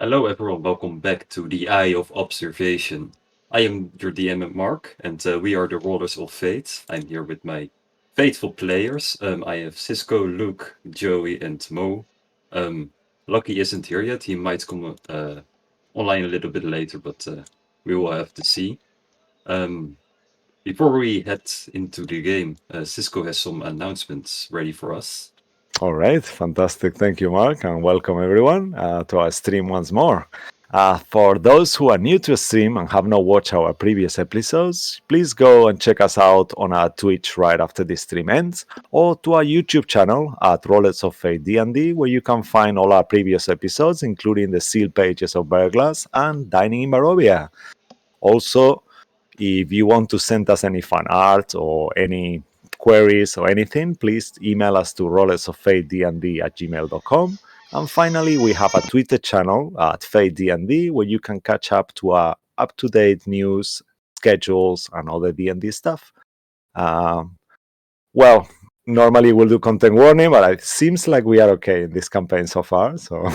Hello everyone, welcome back to the Eye of Observation. I am your DM Mark, and we are the Rollers of Fate. I'm here with my faithful players. I have Cisco, Luke, Joey, and Mo. Um, Lucky isn't here yet. He might come online a little bit later, but we will have to see. Um, Before we head into the game, Cisco has some announcements ready for us. All right, fantastic. Thank you, Mark, and welcome everyone to our stream once more. For those who are new to the stream and have not watched our previous episodes, please go and check us out on our Twitch right after this stream ends, or to our YouTube channel at Rollets of Fate D&D, where you can find all our previous episodes, including the sealed pages of Burglass and Dining in Barovia. Also, if you want to send us any fan art or any queries or anything, please email us to rollersoffatednd@gmail.com. And finally, we have a Twitter channel at FateDND where you can catch up to our up-to-date news, schedules, and other D&D stuff. Um, well, normally we'll do content warning, but it seems like we are okay in this campaign so far. So,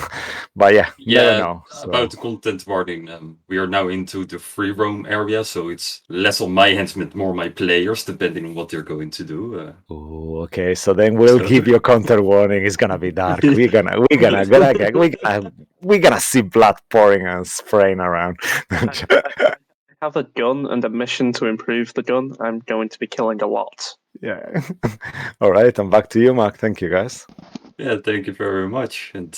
but yeah, never Yeah, know. So. about the content warning, we are now into the free roam area, so it's less on my hands, but more my players, depending on what they're going to do. Oh, okay. So then we'll So give you a counter warning. It's gonna be dark. We're gonna see blood pouring and spraying around. I have a gun and a mission to improve the gun. I'm going to be killing a lot. Yeah. All right. And back to you, Mark. Thank you, guys. yeah, thank you very much. And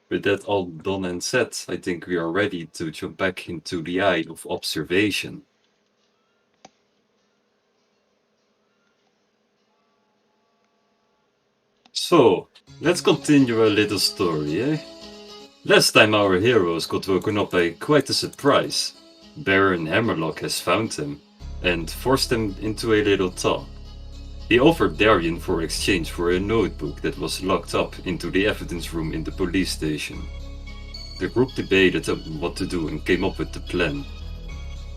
with that all done and said, I think we are ready to jump back into the eye of observation. So, let's continue a little story, eh? Last time our heroes got woken up by quite a surprise. Baron Hammerlock has found them and forced them into a little talk. He offered Darian for exchange for a notebook that was locked up into the evidence room in the police station. The group debated what to do and came up with the plan.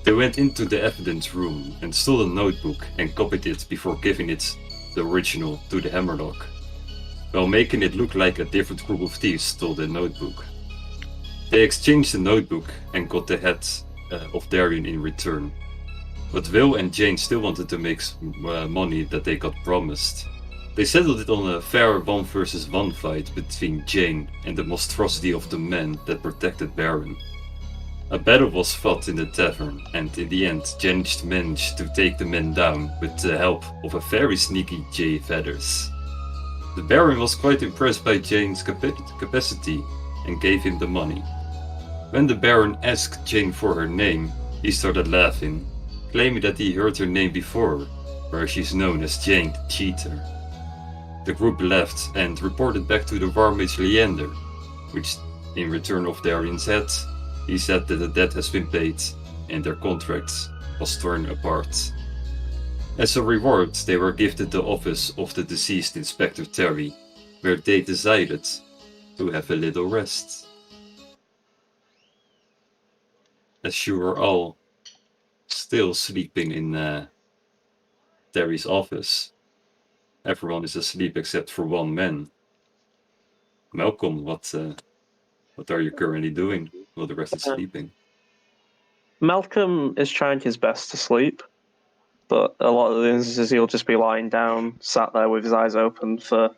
They went into the evidence room and stole the notebook and copied it before giving it, the original, to the Hammerlock, while making it look like a different group of thieves stole the notebook. They exchanged the notebook and got the head of Darian in return. But Will and Jane still wanted to make money that they got promised. They settled it on a fair 1 versus 1 fight between Jane and the monstrosity of the men that protected Baron. A battle was fought in the tavern, and in the end Jane managed to take the men down with the help of a very sneaky Jay Feathers. The Baron was quite impressed by Jane's capacity and gave him the money. When the Baron asked Jane for her name, he started laughing, claiming that he heard her name before, where she's known as Jane the Cheater. The group left and reported back to the War Mage Leander, which, in return of Darian's head, he said that the debt has been paid and their contract was torn apart. As a reward, they were gifted the office of the deceased Inspector Terry, where they decided to have a little rest. As you were all still sleeping in Terry's office, everyone is asleep except for one man. Malcolm, what are you currently doing while the rest is sleeping? Malcolm is trying his best to sleep, but a lot of the instances he'll just be lying down, sat there with his eyes open for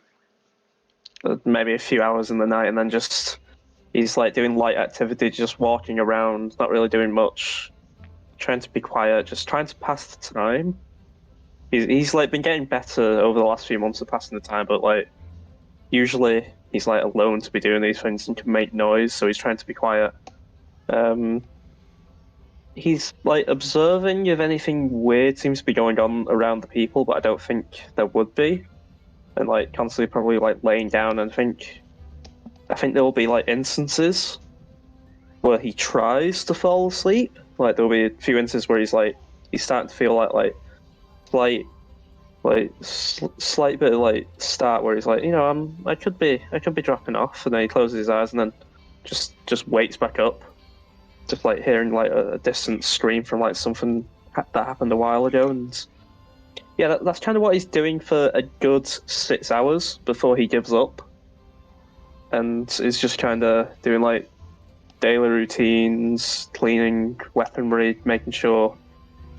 maybe a few hours in the night, and then just he's like doing light activity, just walking around, not really doing much, trying to be quiet, just trying to pass the time. He's like been getting better over the last few months of passing the time, but like usually he's like alone to be doing these things and can make noise, so he's trying to be quiet. He's like observing if anything weird seems to be going on around the people, but I don't think there would be. And like constantly probably like laying down and I think there will be like instances where he tries to fall asleep. Like there'll be a few instances where he's starting to feel like slight bit of like start where he's like, I could be dropping off, and then he closes his eyes and then just wakes back up, just like hearing like a distant scream from like something that happened a while ago. And yeah, that's kind of what he's doing for a good 6 hours before he gives up, and is just kind of doing like daily routines, cleaning weaponry, making sure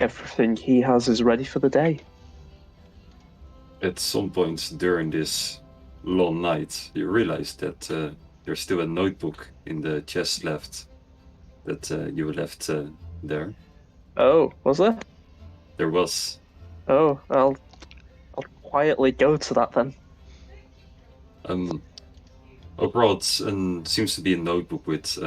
everything he has is ready for the day. At some point during this long night, you realize that there's still a notebook in the chest left that you left there. Oh, was there? There was. Oh, I'll quietly go to that then. Overall, seems to be a notebook with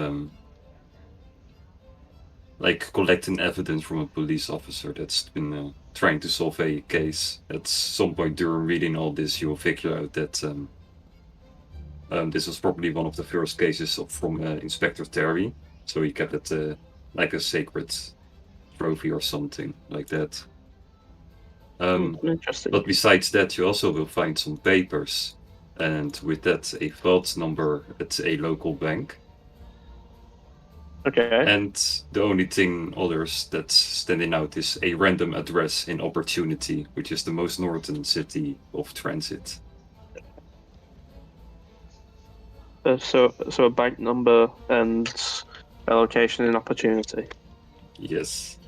like collecting evidence from a police officer that's been trying to solve a case. At some point during reading all this, you'll figure out that this was probably one of the first cases from Inspector Terry. So he kept it like a sacred trophy or something like that. Interesting. But besides that, you also will find some papers, and with that, a vault number at a local bank. Okay. And the only thing others that's standing out is a random address in Opportunity, which is the most northern city of transit. So a bank number and a location in Opportunity. Yes.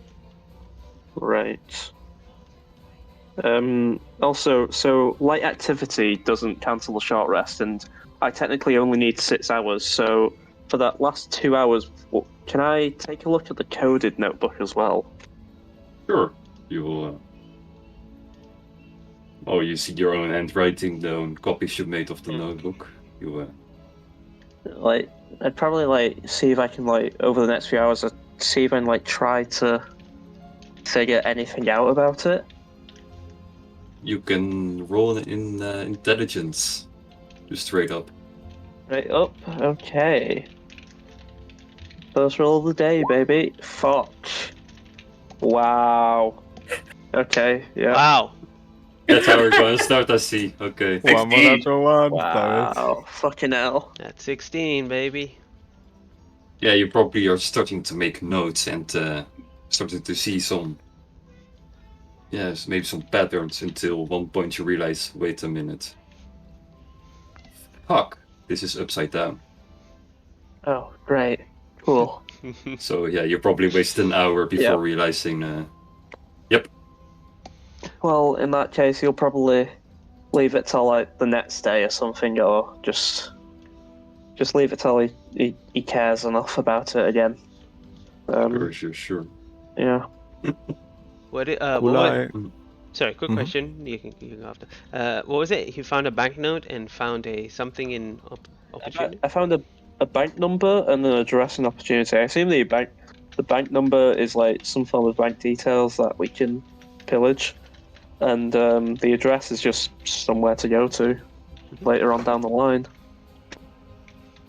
Right. Also, so light activity doesn't cancel the short rest, and I technically only need 6 hours. So for that last 2 hours, can I take a look at the coded notebook as well? Sure. You will. Oh, you see your own handwriting, the own copies you made of the notebook. You. Like, I'd probably see if I can over the next few hours, see if I can try to figure anything out about it. You can roll in intelligence, just straight up. Right up. Okay. First roll of the day, baby. Fuck. Wow. Okay. Yeah. Wow. That's how we're going to start. I see. Okay. One more natural one. Wow. Fucking hell. That's 16, baby. Yeah, you probably are starting to make notes and starting to see some. Yes, maybe some patterns until one point you realize, wait a minute. Fuck, this is upside down. Oh, great. Cool. So yeah, you probably wasted an hour before realizing. Yep. Well, in that case, you'll probably leave it till the next day or something, or just leave it till he cares enough about it again. Sure. Yeah. Sorry, quick question. You can go after. What was it? You found a banknote and found something in Opportunity? I found a bank number and an address in Opportunity. I assume the bank number is some form of bank details that we can pillage, and the address is just somewhere to go to later on down the line.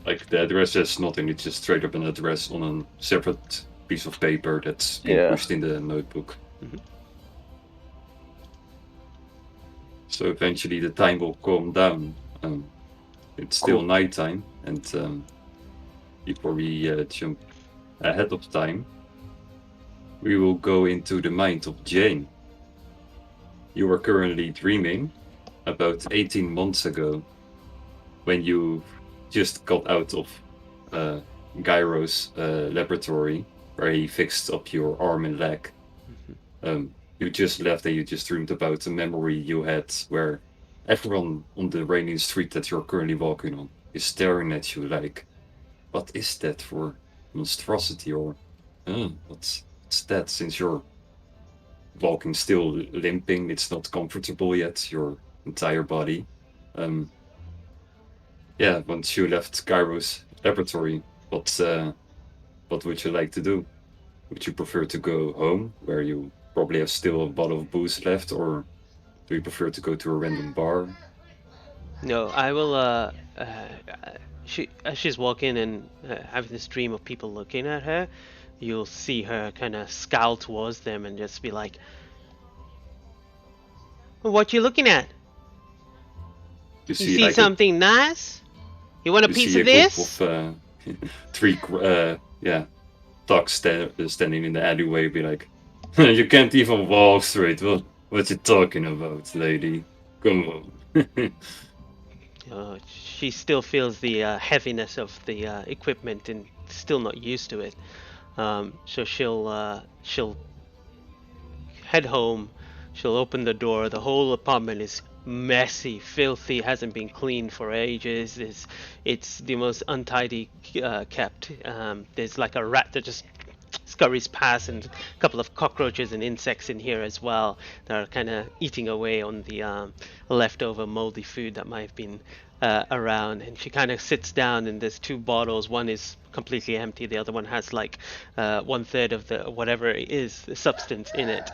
Like the address is nothing; it's just straight up an address on a separate piece of paper that's being pushed in the notebook. Mm-hmm. So eventually the time will calm down. It's still nighttime, and before we jump ahead of time, we will go into the mind of Jane. You are currently dreaming about 18 months ago when you just got out of Gyro's laboratory where he fixed up your arm and leg. You just left and you just dreamed about a memory you had where everyone on the rainy street that you're currently walking on is staring at you like, what is that for monstrosity, or what's that, since you're walking still limping, it's not comfortable yet, your entire body. Once you left Gyro's laboratory, what would you like to do? Would you prefer to go home where you probably have still a bottle of booze left, or do you prefer to go to a random bar? No, I will. As she's walking and having this dream of people looking at her, you'll see her kind of scowl towards them and just be like, "What you looking at? You see like something nice? You want a piece of this?" Of, three, dogs standing in the alleyway, be like, "You can't even walk straight. What you talking about, lady? Come on." She still feels the heaviness of the equipment and still not used to it. So she'll head home. She'll open the door. The whole apartment is messy, filthy, hasn't been cleaned for ages. It's the most untidy kept. There's like a rat that just scurries past, and a couple of cockroaches and insects in here as well that are kind of eating away on the leftover moldy food that might have been around. And she kind of sits down, and there's two bottles. One is completely empty. The other one has like 1/3 of the whatever it is, the substance in it.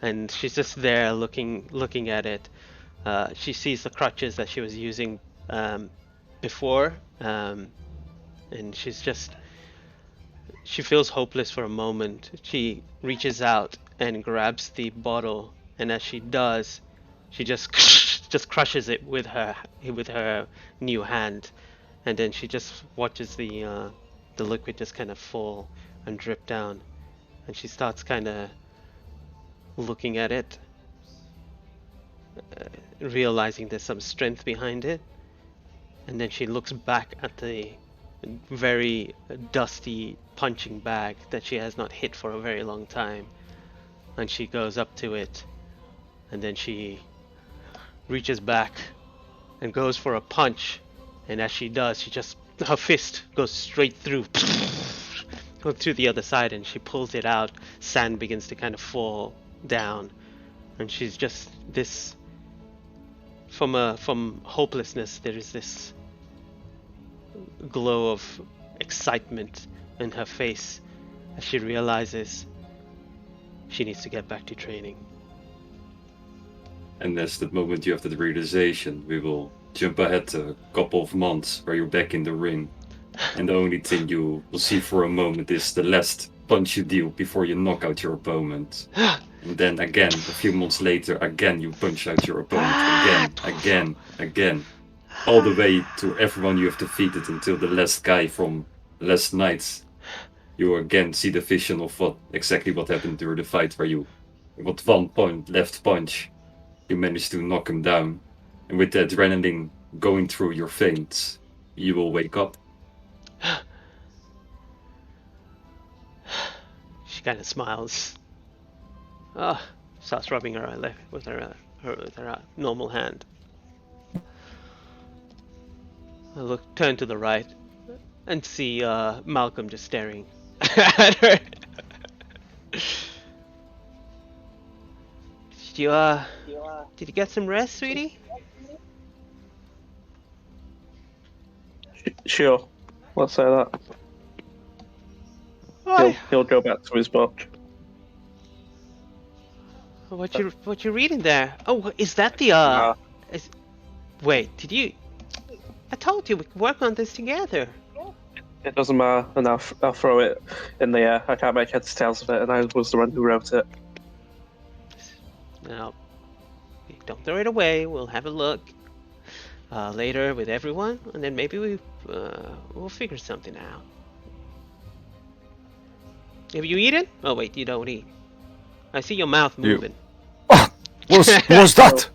And she's just there looking at it. She sees the crutches that she was using before, and she feels hopeless for a moment. She reaches out and grabs the bottle, and as she does, she just crushes it with her new hand, and then she just watches the liquid just kind of fall and drip down, and she starts kind of looking at it, realizing there's some strength behind it, and then she looks back at the very dusty punching bag that she has not hit for a very long time, and she goes up to it, and then she reaches back and goes for a punch, and as she does, her fist goes straight through to the other side, and she pulls it out. Sand begins to kind of fall down, and she's just this from hopelessness. There is this glow of excitement in her face as she realizes she needs to get back to training. And that's the moment you have that realization. We will jump ahead a couple of months where you're back in the ring, and the only thing you will see for a moment is the last punch you deal before you knock out your opponent. And then again, a few months later, again you punch out your opponent, again. All the way to everyone you have defeated until the last guy from last night. You again see the vision of exactly what happened during the fight, where you, with 1 point left punch, you managed to knock him down. And with the adrenaline going through your veins, you will wake up. She kind of smiles. Starts rubbing her leg with her normal hand. I turn to the right, and see Malcolm just staring at her. Did you get some rest, sweetie? Sure, let's say that. He'll go back to his book. What you reading there? Oh, is that the wait, did you? I told you we could work on this together. It doesn't matter, and I'll throw it in the air. I can't make heads or tails of it, and I was the one who wrote it. Now, don't throw it away. We'll have a look later with everyone, and then maybe we'll figure something out. Have you eaten? Oh wait, you don't eat. I see your mouth moving. What's that?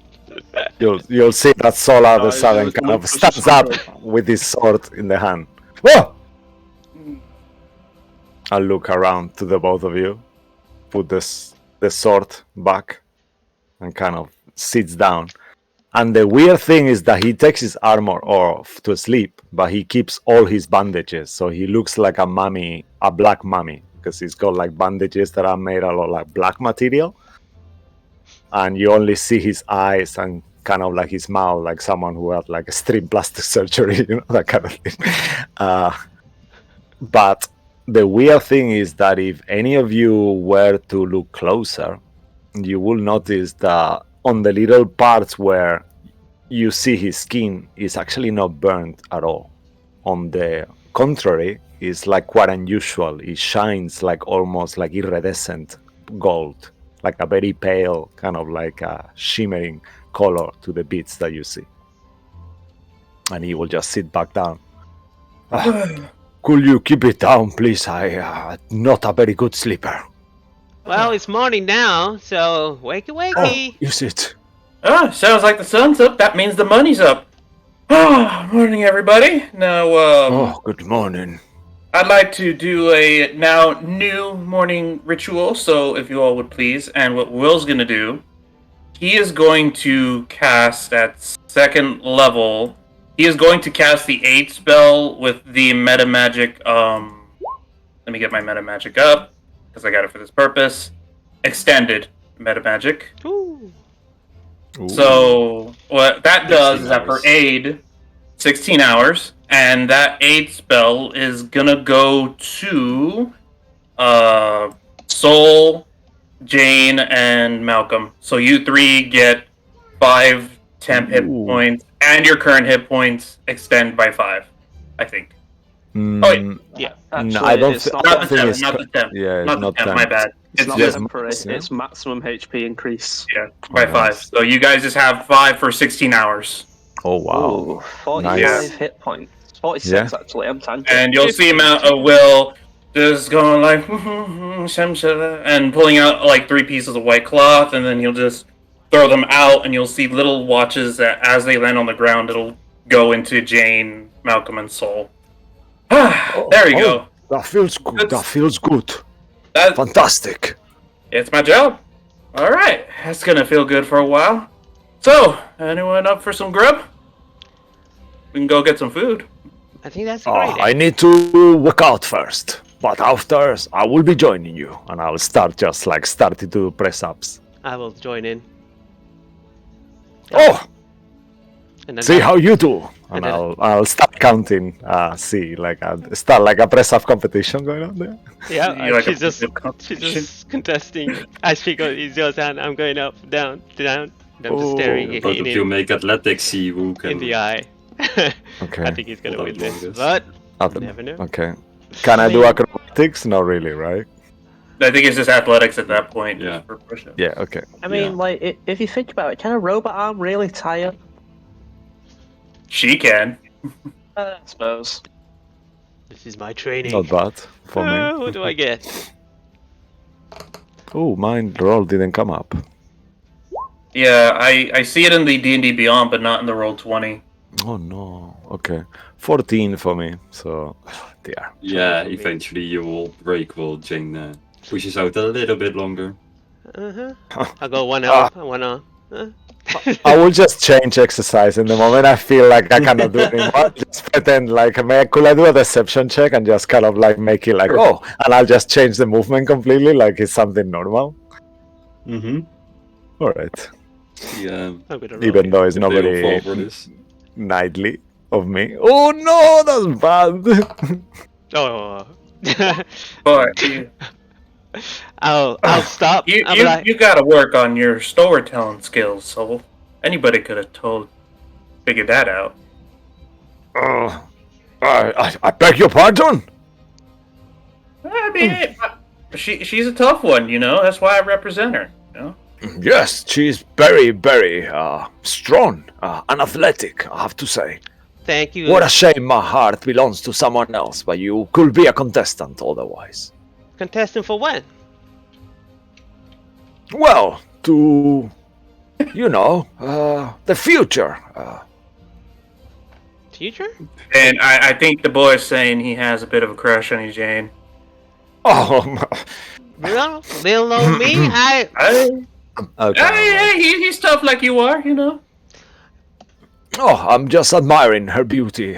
You'll see that Sol all of a sudden kind of stands up with his sword in the hand. Whoa! I'll look around to the both of you, put the sword back, and kind of sits down. And the weird thing is that he takes his armor off to sleep, but he keeps all his bandages, so he looks like a mummy, a black mummy, because he's got like bandages that are made out of like black material. And you only see his eyes and kind of like his mouth, like someone who had like extreme plastic surgery, that kind of thing. But the weird thing is that if any of you were to look closer, you will notice that on the little parts where you see his skin is actually not burnt at all. On the contrary, it's like quite unusual. It shines like almost like iridescent gold, like a very pale, kind of like a shimmering color to the bits that you see. And he will just sit back down. Could you keep it down, please? I'm not a very good sleeper. Well, it's morning now, so wakey. Is it? Sounds like the sun's up. That means the money's up. Morning, everybody. Now, good morning. I'd like to do a now new morning ritual, so if you all would please. And what Will's gonna do, he is going to cast at second level. He is going to cast the 8 spell with the meta magic. Let me get my meta magic up because I got it for this purpose. Extended meta magic. Ooh. Ooh. So what that does 16 is that for hours. aid, 16 hours, and that aid spell is gonna go to Soul, Jane, and Malcolm. So you 3 get 5 temp hit Ooh. points, and your current hit points extend by 5, I think. Mm, Oh, wait. Yeah. Actually, no, I don't. it's thi- not, I Not don't the think temp, it's. not the temp. Yeah, Not it's the not temp, my temp. bad. it's It's not just temporary. max, yeah? It's maximum HP increase. by Oh, 5. nice. So you guys just have 5 for 16 hours. Oh wow. Ooh, 45 Nice. hit points. 46 actually. I'm tanking. And you'll see Will just going like and pulling out like 3 pieces of white cloth, and then he'll just throw them out, and you'll see little watches that as they land on the ground, it'll go into Jane, Malcolm, and Soul. There we go. That feels good. That feels good. That, Fantastic. it's my job. All right, that's gonna feel good for a while. So, anyone up for some grub? We can go get some food. I think that's a great I idea. need to work out first, but after I will be joining you, and I'll start just like starting to do press ups. I will join in. Oh, And then see how you do, and And then- I'll start counting. See, like start like a press up competition going on there. Yeah, You like a she's just physical competition? contesting as she goes. He goes down. I'm going up, down, down. And I'm just Oh, staring, Both hitting of you him make athletics, see who can. in the eye. Okay. I think he's gonna Hold win on, this, longest. but At the- never know. Okay. Can I do acrobatics? No, really, right? I think it's just athletics at that point. Yeah. Just for push-ups. Yeah. Okay. I mean, Yeah. like, if you think about it, can a robot arm really tire? She can. I suppose. This is my training. Not bad for me. What do I get? Oh, mine roll didn't come up. Yeah, I see it in the D&D Beyond, but not in the Roll20. Oh no. Okay. 14 for me. So, dear. Yeah, eventually you will break while Jane pushes out a little bit longer. I'll go one up, one on. I will just change exercise in the moment I feel like I cannot do it anymore. Just pretend like, could I do a deception check and just kind of like make it like, oh, and I'll just change the movement completely like it's something normal. Mm-hmm. All right. Yeah. I'm gonna roll Even it. though it's If they not all fall very for this. knightly of me. Oh no, that's bad. Oh. But you, I'll stop. you, I'll be you, like, you gotta work on your storytelling skills, so anybody could have figured that out. I beg your pardon. I mean, she's a tough one, you know? That's why I represent her, you know? Yes, she's very, very strong and athletic, I have to say. thank you. What a shame my heart belongs to someone else, but you could be a contestant otherwise. Contestant for what? Well, to, you know, the future. Future? And I think the boy's saying he has a bit of a crush on you, Jane. Oh, They'll know me. okay. Hey, he's tough like you are, you know? Oh, I'm just admiring her beauty,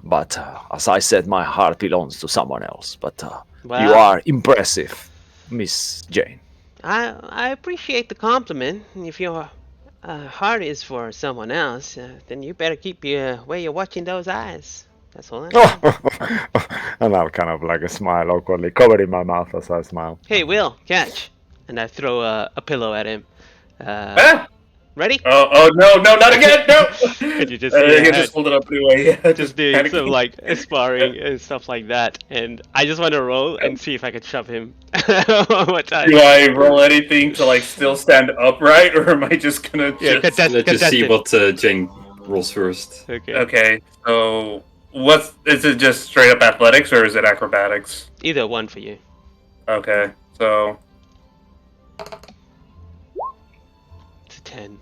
but as I said, my heart belongs to someone else. But you Well- are impressive, Miss Jane. I appreciate the compliment. If your heart is for someone else, then you better keep where you're watching those eyes. That's all. And I'll kind of like smile awkwardly, covering my mouth as I smile. Hey, Will, catch! And I throw a pillow at him. Ah! Ready? Oh, no, not again, no! And you just He see just hold it up anyway. Yeah, just doing panicking. some like sparring and stuff like that, and I just want to roll and see if I could shove him one more time. Do I roll anything to like still stand upright, or am I just gonna Yeah, just... Let's just see contestant. what Jane rolls first. Okay. Okay, so is it just straight up athletics or is it acrobatics? Either one for you. Okay, so It's a 10.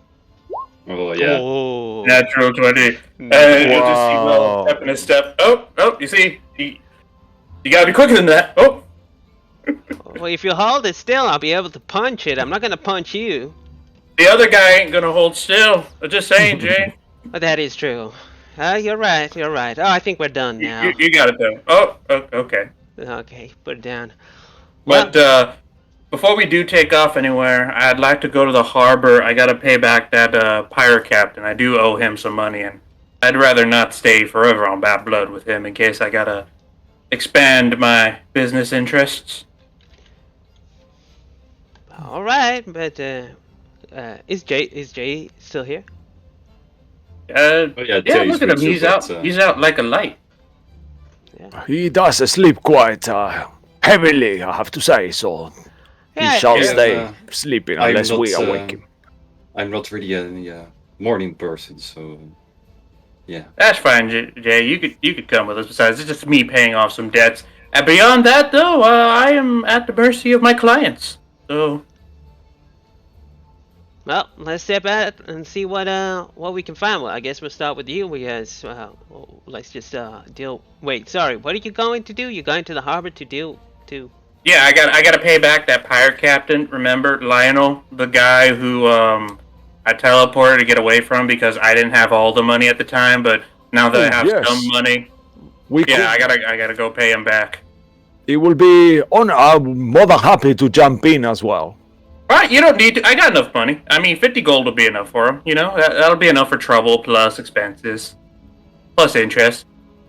Oh yeah. Oh. natural 20. And you'll just see Will Wow. step in a step. Oh, you see, You gotta be quicker than that. Oh, Well, if you hold it still, I'll be able to punch it. I'm not gonna punch you. the other guy ain't gonna hold still. I'm just saying, Jay. But that is true. You're right. You're right. Oh, I think we're done now. You got it though. Oh, okay. Okay, put it down. But before we do take off anywhere, I'd like to go to the harbor. I gotta pay back that pirate captain. I do owe him some money, and I'd rather not stay forever on bad blood with him in case I gotta expand my business interests. All right, but is Jay still here? yeah, Yeah, Jay's look at him. with you, He's out. but, He's out like a light. He does sleep quite heavily, I have to say, so Yeah, he shall yeah, stay sleeping I'm unless we not, awake him. I'm not really a morning person, so yeah. That's fine, Jay. You could come with us. Besides, it's just me paying off some debts. And beyond that, though, I am at the mercy of my clients. So Well, let's step out and see what we can find. Well, I guess we'll start with you because let's just deal. Wait, sorry. What are you going to do? You're going to the harbor to deal to. yeah, I got to pay back that pirate captain. Remember Lionel, the guy who I teleported to get away from because I didn't have all the money at the time, but now that I have Yes. some money, We yeah, could, I gotta go pay him back. it will be I'm more than happy to jump in as well. Right, you don't need to. I got enough money. I mean, 50 gold will be enough for him. You know, that'll be enough for trouble plus expenses, plus interest.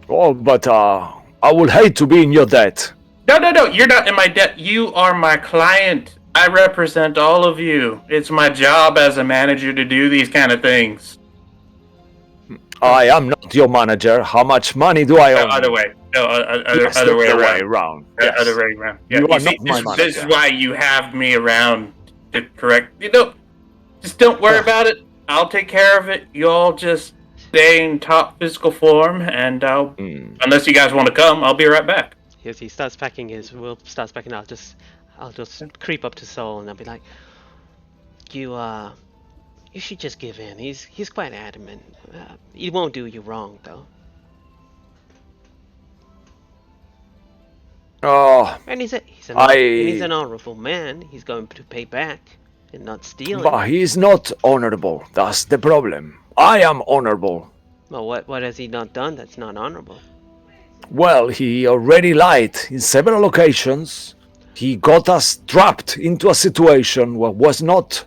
Oh, but I would hate to be in your debt. No, you're not in my debt. You are my client. I represent all of you. It's my job as a manager to do these kind of things. I am not your manager. How much money do I No, owe? other way. No, Yes, other way the around. around. Other way around. Yeah, You are see, not my this is manager. why you have me around to correct. You know, just don't worry about it. I'll take care of it. You all just stay in top physical form, and unless you guys want to come, I'll be right back. As he starts packing Will starts packing. I'll just creep up to Soul and I'll be like, you should just give in. He's quite adamant. He won't do you wrong though. Oh, And he's I- an honorable man. He's going to pay back and not steal. but he's not honorable. That's the problem. I am honorable. Well, what has he not done that's not honorable? Well, he already lied in several occasions. He got us trapped into a situation where was not.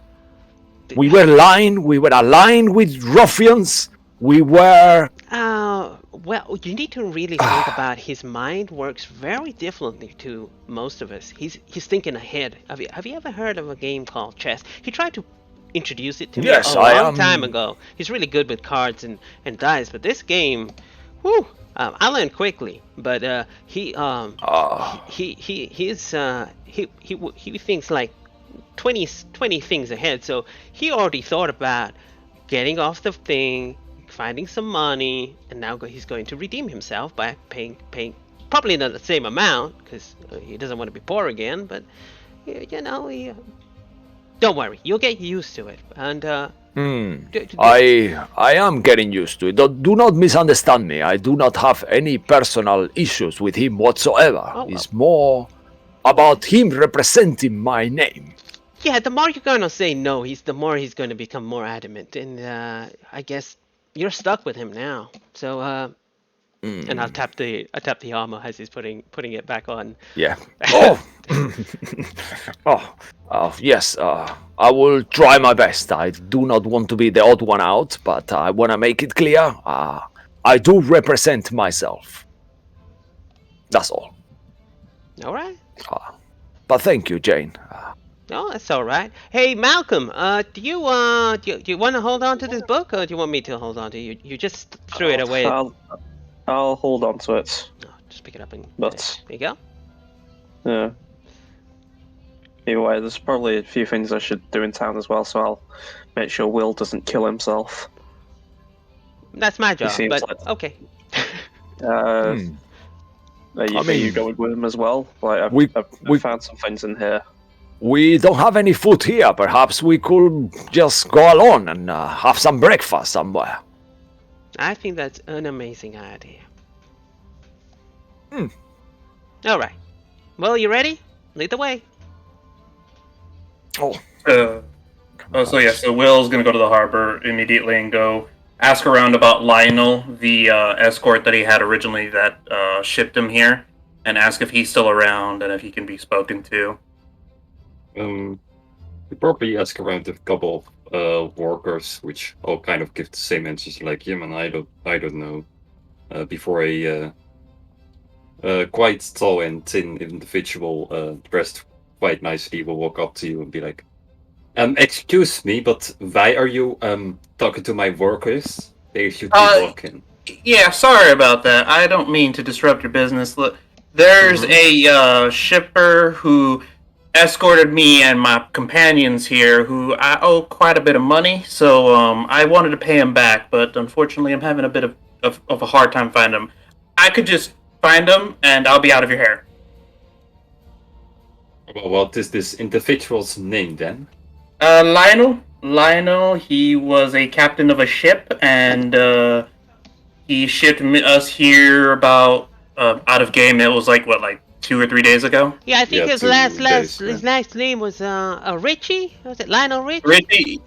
We were lying. We were aligned with ruffians. We were. Well, you need to really think about his mind works very differently to most of us. He's thinking ahead. Have you ever heard of a game called chess? He tried to introduce it to me Yes, a I long am- time ago. He's really good with cards and dice, but this game, whew, I learned quickly. But he thinks like 20 things ahead. So he already thought about getting off the thing, finding some money, and now he's going to redeem himself by paying probably not the same amount because he doesn't want to be poor again. But don't worry, you'll get used to it. And I am getting used to it. Do not misunderstand me. I do not have any personal issues with him whatsoever. Oh, well. It's more about him representing my name. yeah, the more you're gonna say no, the more he's going to become more adamant. And I guess you're stuck with him now. So and I'll tap the armor as he's putting it back on. Yeah. Oh. Yes. I will try my best. I do not want to be the odd one out, but I want to make it clear. I do represent myself. That's all. All right. But thank you, Jane. Oh, that's all right. Hey, Malcolm, do you want to hold on to this book, or do you want me to hold on to it? You just threw it away. I'll hold on to it. Oh, just pick it up and But- there you go. Yeah. Either way, there's probably a few things I should do in town as well, so I'll make sure Will doesn't kill himself. That's my job. seems But like- okay. Are you mean- going with him as well? Like, I've we- found some things in here. We don't have any food here. Perhaps we could just go alone and have some breakfast somewhere. I think that's an amazing idea. All right. Well, you ready? Lead the way. Oh, So Will's gonna go to the harbor immediately and go ask around about Lionel, the escort that he had originally that shipped him here, and ask if he's still around and if he can be spoken to. We probably ask around a couple of workers, which all kind of give the same answers like him, and I don't know. Before a quite tall and thin individual dressed quite nicely will walk up to you and be like, excuse me, but why are you talking to my workers? They should be walking. Yeah, sorry about that. I don't mean to disrupt your business. Look, there's a shipper who escorted me and my companions here who I owe quite a bit of money, so I wanted to pay him back, but unfortunately I'm having a bit of a hard time finding him. I could just find him and I'll be out of your hair. Well, what is this individual's name then? Lionel, he was a captain of a ship, and he shipped us here about out of game. It was like 2 or 3 days ago. Yeah, I think Yeah, his 2 days, his last name was Richie. Was it Lionel Richie? Richie.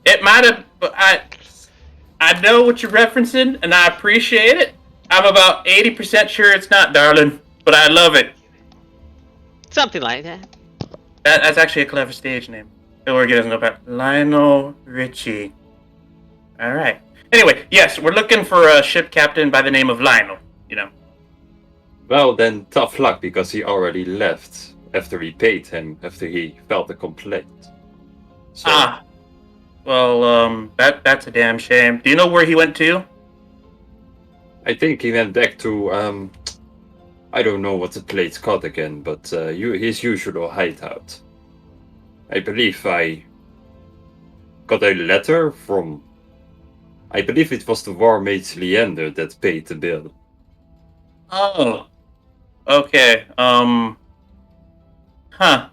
It might have. I know what you're referencing, and I appreciate it. I'm about 80% sure it's not, darling, but I love it. Something like that. That's actually a clever stage name. Ilorgi doesn't know about Lionel Richie. All right. Anyway, yes, we're looking for a ship captain by the name of Lionel. You know. Well, then tough luck, because he already left after we paid him, after he felt the complaint. So, Well, that's a damn shame. Do you know where he went to? I think he went back to, I don't know what the place's called again, but his usual hideout. I believe I got a letter from, I believe it was the war mage Leander that paid the bill. Oh. Okay. Well,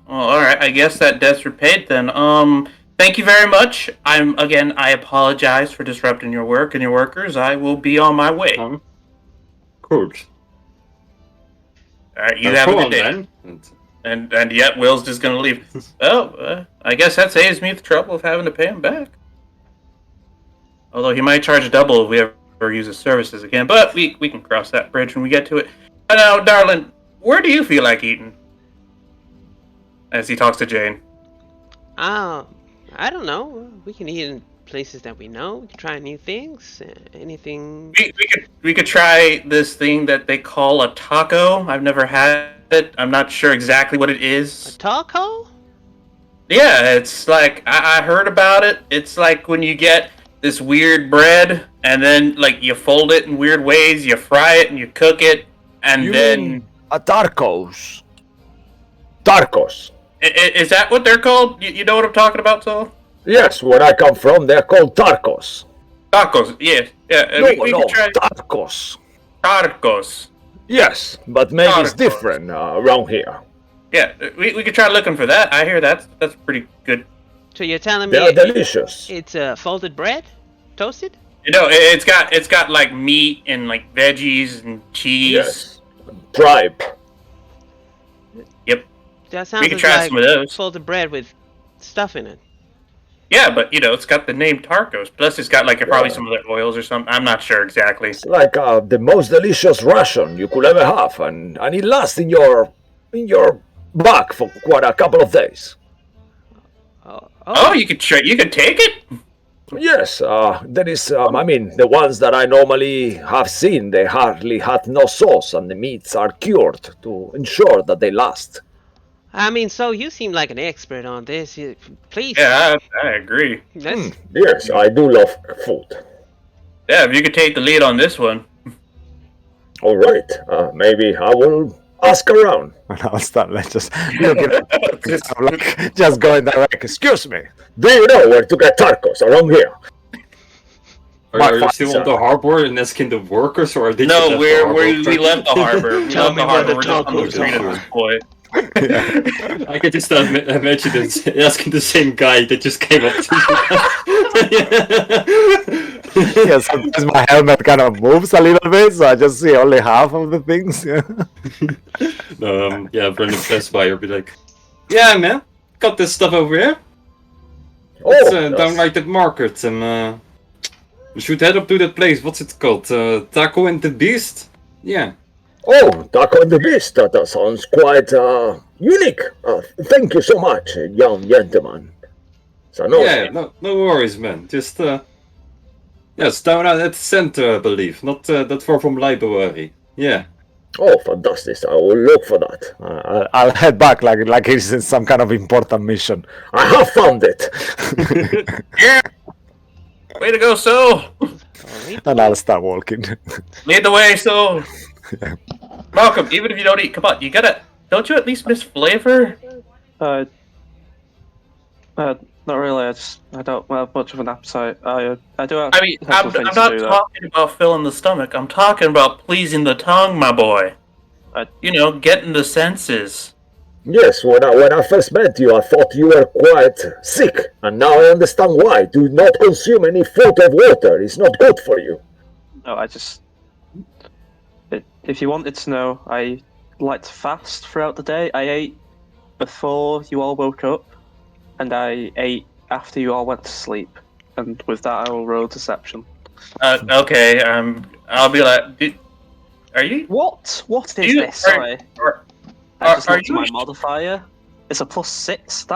alright, I guess that debt's repaid then. Thank you very much. I apologize for disrupting your work and your workers. I will be on my way. Cool. Alright, you have a good day. Then. And yet Will's just gonna leave. Oh, I guess that saves me the trouble of having to pay him back. Although he might charge double if we ever use his services again, but we can cross that bridge when we get to it. Now, darling, where do you feel like eating? As he talks to Jane. I don't know. We can eat in places that we know. We can try new things. Anything. We could try this thing that they call a taco. I've never had it. I'm not sure exactly what it is. A taco? Yeah, it's like I heard about it. It's like when you get this weird bread and then like you fold it in weird ways, you fry it and you cook it, and you then mean a tacos? Tacos. Is that what they're called? You know what I'm talking about, Saul? Yes, where I come from, they're called tacos. Tacos, yes. Yeah, we could try tacos. tacos. Yes, but maybe it's Tacos. different around here. Yeah, we could try looking for that. I hear that's pretty good. So you're telling me They're delicious. it's folded bread? Toasted? You know, it's got like meat and like veggies and cheese. Yes. Tripe. Yep. That sounds could try like some of those. folded bread with stuff in it. Yeah, but you know, it's got the name Tarkos. Plus, it's got like probably some other oils or something. I'm not sure exactly. It's like the most delicious ration you could ever have, and it lasts in your bag for quite a couple of days. Oh, you could take it. Yes, there is. I mean, the ones that I normally have seen, they hardly had no sauce, and the meats are cured to ensure that they last. I mean, so you seem like an expert on this. Please. Yeah, I agree. Yes, I do love food. Yeah, if you could take the lead on this one. All right, maybe I will ask around. And I'll start just looking at just going direct. Excuse me, do you know where to get tacos around here? Are you still on the harbor and asking the workers, or are they? No, we left the harbor. Tell me where the We're just on the tacos street at are. this point. I can just imagine this, asking the same guy that just came up to you. Yeah, sometimes my helmet kind of moves a little bit, so I just see only half of the things. Yeah. Yeah, Brendan pass by, I'll be like, yeah, man, got this stuff over here. It's down right at market, and we should head up to that place. What's it called? Taco and the Beast? Yeah. Oh, Taco and the Beast, that sounds quite unique. Thank you so much, young gentleman. So, no, Yeah, no worries, man. Just, yeah, it's down at the center, I believe. Not that far from library. Yeah. Oh, fantastic. I will look for that. I'll head back like it's in some kind of important mission. I have found it. Yeah. Way to go, So. And I'll start walking. Lead the way, So. Malcolm, even if you don't eat, come on, you gotta. Don't you at least miss flavor? Not really. I don't have much of an appetite. I do have. I mean, have I'm some things not to do, though. talking about filling the stomach. I'm talking about pleasing the tongue, my boy. You know, getting the senses. Yes, when I first met you, I thought you were quite sick, and now I understand why. Do not consume any food or water. It's not good for you. No, if you wanted to know, I like to fast throughout the day. I ate before you all woke up, and I ate after you all went to sleep. And with that, I will roll deception. Okay, I'll be like, are you? What? What is You- this? Sorry. I just are looked at you my sh- modifier. It's a +6.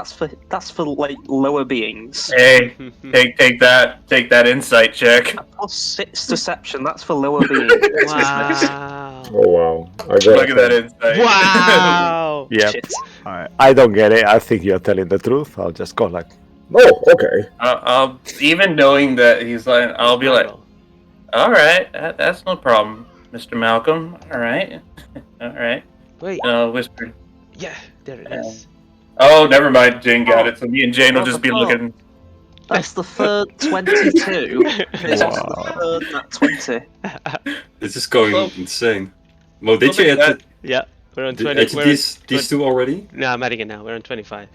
That's for like lower beings. Hey, take that insight check. A +6 deception. That's for lower beings. Wow. Oh, wow. I got Look at that insight. Wow. Yep. Shit. I don't get it. I think you're telling the truth. I'll just go like, Oh, okay. I'll even knowing that he's like, I'll be like, all right, that's no problem, Mr. Malcolm. All right, all right. Wait. Whisper. Yeah, there it is. Oh, never mind. Jane got it. So me and Jane will just be looking. That's the third 22. It's also the third nat 20. It's just going Well- insane. Mo, did Well, you look at add Yeah, we're on the, 20. add We're these two already? No, I'm adding it now. We're on 25.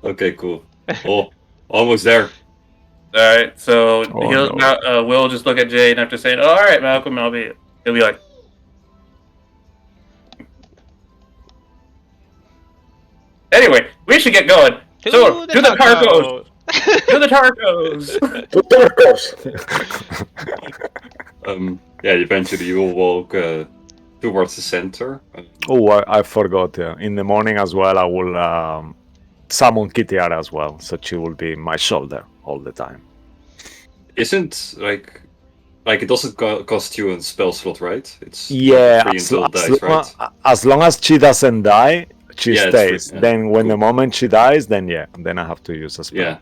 Okay, cool. Oh, almost there. All right, so Oh, he'll no. Will just look at Jane after saying, "All right, Malcolm." He'll be like, anyway, we should get going. So, do the tacos. Do the tacos. To Tarkos. Yeah, eventually you will walk towards the center. oh, I forgot. In the morning as well, I will summon Kitiara as well, so she will be in my shoulder all the time. Isn't like it doesn't cost you a spell slot, right? It's Yeah, free until it dies, right? as long as she doesn't die, she Yeah, it's free, stays. yeah. Then when the Cool. moment she dies, then then I have to use a spell. Yeah,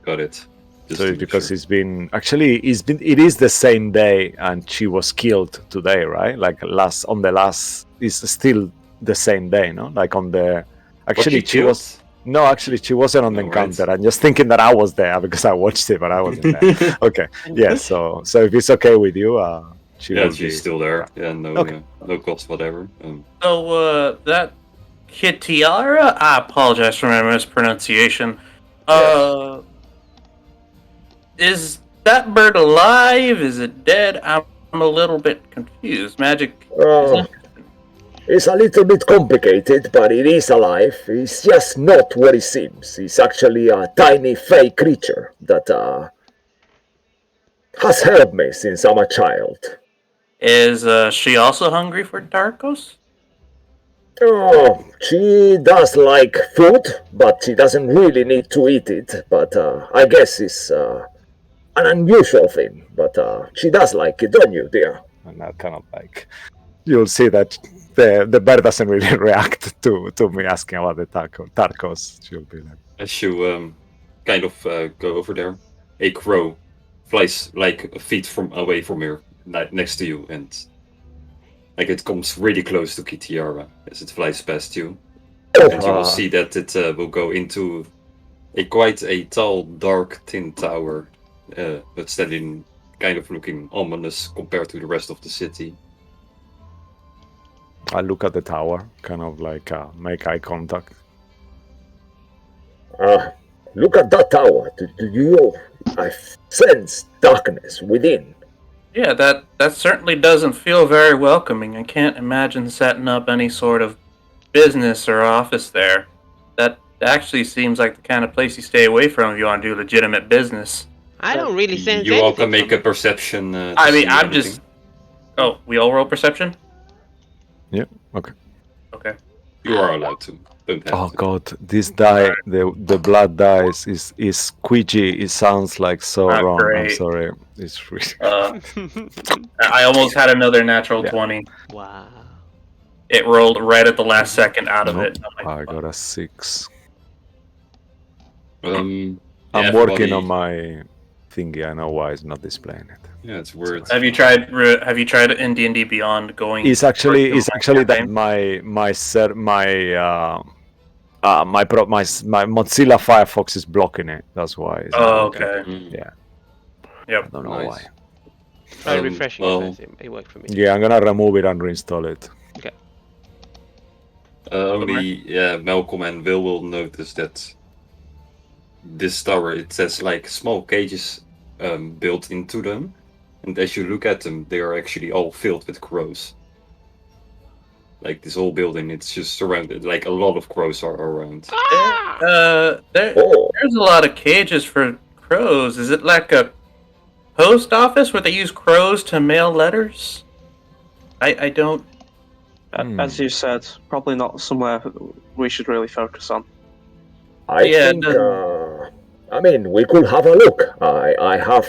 got it. Just So to it's be because sure. it is the same day, and she was killed today, right? Like it's still the same day, no? Like on the actually What, she was. No, actually, she wasn't on the Oh, right. encounter. I'm just thinking that I was there because I watched it, but I wasn't there. Okay, yeah. So if it's okay with you, she Yeah, will she's be. still there. Yeah, no, Okay. no cost whatever. So, that Kitiara? I apologize for my mispronunciation. Is that bird alive? Is it dead? I'm a little bit confused. Magic. It's a little bit complicated, but it is alive. It's just not what it seems. It's actually a tiny fey creature that has helped me since I'm a child. Is she also hungry for tacos? Oh, she does like food, but she doesn't really need to eat it. But I guess it's an unusual thing. But she does like it, don't you, dear? And that kind of like you'll see that the bird doesn't really react to me asking about the tacos. She'll be like, As you kind of go over there, a crow flies like a feet away from here, next to you, and like it comes really close to Kitiara as it flies past you, and you will see that it will go into quite a tall, dark, thin tower, but standing kind of looking ominous compared to the rest of the city. I look at the tower, kind of like make eye contact. Look at that tower. Do I sense darkness within. Yeah, that certainly doesn't feel very welcoming. I can't imagine setting up any sort of business or office there. That actually seems like the kind of place you stay away from if you want to do legitimate business. I don't really sense You all anything can make from a perception. To I mean, see I'm everything. just. Oh, we all roll perception? Yeah. Okay. Okay. You are allowed to. Don't have Oh to. god, this die, the blood dice is squeegee. It sounds like so Not wrong. I'm great. sorry. It's really. I almost had another natural Yeah. 20. Wow. It rolled right at the last second out of Nope. it. I'm like, I got a 6. Yeah, I'm working everybody- on my thingy. I know why it's not displaying it. Yeah, it's weird. Have you tried in D&D Beyond going? It's actually for that campaign? my Mozilla Firefox is blocking it. That's why. It's not Oh, working. okay. Mm, Yeah. Yep. I don't know Nice. why. Try refreshing well, it first. It worked for me. Yeah, I'm gonna remove it and reinstall it. only Malcolm and Will notice that this tower, it says like small cages built into them, and as you look at them, they are actually all filled with crows. Like this whole building, it's just surrounded. Like a lot of crows are around. Oh, There's a lot of cages for crows. Is it like a post office where they use crows to mail letters? I don't. As you said, probably not somewhere we should really focus on. I Yeah, think. I mean, we could have a look. I have.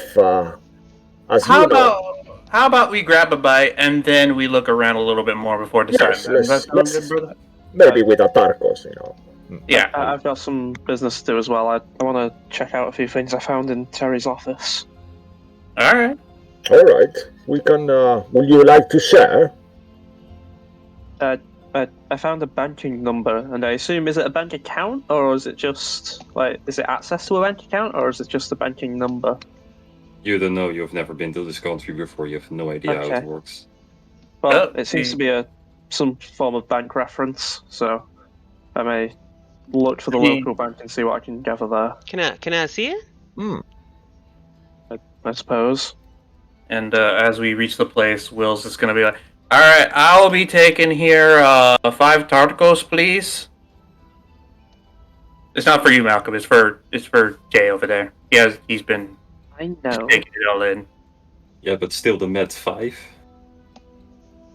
As How you know, about we grab a bite and then we look around a little bit more before deciding? Yes, Does that sound let's- good, brother? maybe with a Tarkos, you know. Yeah. I've got some business to do as well. I want to check out a few things I found in Terry's office. All right. All right, we can. Would you like to share? I found a banking number, and I assume, is it a bank account, or is it just, like, is it access to a bank account, or is it just a banking number? You don't know. You've never been to this country before. You have no idea how Okay. it works. Well, Oh, it seems to be some form of bank reference, so I may look for the local bank and see what I can gather there, Can I see it? I suppose. And as we reach the place, Will's just gonna be like, "All right, I'll be taking here 5 tartacos, please." It's not for you, Malcolm. It's for Jay over there. He's been I know. taking it all in. Yeah, but still the med 5.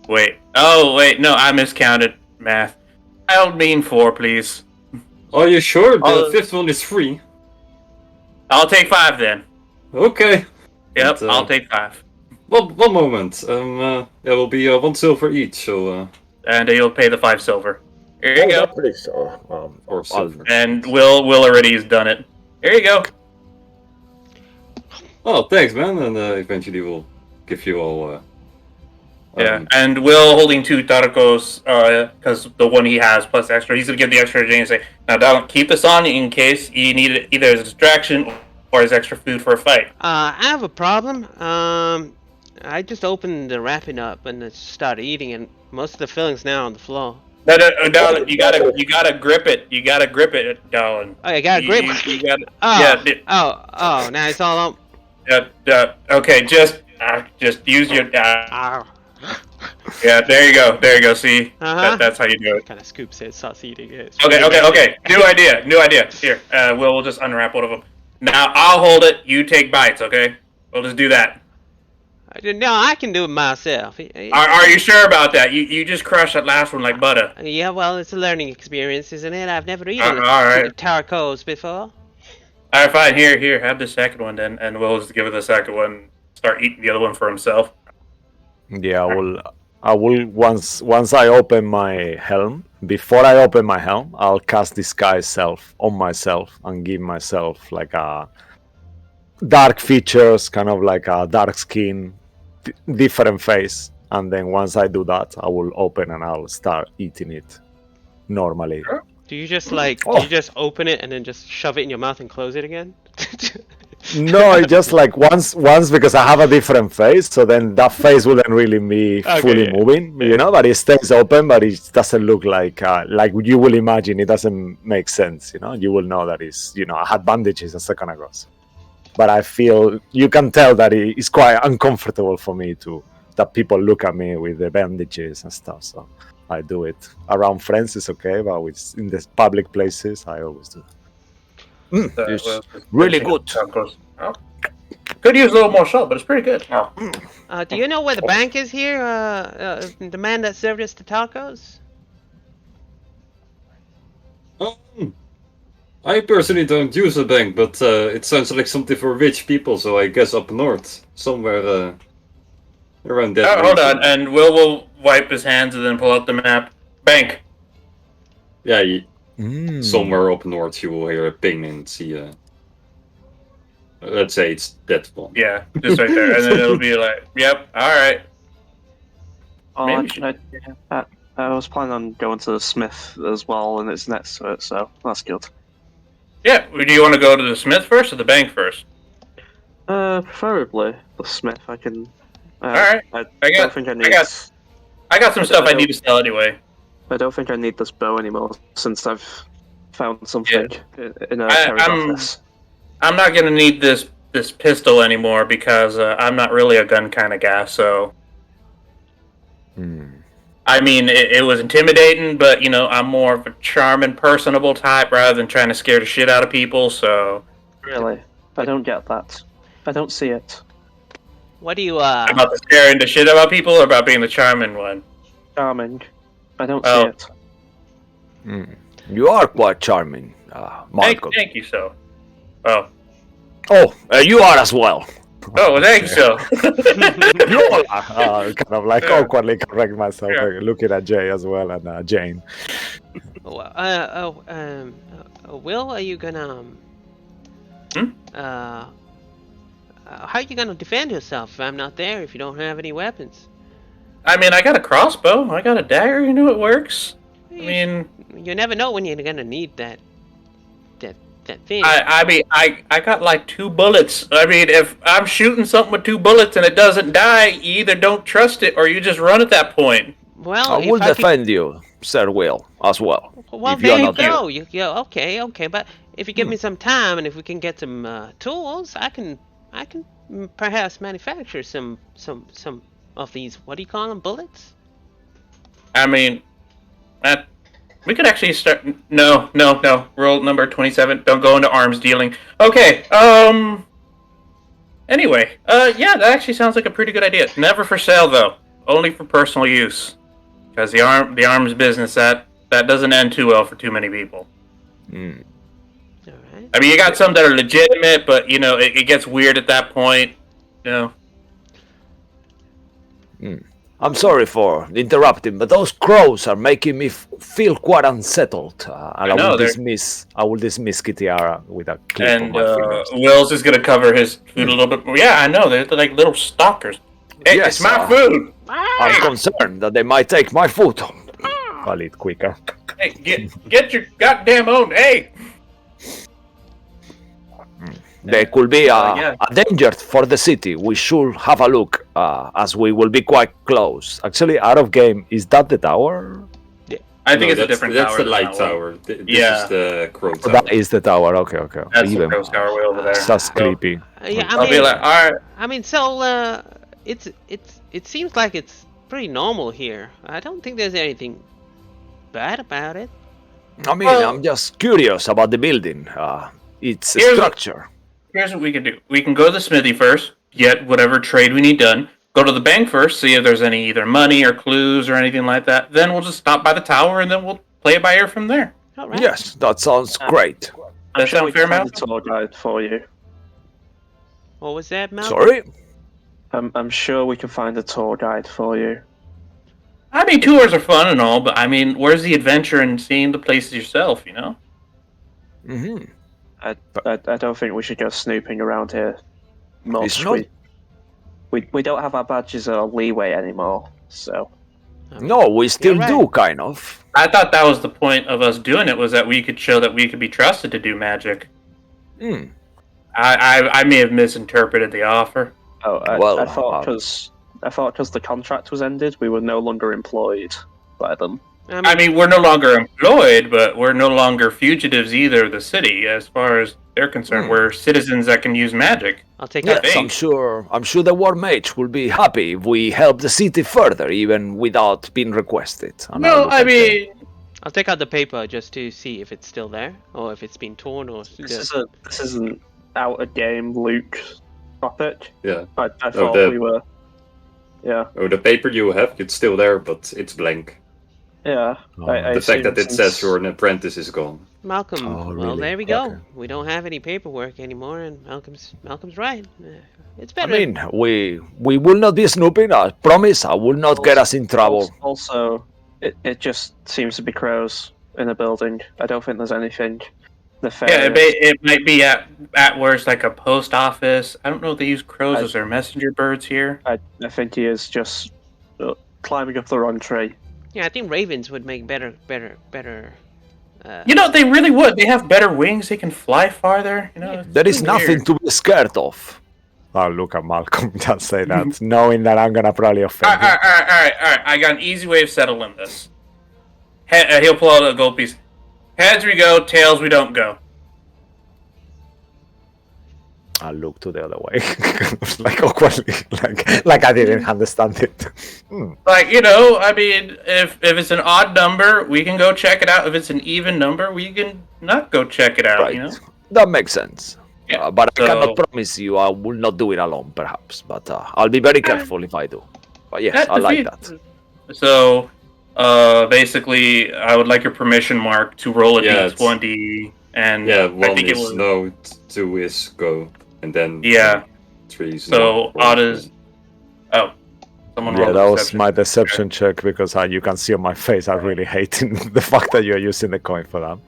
Wait. Oh, wait. No, I miscounted. Math. I don't mean 4, please. Are you sure? The I'll- fifth one is free. I'll take 5 then. Okay. Yep, And, I'll take 5. One moment. There will be 1 silver each. So And you'll pay the 5 silver. Here you Oh, go. that please. or silver. And Will already has done it. Here you go. Oh, thanks, man. And eventually we'll give you all. Yeah, and Will holding 2 tarcos, because the one he has plus extra, he's gonna give the extra to Jay and say, "Now, don't keep this on in case you need it either as a distraction or as extra food for a fight." I have a problem. I just opened the wrapping up and it started eating, and most of the filling's now on the floor. No, darling, you gotta grip it. You gotta grip it, darling. Oh, you got a grip. You gotta. Oh, Yeah. now it's all on. Okay, just use your. Ah. Yeah, there you go. See, Uh-huh. that's how you do it. Kind of scoops it, starts eating it. It's Okay. New idea. Here, we'll just unwrap one of them. Now I'll hold it. You take bites. Okay. We'll just do that. No, I can do it myself. Are you sure about that? You just crushed that last one like butter. Yeah, well, it's a learning experience, isn't it? I've never eaten all right. tarcos before. All right, fine. Here, have the second one then, and we'll just give it the second one. Start eating the other one for himself. Yeah, I will once I open my helm. Before I open my helm, I'll cast disguise self on myself and give myself like a dark features, kind of like a dark skin, different face. And then once I do that, I will open and I'll start eating it normally. Do you just like Oh. do you just open it and then just shove it in your mouth and close it again? No, it's just like once because I have a different face, so then that face wouldn't really be Okay, fully yeah. moving, you know. But it stays open, but it doesn't look like you will imagine. It doesn't make sense, you know. You will know that it's, I had bandages a second ago. So. but I feel you can tell that it's quite uncomfortable for me that people look at me with the bandages and stuff. So I do it around friends. It's okay, but in the public places, I always do. It's really good. Oh. Could use a little more salt, but it's pretty good. Oh. Do you know where the bank is here? The man that served us the tacos? I personally don't use a bank, but it sounds like something for rich people, so I guess up north, somewhere around that. Hold on, and will wipe his hands and then pull out the map. Bank. Yeah, somewhere up north you will hear a ping and see. Let's say it's that one. Yeah, just right there, and then it'll be like, "Yep, all right." I was planning on going to the Smith as well, and it's next to it, so that's good. Yeah, do you want to go to the Smith first or the bank first? Preferably the Smith. I can. All right. I don't think I need. I got some stuff I need to sell anyway. I don't think I need this bow anymore since I've found something in a office. I'm not gonna need this pistol anymore because I'm not really a gun kind of guy. So, I mean, it was intimidating, but I'm more of a charming, personable type rather than trying to scare the shit out of people. So, really, I don't get that. I don't see it. What do you about the scaring the shit about people, or about being the charming one? Charming. I don't see it. You are quite charming, Marco. Thank you, so. Oh. Oh, you are as well. Oh, thank you, so. Kind of like awkwardly correct myself, looking at Jay as well and Jane. Will, are you gonna how are you gonna defend yourself if I'm not there? If you don't have any weapons? I mean, I got a crossbow. I got a dagger. It works. I mean, you never know when you're gonna need that thing. I mean, I got like 2 bullets. I mean, if I'm shooting something with 2 bullets and it doesn't die, you either don't trust it or you just run at that point. Well, I will defend you, Sir Will, as well. Well, there you go. Okay, but if you give me some time and if we can get some tools, I can perhaps manufacture some of these. What do you call them? Bullets? I mean, we could actually start. No. Rule number 27. Don't go into arms dealing. Okay. Anyway. Yeah, that actually sounds like a pretty good idea. Never for sale though. Only for personal use. Because the arms business that doesn't end too well for too many people. All right. I mean, you got some that are legitimate, but it gets weird at that point. I'm sorry for interrupting, but those crows are making me feel quite unsettled. And I will dismiss Kitiara with a clip and of my fingers. Will's is gonna cover his food a little bit more. Yeah, I know. They're like little stalkers. Hey, Yes, it's my food. I'm concerned that they might take my food. I'll eat quicker. Hey, get your goddamn own. Hey. There could be a danger for the city. We should have a look, as we will be quite close. Actually, out of game, is that the tower? I think it's a different tower. That's the light tower. This is the crow tower. That is the tower. Okay. That's the crow tower way over there. That's creepy. I'll be like, all right. I mean, so it seems like it's pretty normal here. I don't think there's anything bad about it. I mean, I'm just curious about the building. Its structure. Here's what we can do. We can go to the smithy first, get whatever trade we need done. Go to the bank first, see if there's any either money or clues or anything like that. Then we'll just stop by the tower and then we'll play it by ear from there. All right. Yes, that sounds great. I'm That sure sound we fair, can find Mal? a tour guide for you. What was that, Mal? Sorry? I'm sure we can find a tour guide for you. I mean, tours are fun and all, but I mean, where's the adventure in seeing the places yourself, Mm-hmm. I don't think we should go snooping around here much. It's not- We don't have our badges or leeway anymore, so. No, we still You're do, right. kind of. I thought that was the point of us doing it, was that we could show that we could be trusted to do magic. Hmm. I may have misinterpreted the offer. Oh, Well, I thought because the contract was ended, we were no longer employed by them. I mean, we're no longer employed, but we're no longer fugitives either of the city. As far as they're concerned, we're citizens that can use magic. I'll take Yes, out. I'm sure the war mage will be happy if we help the city further, even without being requested. And I'll No, look I at them. mean, I'll take out the paper just to see if it's still there, or if it's been torn, or. This isn't out of game Luke topic. Yeah. I thought we were. Yeah. Oh, the paper you have, it's still there, but it's blank. Yeah. I The fact that it assumed says since- you're an apprentice is gone. Malcolm. Oh, Well, really? there we go. Okay. We don't have any paperwork anymore, and Malcolm's right. It's I better. mean, we will not be snooping. I promise. I will not get us in trouble. Also, it just seems to be crows in a building. I don't think there's anything nefarious. yeah, it might be at worst like a post office. I don't know if they use crows as their messenger birds here. I think he is just climbing up the wrong tree. Yeah, I think ravens would make better. You know, they really would. They have better wings. They can fly farther. You know, it's There is weird. nothing to be scared of. I'll look at Malcolm just say that, knowing that I'm gonna probably offend All him. right. I got an easy way of settling this. He'll pull out a gold piece. Heads we go, tails we don't go. I'll look to the other way, like awkwardly, like I didn't understand it. Like, you know, I mean, if it's an odd number, we can go check it out. If it's an even number, we can not go check it out. Right. You know. That makes sense. Yeah, But I so- cannot promise you I will not do it alone, perhaps. But I'll be very careful if I do. But yes, That I like defeat- that. So, basically, I would like your permission, Mark, to roll a Yeah, d20, and Yeah, I one think it is was no, two is go, and then Yeah. three is So, no. four odd is is oh, someone Yeah, rolled that a was deception. my deception check because you can see on my face I'm really hating the fact that you're using the coin for that.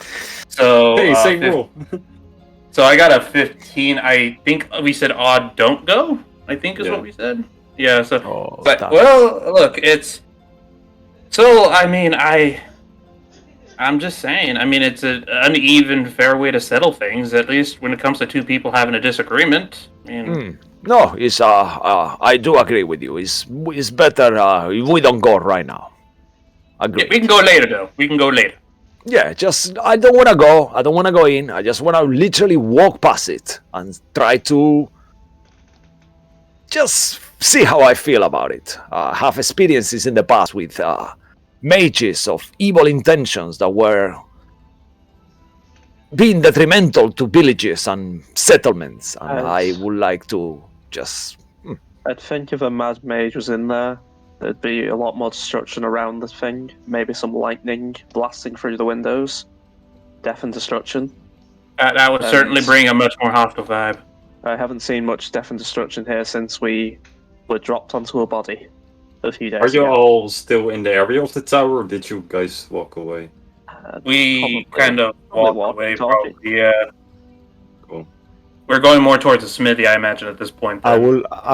So, Hey, same fif- rule. So I got a 15. I think we said odd don't go. I think is Yeah. what we said. Yeah. So, Oh, but damn. well, look, it's so. I mean, I'm just saying. I mean, it's an uneven, fair way to settle things. At least when it comes to two people having a disagreement. I mean, No, it's I do agree with you. It's better if we don't go right now. Agree. yeah, we can go later though. We can go later. Yeah, just I don't want to go. I don't want to go in. I just want to literally walk past it and try to just see how I feel about it. Have experiences in the past with mages of evil intentions that were being detrimental to villages and settlements, and I would like to just. I'd think if a mad mage was in there, there'd be a lot more destruction around the thing. Maybe some lightning blasting through the windows. Death and destruction. That would certainly bring a much more hostile vibe. I haven't seen much death and destruction here since we were dropped onto a body a few days Are you ago. all still in the area of the tower, or did you guys walk away? We Probably- kind of probably walked walked away, talking. probably. Yeah. Cool. We're going more towards the smithy, I imagine, at this point. I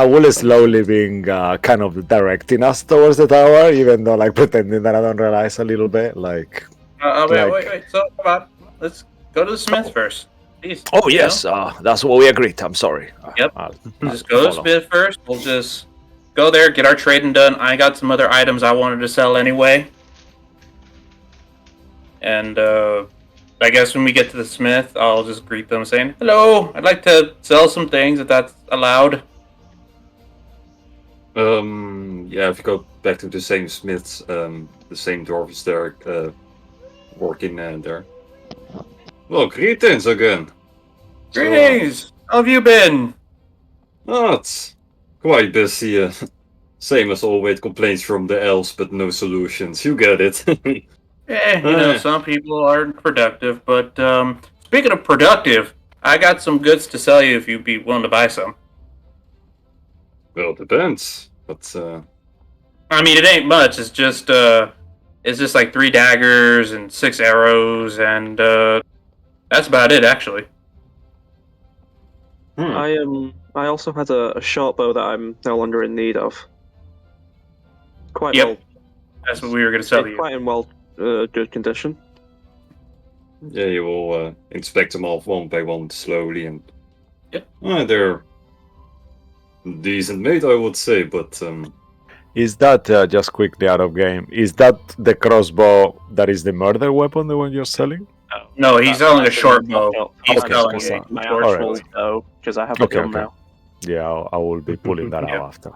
will slowly being kind of directing us towards the tower, even though like pretending that I don't realize a little bit. Like, Wait. So, come on. Let's go to the smith first. Please. Oh You yes, know? that's what we agreed. I'm sorry. Yep. I'll Just go to the follow. smith first. We'll just go there, get our trading done. I got some other items I wanted to sell anyway. And I guess when we get to the smith, I'll just greet them saying, "Hello, I'd like to sell some things if that's allowed." Yeah, if you go back to the same smiths, the same dwarf is there, working there. Well, greetings again. Greetings! How have you been? Oh, it's quite busy. Same as always, complaints from the elves, but no solutions. You get it. Yeah, you know, some people aren't productive, but speaking of productive, I got some goods to sell you if you'd be willing to buy some. Well, depends. But I mean, it ain't much. It's just like 3 daggers and 6 arrows, and that's about it, actually. I also had a short bow that I'm no longer in need of. Quite Yep. well. That's what we were going to sell you. Quite in good condition. yeah, you will inspect them all one by one slowly, and Yep. they're decent made, I would say. But Is that just quickly out of game? Is that the crossbow that is the murder weapon, the one you're selling? No, he's selling a short bow. He's Okay, selling okay, a my short actual bow. bow because I have a Okay, gun okay. now. Yeah, I will be pulling that Yeah. out after.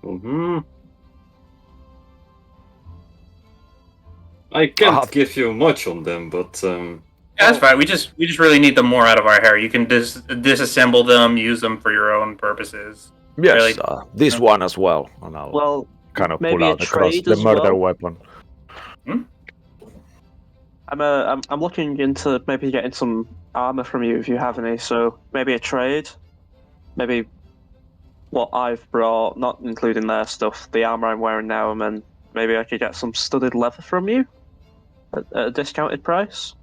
Mm-hmm. I can't give you much on them, but Yeah, that's fine. We just really need them more out of our hair. You can disassemble them, use them for your own purposes. Yes, Really? this one as well, and I'll Well, kind of maybe pull a out the trade the as murder well. weapon. I'm looking into maybe getting some armor from you if you have any. So maybe a trade, maybe what I've brought, not including their stuff, the armor I'm wearing now, and then maybe I could get some studded leather from you at a discounted price.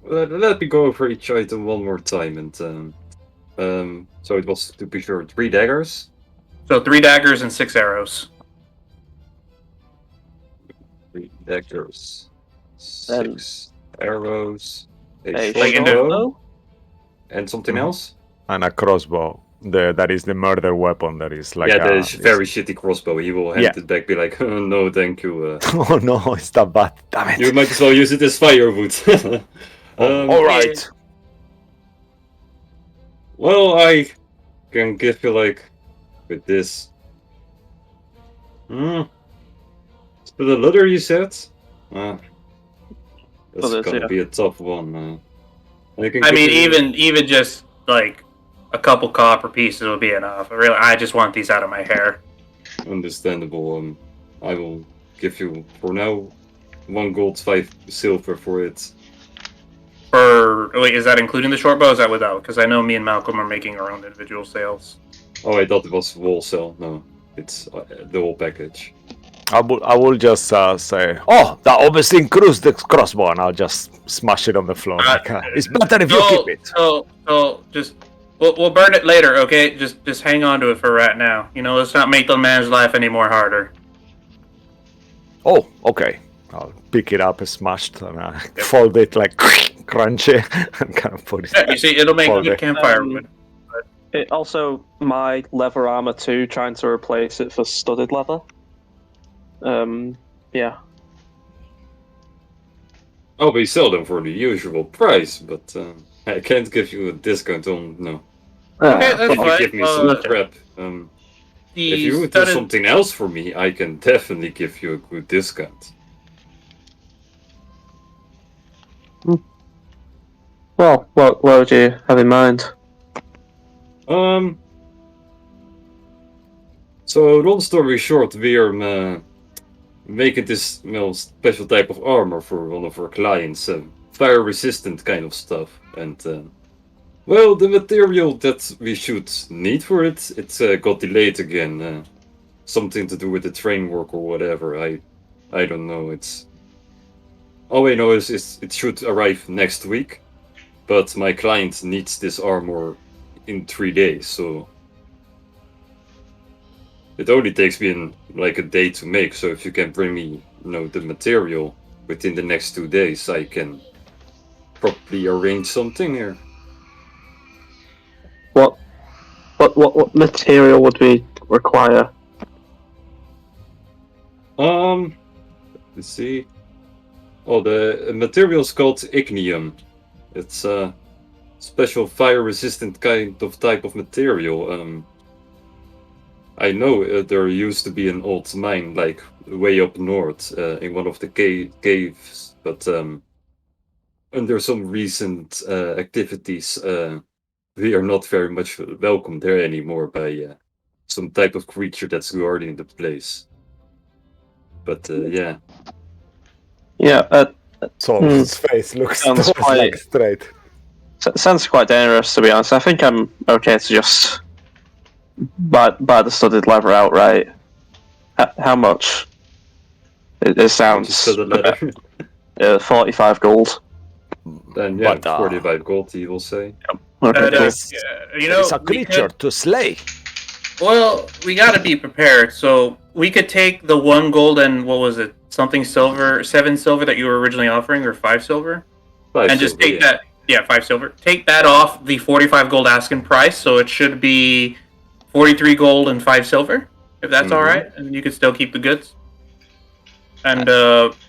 let me go over each item one more time. And so it was, to be sure, 3 daggers. So 3 daggers and 6 arrows. 3 daggers, 6 arrows, a A short in the- bow, and something Mhm. else. And a crossbow. That is the murder weapon. That is like Yeah, the very shitty crossbow. He will hand Yeah. it back, be like, "Oh, no, thank you. Oh no, it's that bad. Damn it. You might as well use it as firewood." All right. Well, I can give you like with this. So the leather you said? That's Others, gonna yeah. be a tough one. I mean, even just like a couple copper pieces will be enough. Really, I just want these out of my hair. Understandable. I will give you for now 1 gold, 5 silver for it. Wait, is that including the short bow? Or is that without? Because I know me and Malcolm are making our own individual sales. Oh, I thought it was wholesale. No, it's the whole package. I will just say, oh, that obviously includes the crossbow, and I'll just smash it on the floor. It's better if you keep it. So just we'll burn it later, okay? Just hang on to it for right now. You know, let's not make the man's life any more harder. Oh, okay. I'll pick it up, smashed, and fold it like crunchy, and kind of put it. Yeah, you see, it'll make Fold good it. campfire wood. It also my leather armor too, trying to replace it for studded leather. Yeah. Oh, we sell them for the usual price, but I can't give you a discount on no. Okay, that's If you fine. give me some okay. crap, if you would do something else for me, I can definitely give you a good discount. Well, what would you have in mind? So long story short, we are making this special type of armor for one of our clients, fire-resistant kind of stuff, and well, the material that we should need for it, it's got delayed again. Something to do with the train work or whatever. I don't know. It's all I know is it should arrive next week, but my client needs this armor in 3 days, so it only takes me like a day to make. So if you can bring me, the material within the next 2 days, I can probably arrange something here. What material would we require? Let's see. Oh, the material's called ignium. It's a special fire-resistant type of material. I know there used to be an old mine, like way up north, in one of the caves, but under some recent activities, we are not very much welcome there anymore by some type of creature that's guarding the place. But yeah. Yeah, Sol's face looks Sounds like quite- straight. sounds quite dangerous to be honest. I think I'm okay to just buy the studded leather outright. How much? It sounds Just for the letter. 45 gold. Then yeah, But, 45 gold, he will say. Okay, cool. You know, It's a we creature could- to slay. Well, we gotta be prepared. So we could take the 1 gold and what was it? Something silver, 7 silver that you were originally offering, or 5 silver, 5 and just silver, take yeah. Yeah, 5 silver. Take that off the 45 gold asking price, so it should be 43 gold and 5 silver, if that's Mhm. all right, and you can still keep the goods. And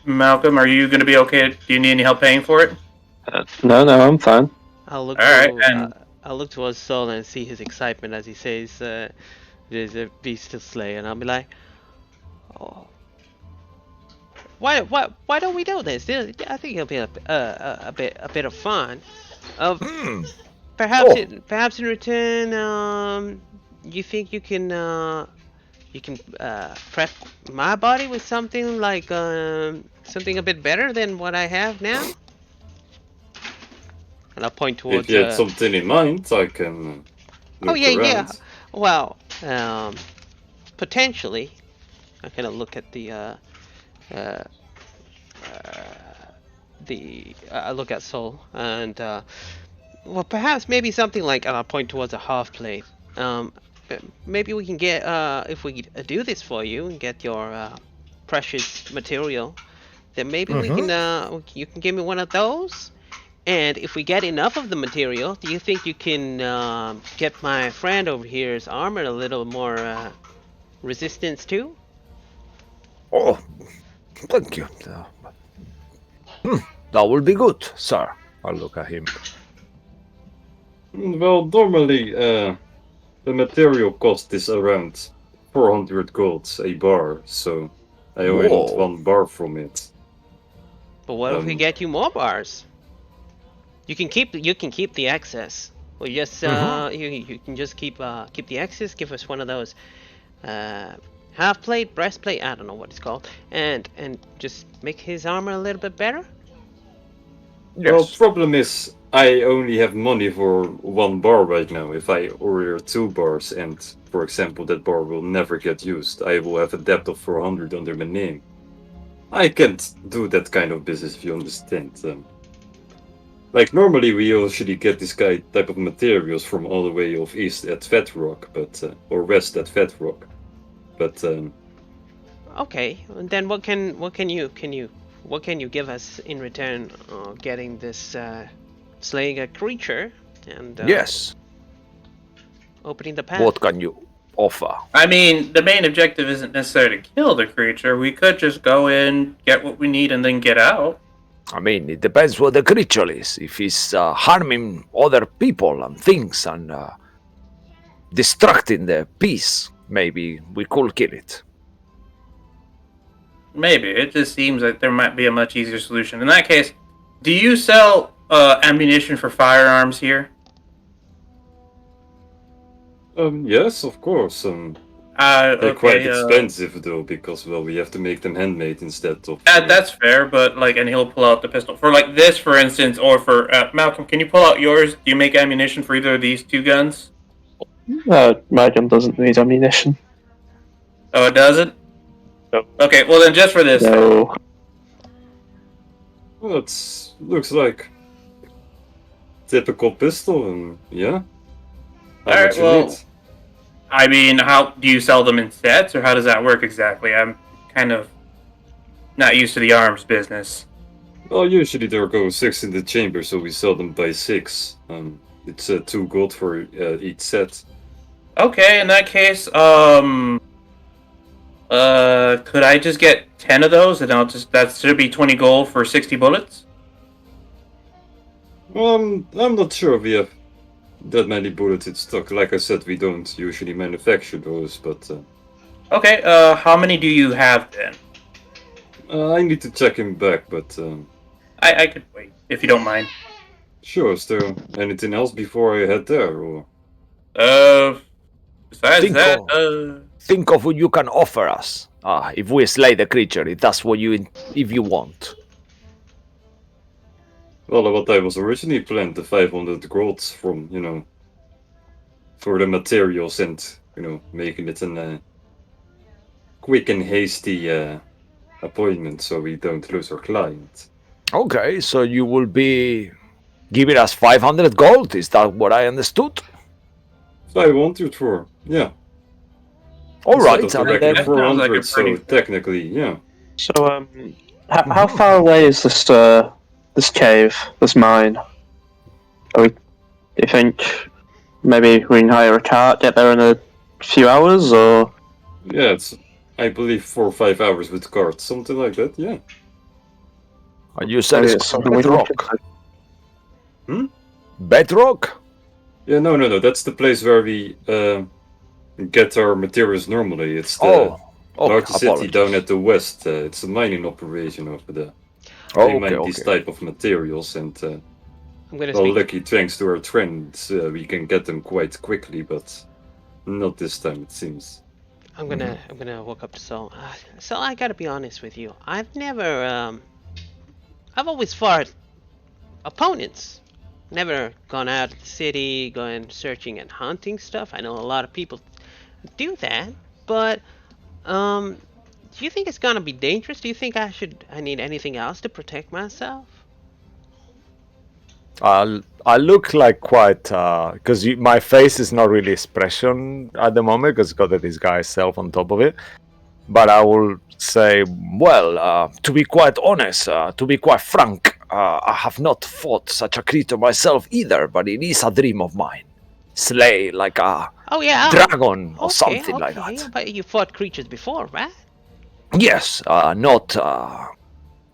Malcolm, are you going to be okay? Do you need any help paying for it? No, I'm fine. I'll look All right, to and I'll look towards Sol and see his excitement as he says, "There's a beast to slay," and I'll be like, "Oh, why don't we do this? I think it'll be a bit of fun. Of perhaps Oh. perhaps in return, you think you can prep my body with something like something a bit better than what I have now?" And I'll point towards. If you had something in mind, I can look Oh yeah, around. yeah. Well, potentially, I kind of look at I look at Soul and well, perhaps maybe something like, and I'll point towards a half plate. Maybe we can get if we do this for you and get your precious material, then maybe we can you can give me one of those. And if we get enough of the material, do you think you can get my friend over here's armor a little more resistance too? Oh, thank you. That will be good, sir. I'll look at him. Well, normally the material cost is around 400 golds a bar, so I only want Whoa. 1 bar from it. But what if we Um, get you more bars? You can keep the excess. Well, just you can just keep the excess. Give us one of those half plate, breastplate. I don't know what it's called, and just make his armor a little bit better. Well, problem is I only have money for 1 bar right now. If I order 2 bars and, for example, that bar will never get used, I will have a debt of 400 under my name. I can't do that kind of business, if you understand. Like, normally we usually get this type of materials from all the way off east at Fat Rock, but or west at Fat Rock. But Okay, and then what can you give us in return? Getting this slaying a creature and Yes. opening the path. What can you offer? I mean, the main objective isn't necessarily to kill the creature. We could just go in, get what we need, and then get out. I mean, it depends what the creature is. If it's harming other people and things and distracting the peace, maybe we could kill it. Maybe. It just seems like there might be a much easier solution. In that case, do you sell ammunition for firearms here? yes, of course. They're quite Okay. expensive though, because well, we have to make them handmade instead of. That's fair, but like, and he'll pull out the pistol for like this, for instance, or for Malcolm. Can you pull out yours? Do you make ammunition for either of these 2 guns? My gun doesn't need ammunition. Oh, it doesn't. No. Okay, well then, just for this. No. Well, it looks like typical pistol, and yeah. How All right, much you well, need? I mean, how do you sell them in sets, or how does that work exactly? I'm kind of not used to the arms business. Well, usually there go 6 in the chamber, so we sell them by 6. It's 2 gold for each set. Okay, in that case, could I just get 10 of those, and that should be 20 gold for 60 bullets? I'm not sure if we have that many bullets in stock. Like I said, we don't usually manufacture those, but Okay, how many do you have then? I need to check him back. But I could wait, if you don't mind. sure, is there anything else before I head there? Or Besides Think that, Think of what you can offer us. If we slay the creature, if that's what if you want. well, what I was originally planned, the 500 golds from for the materials and making it a quick and hasty appointment so we don't lose our client. Okay, so you will be giving us 500 gold. Is that what I understood? 500 for, yeah. All right, Instead of and the then regular That sounds like 400, a pretty- so technically, yeah. So, how far away is this cave, this mine? Do you think maybe we can hire a cart, get there in a few hours, or Yeah, it's, I believe, 4 or 5 hours with carts, something like that, yeah. You said maybe it's it's something we can look Bedrock. into? Bedrock? Yeah, no, that's the place where we get our materials normally. It's the Oh, okay. largest city Apologies. down at the west. It's a mining operation over there. They Okay, mine these okay. type of materials, and I'm gonna well, speak. lucky thanks to our trends, we can get them quite quickly, but not this time, it seems. I'm gonna walk up to Sol. So I gotta be honest with you. I've always fought opponents. Never gone out of the city, going searching and hunting stuff. I know a lot of people do that, but do you think it's gonna be dangerous? Do you think I need anything else to protect myself? I look like quite because my face is not really expression at the moment because got this guy's self on top of it. But I will say, well, to be quite honest, to be quite frank, I have not fought such a creature myself either. But it is a dream of mine, slay like a Oh yeah. dragon or Okay, something like okay. that. But you fought creatures before, right? Yes, not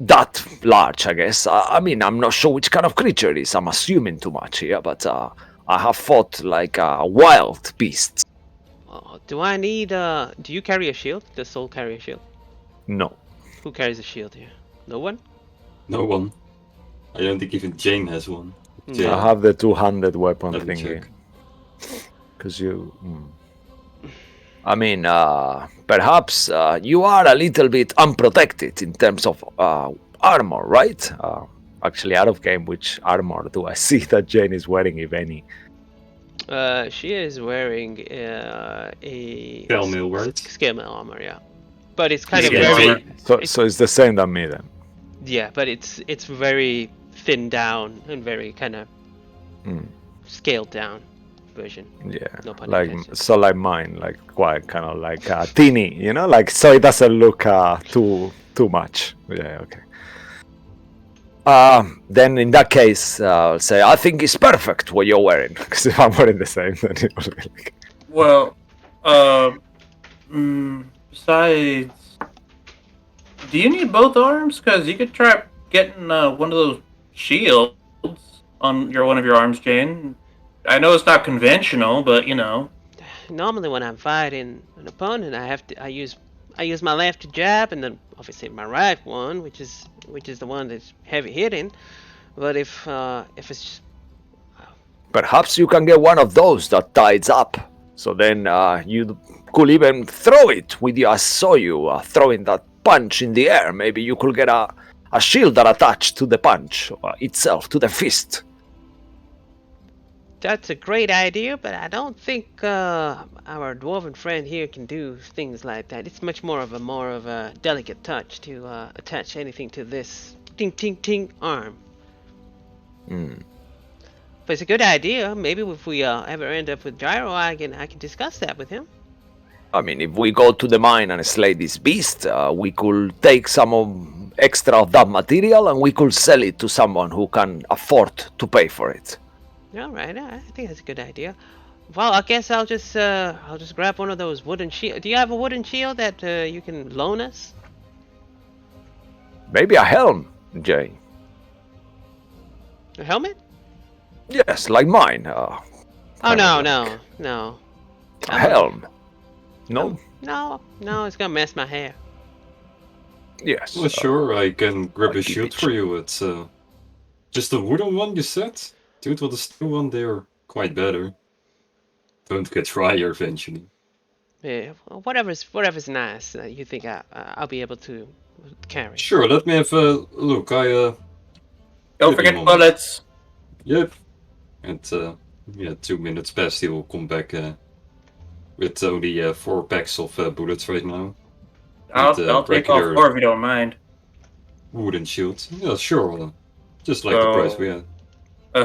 that large, I guess. I mean, I'm not sure which kind of creature it is. I'm assuming too much here, but I have fought like wild beasts. Do I need? Do you carry a shield? Does Soul carry a shield? No. Who carries a shield here? No one. No one. I don't think even Jane has one. Jane, I have the two-handed weapon let me thingy. check. Because you. I mean, perhaps you are a little bit unprotected in terms of armor, right? Actually, out of game, which armor do I see that Jane is wearing, if any? She is wearing a Scale mail, right? scale mail armor, yeah. But it's kind of Scale very armor. So it's the same than me then. yeah, but it's very thinned down and very kind of scaled down version. Yeah, No pun like intended. so, like mine, like quite kind of like teeny, you know, like so it doesn't look too much. Yeah, okay. Then in that case, I'll say I think it's perfect what you're wearing. Because if I'm wearing the same, then it will be like. Well, besides, do you need both arms? Because you could try getting one of those shields on one of your arms, Jane. I know it's not conventional, but you know. Normally, when I'm fighting an opponent, I use my left to jab, and then obviously my right one, which is the one that's heavy hitting. But if it's Perhaps you can get one of those that ties up. So then you could even throw it with you. I saw you throwing that punch in the air. Maybe you could get a shield that attached to the punch itself, to the fist. that's a great idea, but I don't think our dwarven friend here can do things like that. It's much more of a delicate touch to attach anything to this ting ting ting arm. But it's a good idea. Maybe if we ever end up with Gyro, I can discuss that with him. I mean, if we go to the mine and slay this beast, we could take some extra of that material and we could sell it to someone who can afford to pay for it. All right, I think that's a good idea. Well, I guess I'll just grab one of those wooden shields. Do you have a wooden shield that you can loan us? Maybe a helm, Jay. A helmet? Yes, like mine. Oh kind no, of no, no. A helm. No? No, it's gonna mess my hair. Yes. Well, sure, I can grab I'll a keep shield it for you. It's just a wooden one, you said? Dude, with the steel one, they're quite better. Don't get drier eventually. Yeah, well, whatever's nice. You think I'll be able to carry? Sure, let me have a look. Don't Give me a forget moment. bullets. Yep. And yeah, 2 minutes past, he will come back with only 4 packs of bullets right now. I'll With, take all regular 4 if you don't mind. wooden shield. Yeah, sure. Just like the price we had.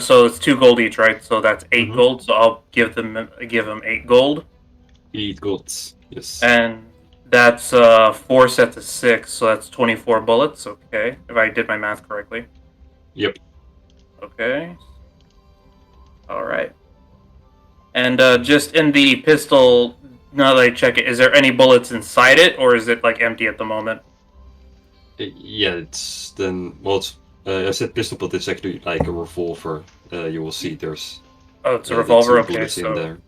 So it's 2 gold each, right? So that's 8 Mhm. gold. So I'll give them 8 gold, 8 golds. Yes. and that's 4 sets of 6. So that's 24 bullets. Okay, if I did my math correctly. Yep. Okay. All right. And just in the pistol, now that I check it, is there any bullets inside it, or is it like empty at the moment? Yeah, it's then. Well, it's, I said pistol, but it's actually like a revolver. You will see there's Oh, it's a the revolver. 2 Okay, bullets in so there.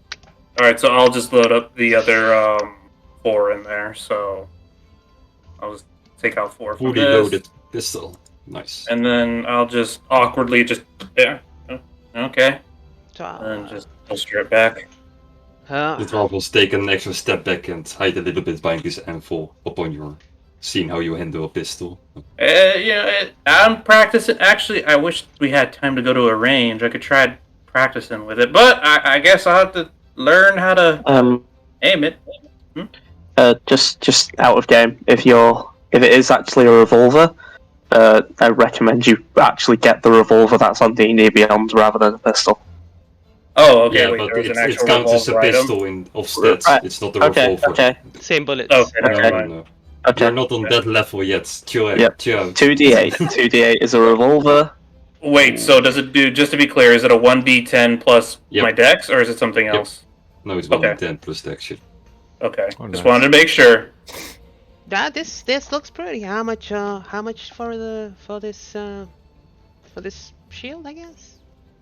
all right, so I'll just load up the other 4 in there. So I'll just take out 4 from Fully this, loaded pistol. Nice. and then I'll just awkwardly just there. Okay, So, and just holster it back. uh, The dwarf will take an extra step back and hide a little bit behind his anvil upon your seeing how you handle a pistol. I'm practicing. Actually, I wish we had time to go to a range. I could try practicing with it, but I guess I'll have to learn how to aim it. Just out of game. If it is actually a revolver, I recommend you actually get the revolver that's on D&D Beyond rather than a pistol. Oh, okay. Yeah, Wait, but there's an it actual counts as a revolver item. pistol of stats. Right. It's not a Okay, revolver. okay. same bullets. Okay, No, never no, mind. no. Okay. You're not on that level yet. Chill out. Yep. Chill out. 2d8. 2d8 is a revolver. Wait, so does it do? Just to be clear, is it a 1d10 plus Yep. my dex, or is it something Yep. else? No, it's Okay. 1d10 plus the action. Okay, Oh, just nice. wanted to make sure. This looks pretty. How much for this shield, I guess?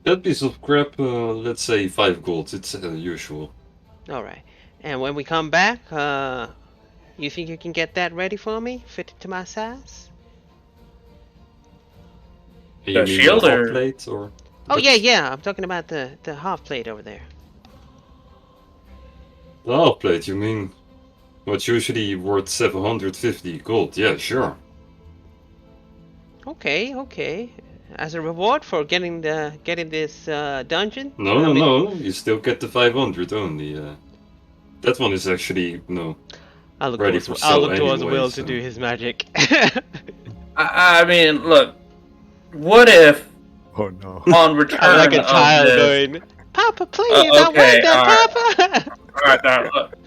That piece of crap, let's say 5 gold. It's usual. All right. And when we come back, you think you can get that ready for me? Fit it to my size? You mean shield the hot or- plate or? Oh Which- yeah. I'm talking about the half plate over there. The hot plate, you mean? What's usually worth 750 gold? Yeah, sure. Okay. As a reward for getting this dungeon? No, I no, mean- no. You still get the 500 only. That one is actually no. I'll look Ready towards, for I'll sale look towards anyway, Will so- to do his magic. I mean, look. What if Oh no. on return I'm like a of child this, going, Papa, please, I okay, want that, Papa. All right, now, look.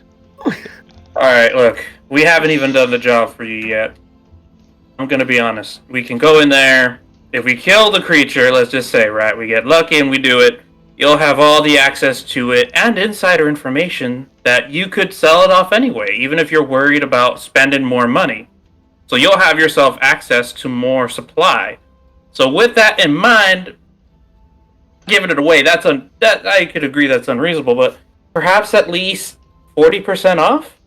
All right, look. We haven't even done the job for you yet. I'm gonna be honest. We can go in there. If we kill the creature, let's just say, right, we get lucky and we do it. You'll have all the access to it and insider information that you could sell it off anyway, even if you're worried about spending more money. So you'll have yourself access to more supply. So with that in mind, giving it away, that I could agree that's unreasonable, but perhaps at least 40% off?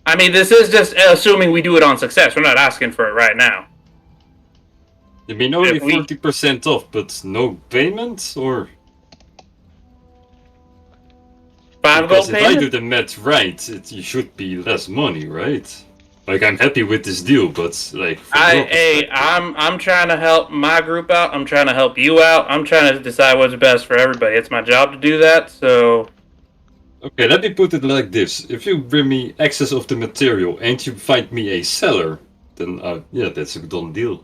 I mean, this is just assuming we do it on success. We're not asking for it right now. You mean only If we- 40% off, but no payment? Or 5 because gold if I do payment? the math right, you should be less money, right? Like I'm happy with this deal, but like from your perspective- I'm trying to help my group out. I'm trying to help you out. I'm trying to decide what's best for everybody. It's my job to do that. So Okay, let me put it like this: if you bring me access of the material and you find me a seller, then yeah, that's a done deal.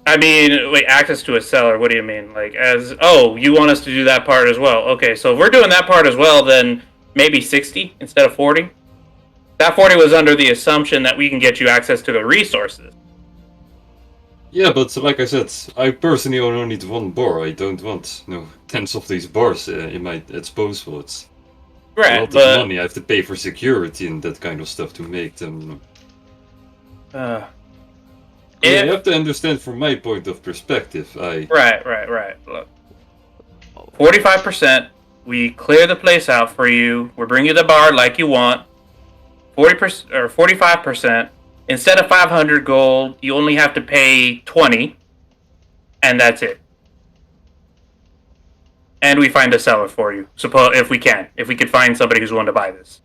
I mean, wait, access to a seller. What do you mean? Like, you want us to do that part as well? Okay, so if we're doing that part as well, then maybe 60 instead of 40. That 40 was under the assumption that we can get you access to the resources. Yeah, but like I said, I personally only need 1 bar. I don't want tens of these bars in my disposal. It's a Right, lot of but money. I have to pay for security and that kind of stuff to make them. uh, Yeah, if you have to understand from my point of perspective. right. Look, 45%. We clear the place out for you. We bring you the bar like you want. 40% or 45%. Instead of 500 gold, you only have to pay 20, and that's it. And we find a seller for you. If we could find somebody who's willing to buy this.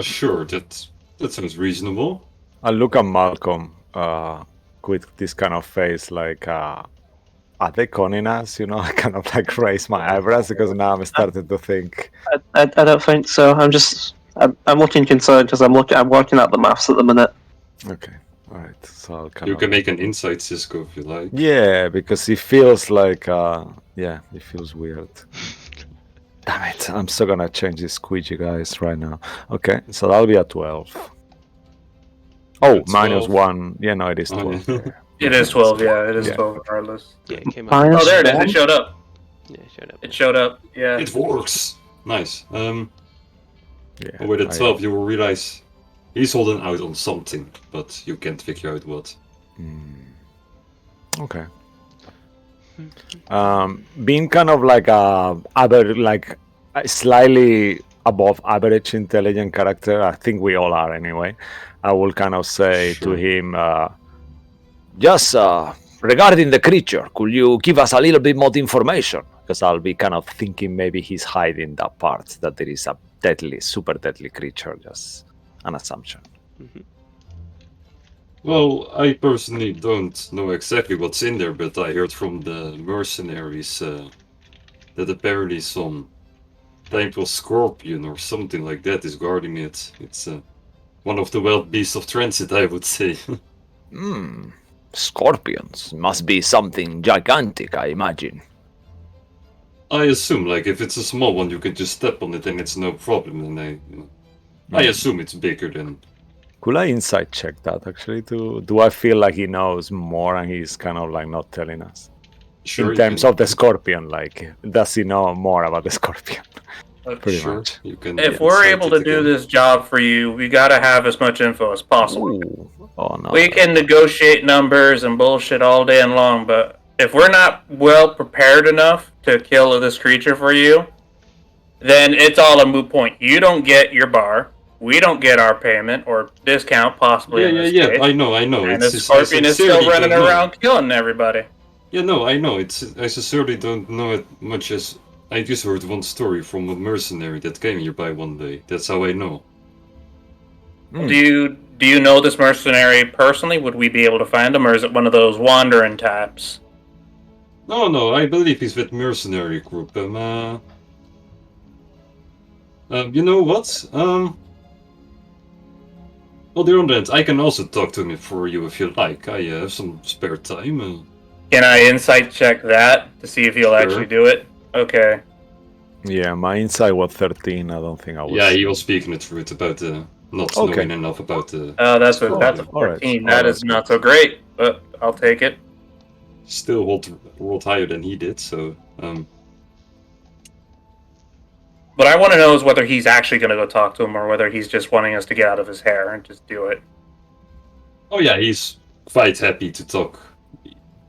Sure, that sounds reasonable. I look at Malcolm with this kind of face, like, are they conning us? You know, I kind of like raise my eyebrows because now I'm starting to think. I don't think so. I'm looking concerned because I'm working at the maths at the minute. Okay, all right. So I'll kind You of. can make an insight, Cisco, if you like. Yeah, because it feels like, it feels weird. Damn it! I'm so gonna change this squeegee, guys, right now. Okay, so that'll be a 12. Oh, That's minus 12. 1. Yeah, no, it is Oh, 12. yeah. Yeah. It is 12, yeah. It is Yeah. 12 regardless. Yeah, it came up. Minus Oh, there it is. It one? showed up. Yeah, it showed up. It showed up, yeah. It works. Nice. Yeah. With a I- 12, you will realize he's holding out on something, but you can't figure out what. Okay. Being kind of like a slightly above average intelligent character, I think we all are anyway. I will kind of say to Sure. him, just regarding the creature, could you give us a little bit more information? Because I'll be kind of thinking maybe he's hiding that part, that there is a deadly, super deadly creature. Just an assumption. Well, I personally don't know exactly what's in there, but I heard from the mercenaries that apparently some thankful scorpion or something like that is guarding it. It's one of the wild beasts of transit, I would say. Scorpions must be something gigantic, I imagine. I assume, like, if it's a small one, you can just step on it and it's no problem. And I assume it's bigger than. Could I insight check that actually? Do I feel like he knows more and he's kind of like not telling us? Sure, In terms of the scorpion, like, does he know more about the scorpion? Pretty sure, much. you can. If we're insight able it to do again. this job for you, we gotta have as much info as possible. Ooh. Oh no. We can negotiate numbers and bullshit all day and long, but if we're not well prepared enough to kill this creature for you, then it's all a moot point. You don't get your bar, we don't get our payment or discount, possibly. in this Yeah. case, I know. And It's the just- I scorpion is sincerely still running don't know. around killing everybody. Yeah, no, I know. I sincerely don't know it much as I just heard one story from a mercenary that came here by one day. That's how I know. Do you know this mercenary personally? Would we be able to find him, or is it one of those wandering types? No, I believe he's with mercenary group. You know what? On the other hand, I can also talk to him for you if you like. I have some spare time. Can I insight check that to see if he'll actually do it? Okay. Yeah, my insight was 13. I don't think I was. Yeah, he was speaking the truth about not Okay. knowing enough about the. That's a All right, 14. all That right. is not so great, but I'll take it. Still rolled higher than he did, so. What I want to know is whether he's actually going to go talk to him or whether he's just wanting us to get out of his hair and just do it. Oh yeah, he's quite happy to talk.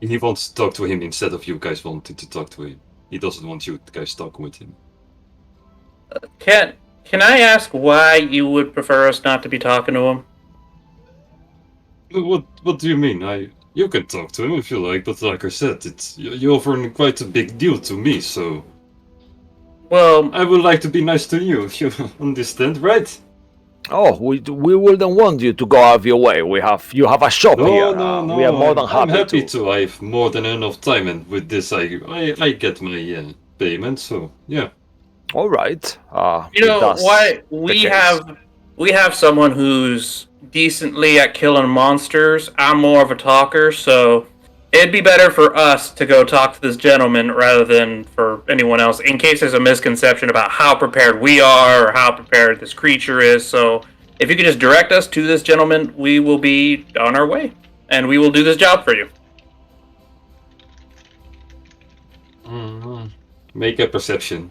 He wants to talk to him instead of you guys wanting to talk to him. He doesn't want you guys talking with him. Can I ask why you would prefer us not to be talking to him? What do you mean? You can talk to him if you like, but like I said, you're offering quite a big deal to me, so Well, I would like to be nice to you if you understand, right? Oh, we wouldn't want you to go out of your way. You have a shop here. No. We are more than I'm happy, happy to. I have more than enough time, and with this, I get my payment. So yeah. All right. you know why we have someone who's decently at killing monsters. I'm more of a talker, so it'd be better for us to go talk to this gentleman rather than for anyone else, in case there's a misconception about how prepared we are or how prepared this creature is. So if you could just direct us to this gentleman, we will be on our way, and we will do this job for you. Make a perception.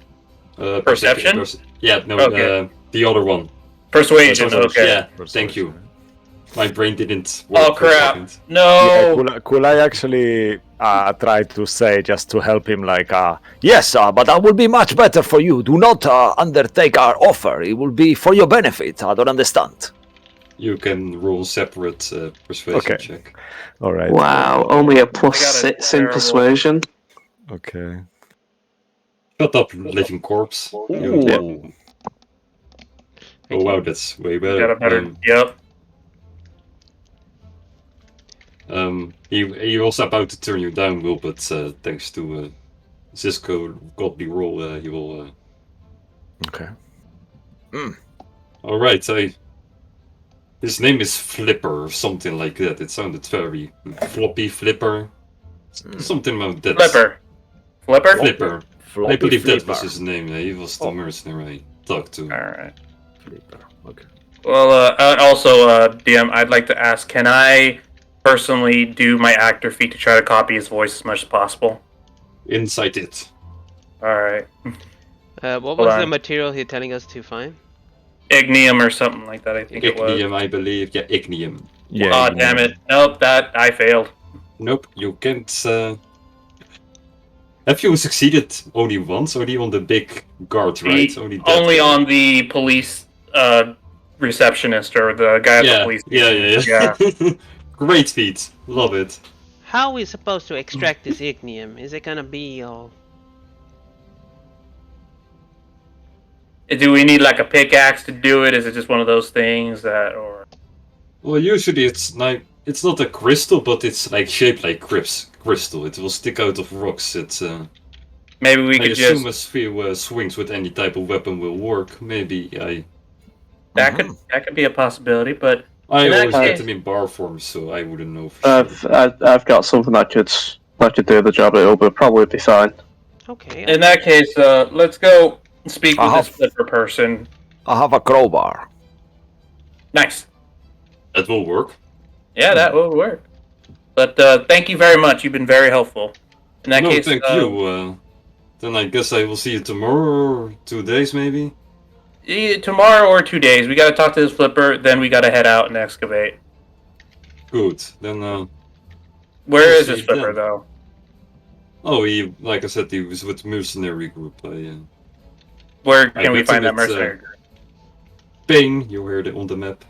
Perception? Yeah, no, Okay. the other one. Persuasion, okay. Yeah, thank you. My brain didn't work Oh for a crap! second. No. Could I actually try to say, just to help him, like, yes, but that would be much better for you. Do not undertake our offer. It will be for your benefit. I don't understand. You can roll separate persuasion Okay. check. All right. Wow, only a plus I got a 6 in terrible- persuasion. Okay. Shut up, living corpse. Ooh. Oh wow, that's way You better. got a better. Yep. He was about to turn you down, Will, but thanks to Cisco godly roll, he will. Okay. All right, his name is Flipper or something like that. It sounded very floppy Flipper, something about that. Flipper. Flipper. Flipper. Floppy I believe that flipper. was his name. He was the mercenary I talked to. All right. Flipper. Okay. Well, also, DM, I'd like to ask, can I personally do my actor feat to try to copy his voice as much as possible. Inside it. Alright. What was the on. material you're telling us to find? Ignium or something like that, I think it was. Ignium, I believe. Yeah, ignium. Yeah. Oh, damn it. Nope, that I failed. Nope, you can't. Have you succeeded only once? Only on the big guard, right? Only that on the police receptionist or the guy at the police station. yeah. Great feat. Love it. How are we supposed to extract this ignium? Is it gonna be all... Do we need like a pickaxe to do it? Is it just one of those things that, or? Well, usually it's not a crystal, but it's like shaped like crystal. It will stick out of rocks. It's Maybe we I could assume just. a few swings with any type of weapon will work. Maybe That could be a possibility, but I in that always get case- them in bar form, so I wouldn't know for sure. I've got something that could do the job. It'll probably be fine. Okay. in that case, let's go speak with this flipper person. I have a crowbar. Nice. That will work. Yeah, that will work. But thank you very much. You've been very helpful. In that No, case, thank you. Then I guess I will see you tomorrow or 2 days, maybe. Tomorrow or 2 days, we got to talk to this flipper. Then we got to head out and excavate. Good. Then Where We'll is see this flipper then. though? oh, he like I said, he was with the mercenary group. Where I can we bet find him that it's, mercenary? Bing, you heard it on the map.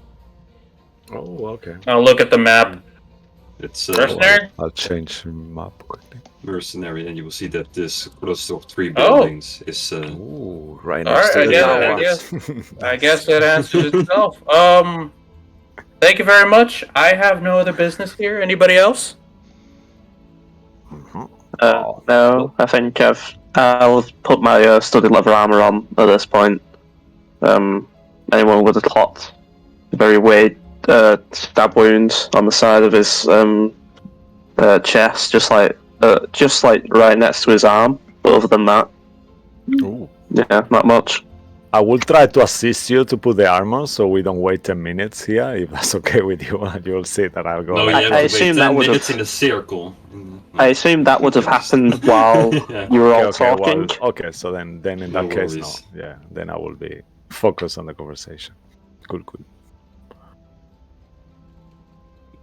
Oh, okay. I'll look at the map. It's Mercenary? I'll change the map quickly. mercenary, and you will see that this cluster of 3 Oh. buildings is Ooh, right All next right, to the I towers. I guess that answers itself. Thank you very much. I have no other business here. Anybody else? No, I think I'll put my studded leather armor on at this point. Anyone would have clocked very weird stab wounds on the side of his chest, just like right next to his arm. But other than that, Ooh. yeah, not much. I will try to assist you to put the armor so we don't wait 10 minutes here, if that's okay with you. You'll see that I'll go. no. You I have to wait assume 10 that would've- minutes in a circle. I assume that would have happened while Yeah. you were all Okay, well, talking. okay, so then in No that case, no. worries. Yeah, then I will be focused on the conversation. Cool.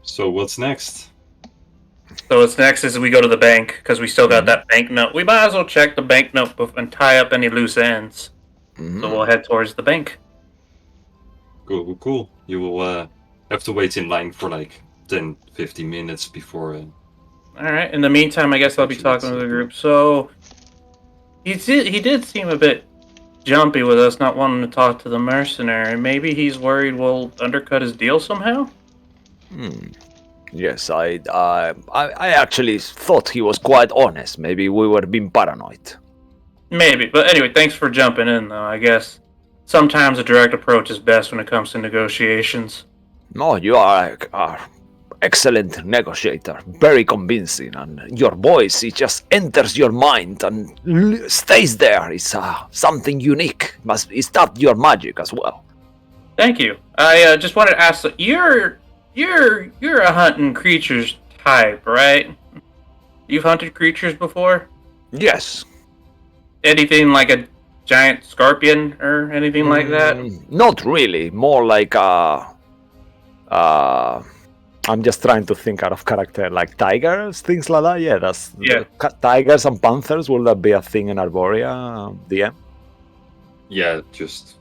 So what's next? So what's next is we go to the bank because we still got that banknote. We might as well check the banknote and tie up any loose ends. So we'll head towards the bank. Cool. You will have to wait in line for like 10-15 minutes before. All right. In the meantime, I guess I'll be talking to the group. So he did seem a bit jumpy with us not wanting to talk to the mercenary. Maybe he's worried we'll undercut his deal somehow. Yes, I actually thought he was quite honest. Maybe we were being paranoid. Maybe. But anyway, thanks for jumping in, though. I guess sometimes a direct approach is best when it comes to negotiations. No, you are an excellent negotiator, very convincing, and your voice, it just enters your mind and stays there. It's something unique. Is that your magic as well? Thank you. I just wanted to ask, you're a hunting creatures type, right? You've hunted creatures before? Yes. Anything like a giant scorpion or anything like that? Not really. More like I'm just trying to think out of character, like tigers, things like that. Yeah, tigers and panthers. Will that be a thing in Arborea, DM? Yeah, just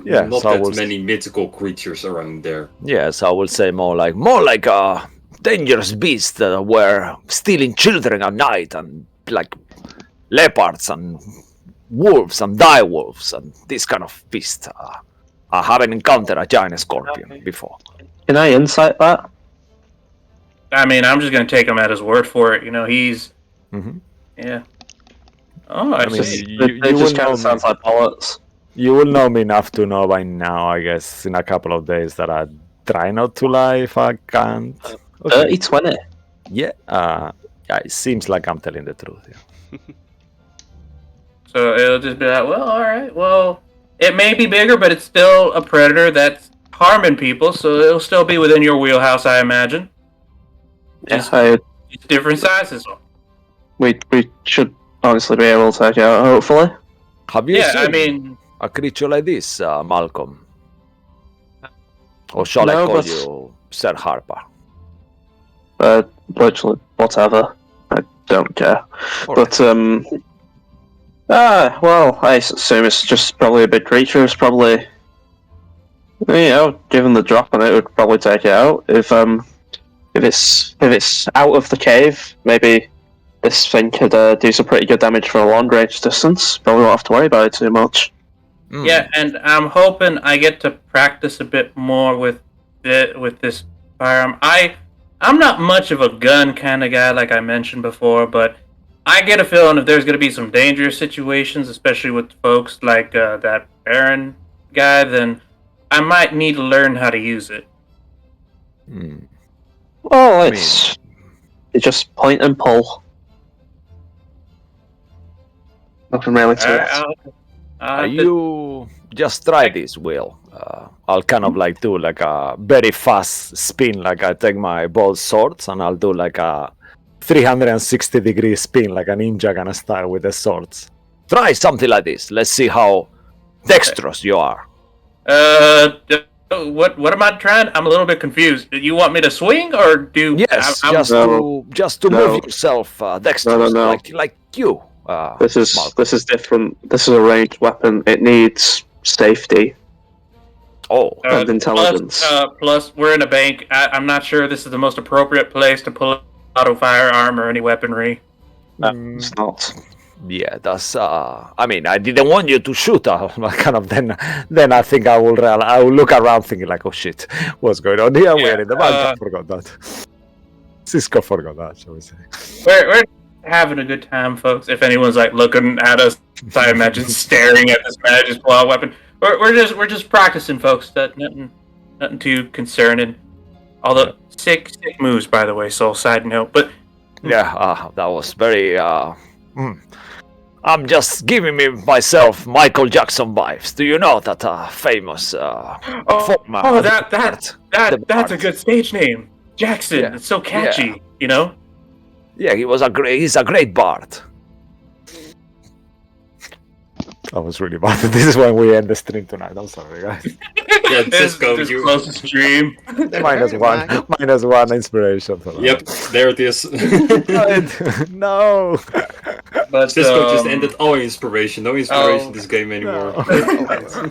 Yeah, not so I that will many mythical creatures around there. Yes, I will say more like a dangerous beast that were stealing children at night, and like leopards and wolves and dire wolves and this kind of beast. I haven't encountered a giant scorpion before. Can I insight that? I mean, I'm just gonna take him at his word for it. You know, he's Mhm. yeah. Oh, I mean, see. It will just kind know of sounds me. like bullets. You will know me enough to know by now, I guess, in a couple of days that I try not to lie if I can't. Okay. 30-20. Yeah, it seems like I'm telling the truth. Yeah. So it'll just be like, well, all right, well, it may be bigger, but it's still a predator that's harming people, so it'll still be within your wheelhouse, I imagine. Just it's different sizes. We should honestly be able to take it out, hopefully. Have you Yeah, I seen mean, a creature like this, Malcolm? Or shall I No, call but- you Sir Harper? Literally, whatever. I don't care. All But, well, I assume it's just probably a big creature. It's probably, given the drop on it, would probably take it out. If it's out of the cave, maybe this thing could do some pretty good damage from a long range distance. Probably won't have to worry about it too much. Mm. yeah, and I'm hoping I get to practice a bit more with this firearm. I'm not much of a gun kind of guy, like I mentioned before, but I get a feeling if there's going to be some dangerous situations, especially with folks like that Baron guy, then I might need to learn how to use it. Mm. Well, it's you just point and pull. Nothing really to it. You just try this, Will. I'll kind of like do like a very fast spin, like I take my bolt swords and I'll do like a 360-degree spin, like a ninja kind of style with the swords. Try something like this. Let's see how dexterous you are. What am I trying? I'm a little bit confused. Do you want me to swing or do? Yes, I'm- just to No. move yourself dexterous, No. like you. This is Malcolm. this is different. This is a ranged weapon. It needs safety Oh, and intelligence. Plus, we're in a bank. I'm not sure this is the most appropriate place to pull out a firearm or any weaponry. mm, It's not. yeah, that's. I mean, I didn't want you to shoot. Kind of. Then I think I will look around, thinking like, oh shit, what's going on here? We're in the bank. I forgot that. Cisco forgot that. Shall we say? We're having a good time, folks. If anyone's like looking at us, I imagine staring at this man just pull out a weapon. We're just practicing, folks. Nothing too concerning. Although sick moves, by the way. So side note, but Yeah, that was very. I'm just giving myself Michael Jackson vibes. Do you know that famous performer? that's The a Bard. good stage name, Jackson. Yeah. It's so catchy, you know. Yeah, he's a great bard. That was really bad. This is when we end the stream tonight. I'm sorry, guys. Yeah, This Cisco, is you. closest stream. minus one inspiration for that. Yep, there it is. No. But Cisco just ended all inspiration. No inspiration in this game anymore.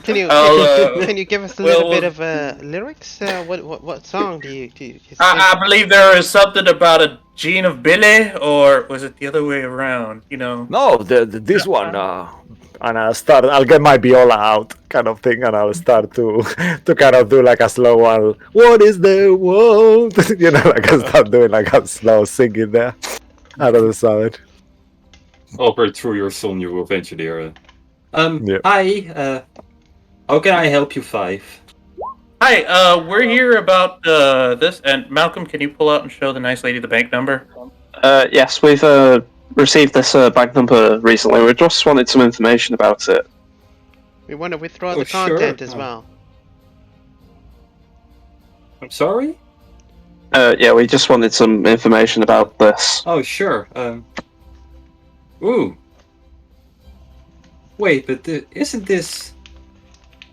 Can you I'll, can you give us a well, little bit of lyrics? What song do you sing? I believe there is something about a gene of Billy, or was it the other way around? You know. No, this one. And I'll get my viola out, kind of thing, and I'll start to kind of do like a slow one. What is the world? Like I start doing like a slow singing there out of the side. I'll break through your song, you will eventually hear it. Yeah. Hi, how can I help you, Five? Hi, we're here about this, and Malcolm, can you pull out and show the nice lady the bank number? Yes, we've received this bank number recently. We just wanted some information about it. We want to withdraw Oh, the sure. content as well. I'm sorry? Yeah, we just wanted some information about this. Oh, sure. Ooh. Wait, but isn't this...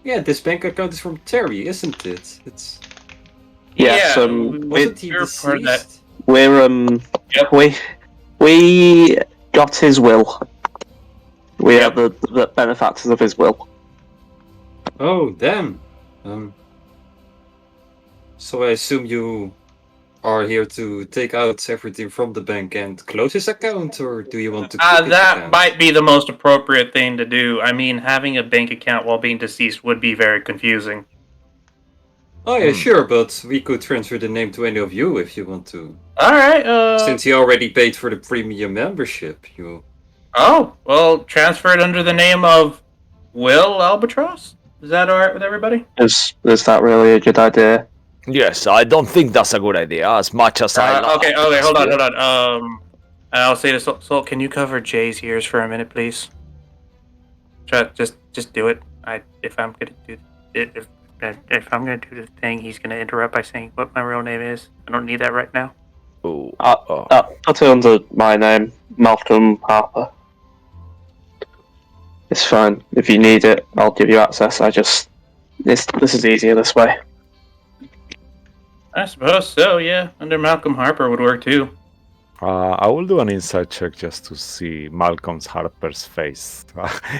Yeah, this bank account is from Terry, isn't it? It's... Yes, Yeah, Wasn't he we're part of that. deceased? we're Yep. we got his will. We are the benefactors of his will. Oh, damn. So I assume you are here to take out everything from the bank and close his account, or do you want to keep his That account? might be the most appropriate thing to do. I mean, having a bank account while being deceased would be very confusing. Oh yeah, sure, but we could transfer the name to any of you if you want to. All right. Since he already paid for the premium membership, you... Oh, well, transfer it under the name of Will Albatross? Is that alright with everybody? Is that really a good idea? Yes, I don't think that's a good idea. As much as I love Okay, hold on. I'll say this. So, can you cover Jay's ears for a minute, please? Just do it. If I'm gonna do it, if I'm going to do the thing, he's going to interrupt by saying what my real name is. I don't need that right now. Oh, Put it under my name, Malcolm Harper. It's fine. If you need it, I'll give you access. This is easier this way. I suppose so, yeah. Under Malcolm Harper would work too. I will do an insight check just to see Malcolm's Harper's face.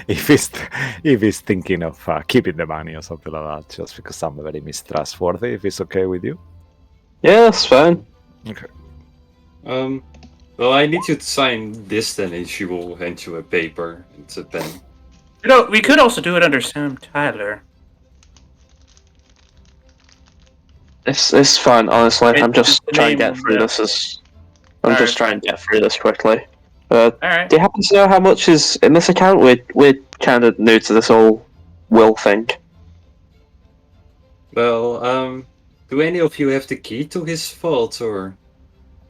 If he's thinking of keeping the money or something like that, just because I'm very mistrustworthy, if it's okay with you. Yeah, that's fine. Okay. Well, I need you to sign this then, and she will hand you a paper and a pen. You know, we could also do it under Sam Tyler. It's fine, honestly. I'm just the trying to name, get through yeah. this. I'm Alright, just trying fine. to get through this quickly. Alright. Do you happen to know how much is in this account? We're kind of new to this whole will thing. Well, do any of you have the key to his vault, or?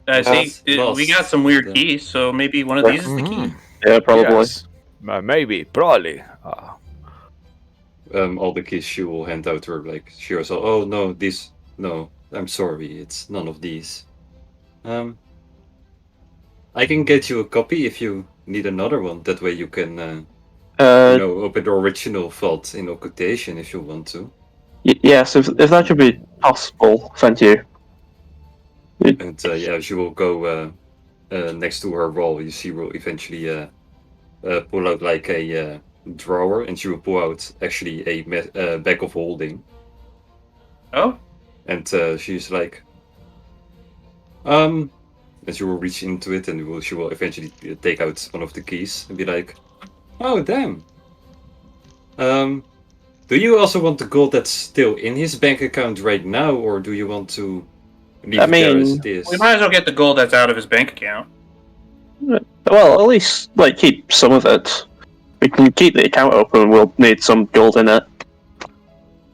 See, Lost. we got some weird Yeah. keys, so maybe one of these is the key. Yeah, probably. Yes. Maybe, probably. All the keys she will hand out to her, like she was, oh no, these, no, I'm sorry, it's none of these. I can get you a copy if you need another one. That way you can, open the original vault in occultation if you want to. Yes, if that could be possible, thank you. And yeah, she will go next to her wall. She will eventually pull out like a drawer, and she will pull out actually a bag of holding. Oh? And she's like, and she will reach into it, and she will eventually take out one of the keys and be like, oh damn. Do you also want the gold that's still in his bank account right now, or do you want to leave it there as it is? We might as well get the gold that's out of his bank account. Well, at least keep some of it. We can keep the account open. We'll need some gold in it.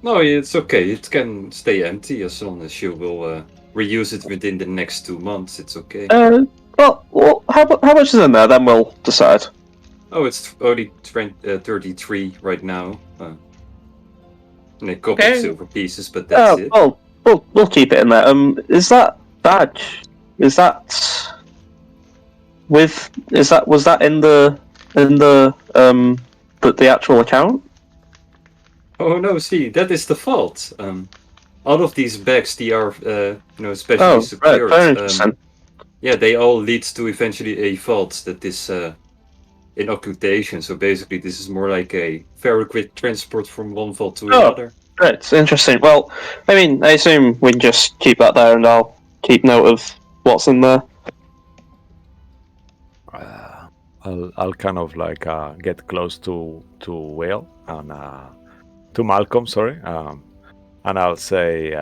No, it's okay. It can stay empty as long as you will reuse it within the next 2 months. It's okay. Well, how much is in there? Then we'll decide. Oh, it's only 33 right now. And a couple of silver pieces, but that's it. Well, we'll keep it in there. Is that badge? Was that in the actual account? Oh no, see, that is the fault. All of these bags, they are, specially secured. Very interesting. Yeah, they all lead to eventually a vault that is in occultation. So basically, this is more like a very quick transport from one vault to another. Right, interesting. Well, I mean, I assume we can just keep that there, and I'll keep note of what's in there. I'll kind of get close to Will and to Malcolm, sorry, and I'll say,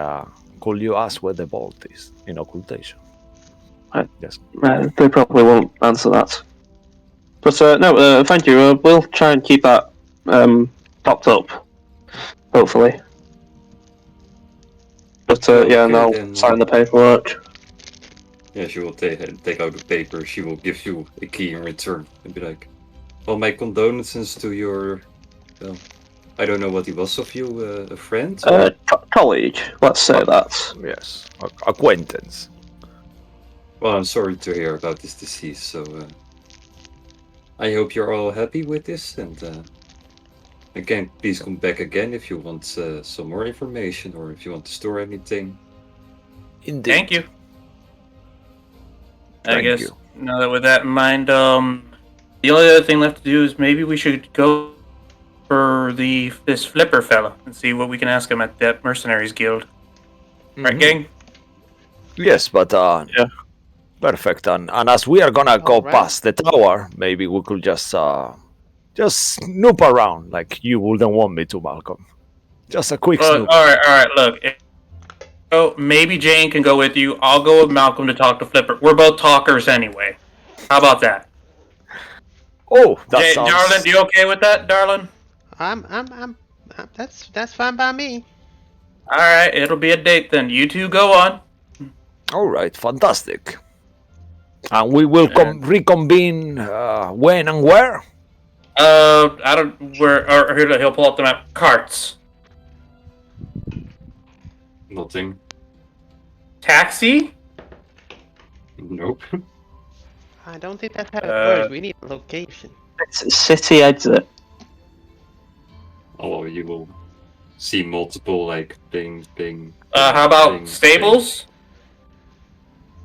could you ask where the vault is in occultation? Yes. They probably won't answer that. But no, thank you. We'll try and keep that topped up, hopefully. But and I'll sign the paperwork. Yeah, she will take out the paper. She will give you a key in return and be like, well, my condolences to your, well, I don't know what he was of you, a friend? Colleague, let's say that. Yes, acquaintance. Well, I'm sorry to hear about this disease, so I hope you're all happy with this, and again, please come back again if you want some more information, or if you want to store anything. Indeed. Thank you. I Thank guess you. now that with that in mind, the only other thing left to do is maybe we should go for this flipper fella and see what we can ask him at that mercenaries guild. Right, gang? Yes, but Yeah. Perfect. And as we are gonna go right. past the tower, maybe we could just snoop around like you wouldn't want me to, Malcolm. Just a quick snoop. All right. Look, maybe Jane can go with you. I'll go with Malcolm to talk to Flipper. We're both talkers anyway. How about that? Oh, that sounds. Darling, you okay with that, darling? I'm that's fine by me. All right, it'll be a date then. You two go on. All right, fantastic. And we will reconvene when and where? I don't. He'll pull up the map. Carts. Nothing. Taxi? Nope. I don't think that's how it works. We need a location. It's city exit. Oh, you will see multiple like bing. How about stables?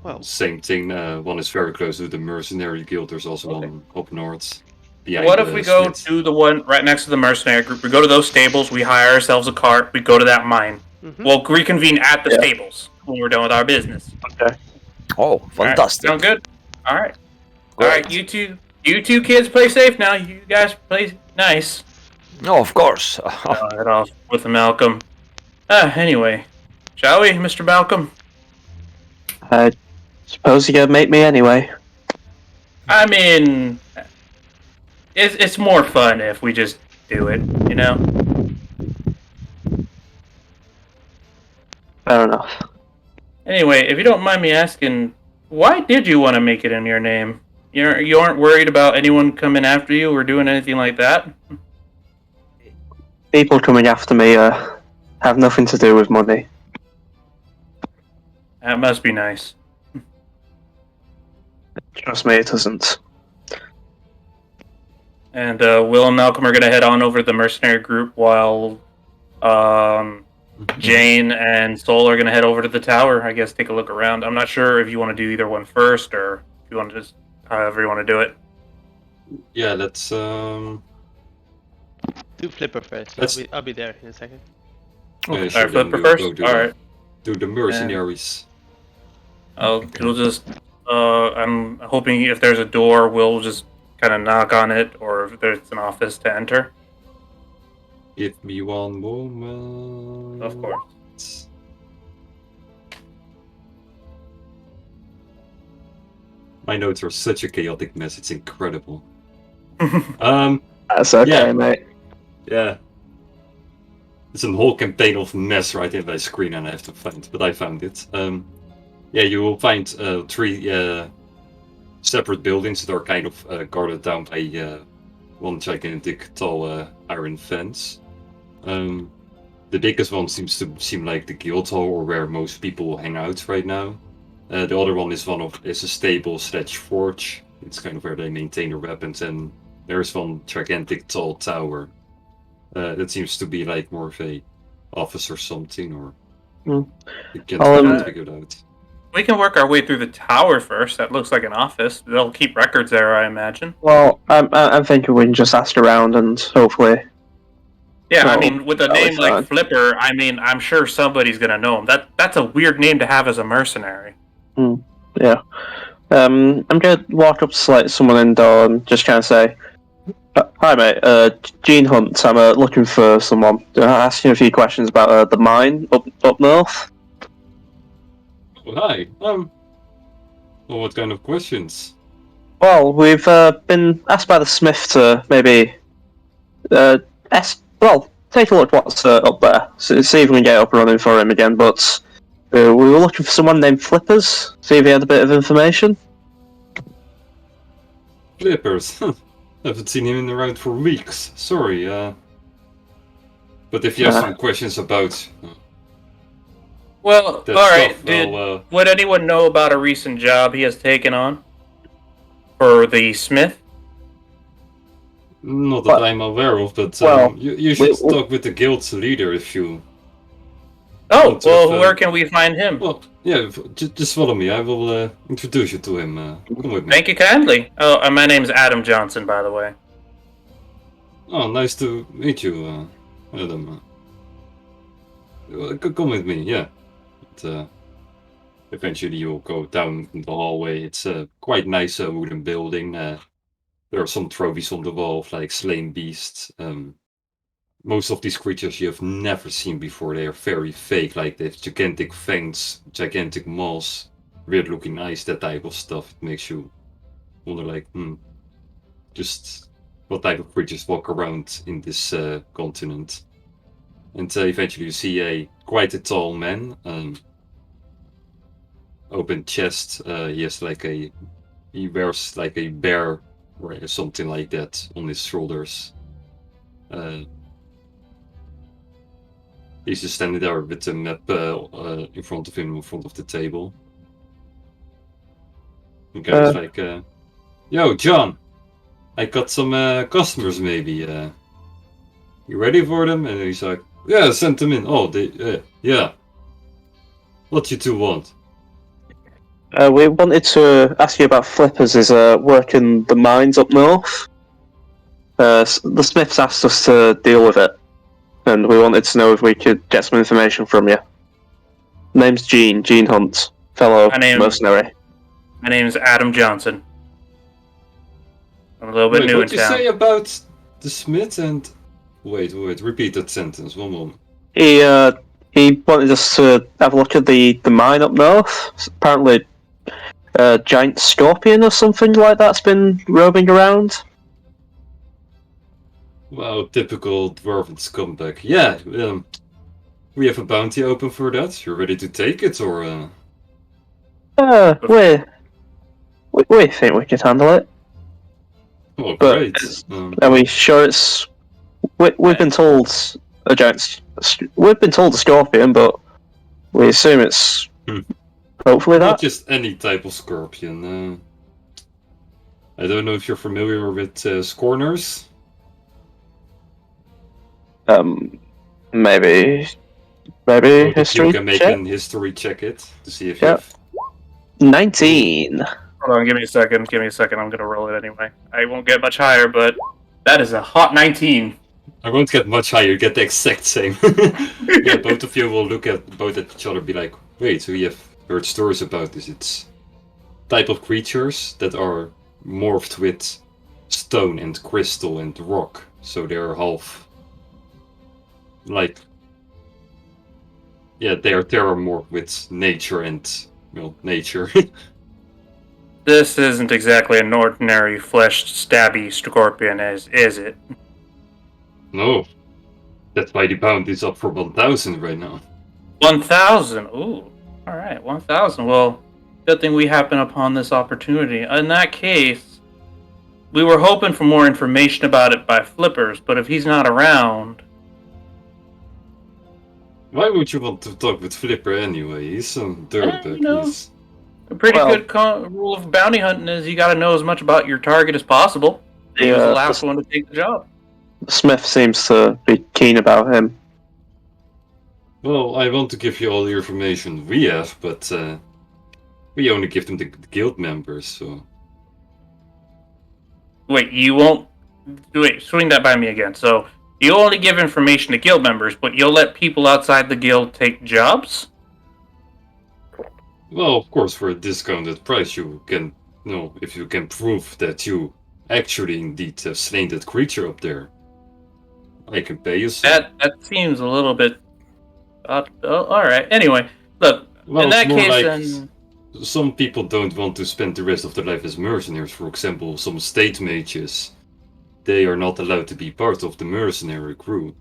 Well, Same thing. One is very close to the Mercenary Guild. There's also Okay. one up north. Behind What if the we go Smiths. to the one right next to the mercenary group? We go to those stables, we hire ourselves a cart, we go to that mine. Mhm. We'll reconvene at the Yeah. stables when we're done with our business. Okay. Oh, All right, fantastic. sound good? Alright. Great. Alright, you two kids play safe now. You guys play nice. No, of course. I'll head off with Malcolm. Anyway. Shall we, Mr. Malcolm? I suppose you're gonna make me anyway. I mean, it's more fun if we just do it, you know? Fair enough. Anyway, if you don't mind me asking, why did you want to make it in your name? You aren't worried about anyone coming after you or doing anything like that? People coming after me have nothing to do with money. That must be nice. Trust me, it doesn't. And Will and Malcolm are going to head on over to the mercenary group while Jane and Soul are going to head over to the tower, I guess, take a look around. I'm not sure if you want to do either one first or if you want to just however you want to do it. Yeah, let's do Flipper first. I'll be there in a second. yeah, Alright, then Flipper we'll first? go to Alright. the mercenaries. We'll just I'm hoping if there's a door, we'll just kind of knock on it, or if there's an office to enter. Give me one moment. Of course. My notes are such a chaotic mess. It's incredible. That's okay, Yeah. mate. Yeah. It's a whole campaign of mess right in my screen, and I have to find, but I found it. Yeah, you will find 3 separate buildings that are kind of guarded down by one gigantic tall iron fence. The biggest one seems to seem like the guild hall, or where most people hang out right now. The other one is a stable / forge. It's kind of where they maintain their weapons, and there's one gigantic tall tower. That seems to be like more of a office or something, or you can't I'll, figure it out. We can work our way through the tower first. That looks like an office. They'll keep records there, I imagine. Well, I'm thinking we can just ask around and hopefully. Yeah, I Well, mean, with a that'll be name like fine. Flipper, I mean, I'm sure somebody's gonna know him. That's a weird name to have as a mercenary. Yeah. I'm gonna walk up to like someone indoor and just kind of say, "Hi, mate. Gene Hunt. I'm looking for someone. Asking a few questions about the mine up north." Oh, hi. Well, what kind of questions? Well, we've been asked by the Smith to maybe take a look what's up there. See if we can get up and running for him again. But we were looking for someone named Flippers. See if he had a bit of information. Flippers. Haven't seen him around for weeks. Sorry. But if you have some questions about Well, that alright, stuff, would anyone know about a recent job he has taken on? For the Smith? not that I'm aware of, but you should talk with the guild's leader if you. Oh, want to well, have, where can we find him? Well, yeah, just follow me. I will introduce you to him. Come with me. Thank you kindly. Oh, my name's Adam Johnson, by the way. Oh, nice to meet you, Adam. Come with me, yeah. But, eventually you'll go down the hallway. It's a quite nice wooden building. There are some trophies on the wall of like slain beasts. Most of these creatures you have never seen before. They are very fake, like they have gigantic fangs, gigantic maws, weird looking eyes, that type of stuff. It makes you wonder like, just what type of creatures walk around in this continent. And eventually you see quite a tall man, open chest. He wears like a bear or something like that on his shoulders. He's just standing there with the map in front of him, in front of the table. The guy's like, "Yo, John, I got some customers. Maybe you ready for them?" And he's like, "Yeah, send them in." Oh, yeah. What you two want? We wanted to ask you about Flippers. Is working the mines up north. The Smiths asked us to deal with it, and we wanted to know if we could get some information from you. Name's Gene Hunt, fellow mercenary. My name's Adam Johnson. I'm a little bit new in What you town. say about the Smith and... Wait, repeat that sentence, one moment. He wanted us to have a look at the mine up north. Apparently, a giant scorpion or something like that's been roaming around. Wow, typical dwarven scumbag. Yeah, we have a bounty open for that. You're ready to take it, or... We think we could handle it. Oh, But great. are we sure it's... We've been told a giant... We've been told a scorpion, but we assume it's hopefully Not that. just any type of scorpion. I don't know if you're familiar with scorners. Maybe You history can make check? an history check it to see if you Yeah. have... 19. Hold on, give me a second. I'm gonna roll it anyway. I won't get much higher, but that is a hot 19. I won't get much higher, you get the exact same. Yeah, both of you will look at each other and be like, wait, so you have heard stories about this. It's type of creatures that are morphed with stone and crystal and rock. So they're half... like... yeah, they are terramorphed with nature and... well, nature. This isn't exactly an ordinary fleshed stabby scorpion, is it? No. That's why the bounty is up for 1,000 right now. 1,000. Ooh. Alright, 1,000. Well, good thing we happened upon this opportunity. In that case, we were hoping for more information about it by Flippers, but if he's not around... Why would you want to talk with Flipper anyway? He's some dirtbag. you know. He's... A pretty good rule of bounty hunting is you gotta know as much about your target as possible. He was the last one to take the job. Smith seems to be keen about him. Well, I want to give you all the information we have, but we only give them the guild members, so... Wait, you won't... Wait, swing that by me again. So, you only give information to guild members, but you'll let people outside the guild take jobs? Well, of course, for a discounted price, you can... no, if you can prove that you actually indeed have slain that creature up there. I can pay you some. That seems a little bit... alright, anyway. Look, Well, in that it's more case like then... some people don't want to spend the rest of their life as mercenaries. For example, some state mages. They are not allowed to be part of the mercenary crew.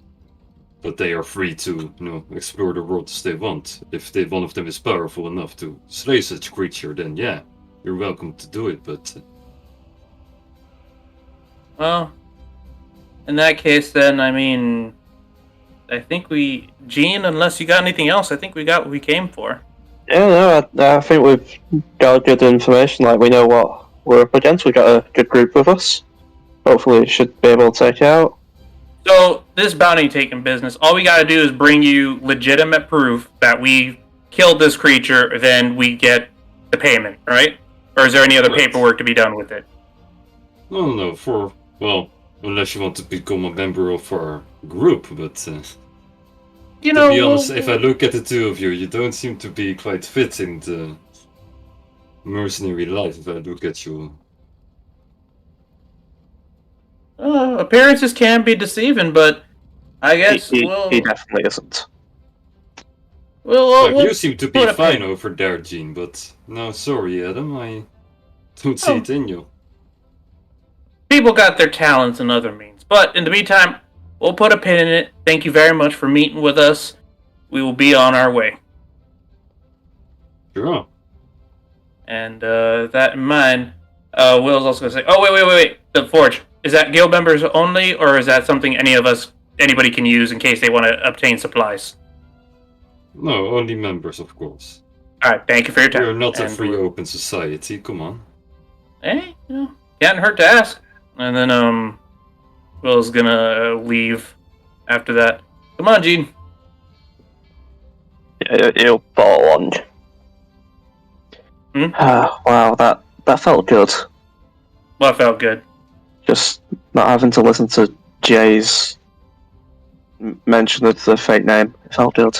But they are free to, explore the world as they want. If one of them is powerful enough to slay such a creature, then yeah, you're welcome to do it, but... Well, in that case then, I mean... I think Gene, unless you got anything else, I think we got what we came for. Yeah, no, I think we've got good information. Like, we know what we're up against. We've got a good group with us. Hopefully, we should be able to take it out. So, this bounty taking business, all we gotta do is bring you legitimate proof that we killed this creature, then we get the payment, right? Or is there any other paperwork to be done with it? No, well, unless you want to become a member of our group, but... to be honest, if I look at the two of you, you don't seem to be quite fit in the mercenary life, if I look at you. Appearances can be deceiving, but I guess He definitely isn't. You seem to be put a fine pin. over there, Gene, but no, sorry, Adam, I don't see it in you. People got their talents and other means. But in the meantime, we'll put a pin in it. Thank you very much for meeting with us. We will be on our way. Sure. And that in mind, Will's also going to say, oh, wait. The Forge. Is that guild members only, or is that something anybody can use in case they want to obtain supplies? No, only members, of course. All right, thank you for your time. We're not a And free, open society. Come on. Hey, can't hurt to ask. And then Will's gonna leave after that. Come on, Gene. He'll bottle on. Wow, that felt good. Well, felt good. Just not having to listen to Jay's mention of the fake name. It felt good.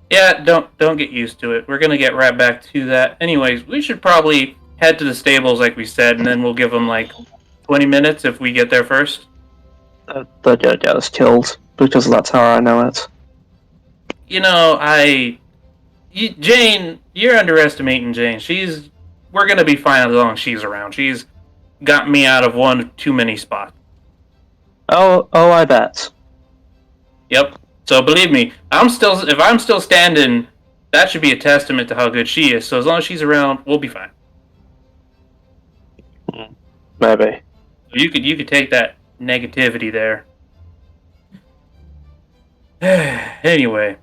Yeah, don't get used to it. We're gonna get right back to that. Anyways, we should probably head to the stables like we said, and then we'll give them like 20 minutes if we get there first. They're gonna get us killed because that's how I know it. Jane, you're underestimating Jane. We're gonna be fine as long as she's around. She's got me out of one too many spots. Oh, I bet. Yep. So believe me, if I'm still standing, that should be a testament to how good she is. So as long as she's around, we'll be fine. Maybe. You could take that negativity there. Anyway,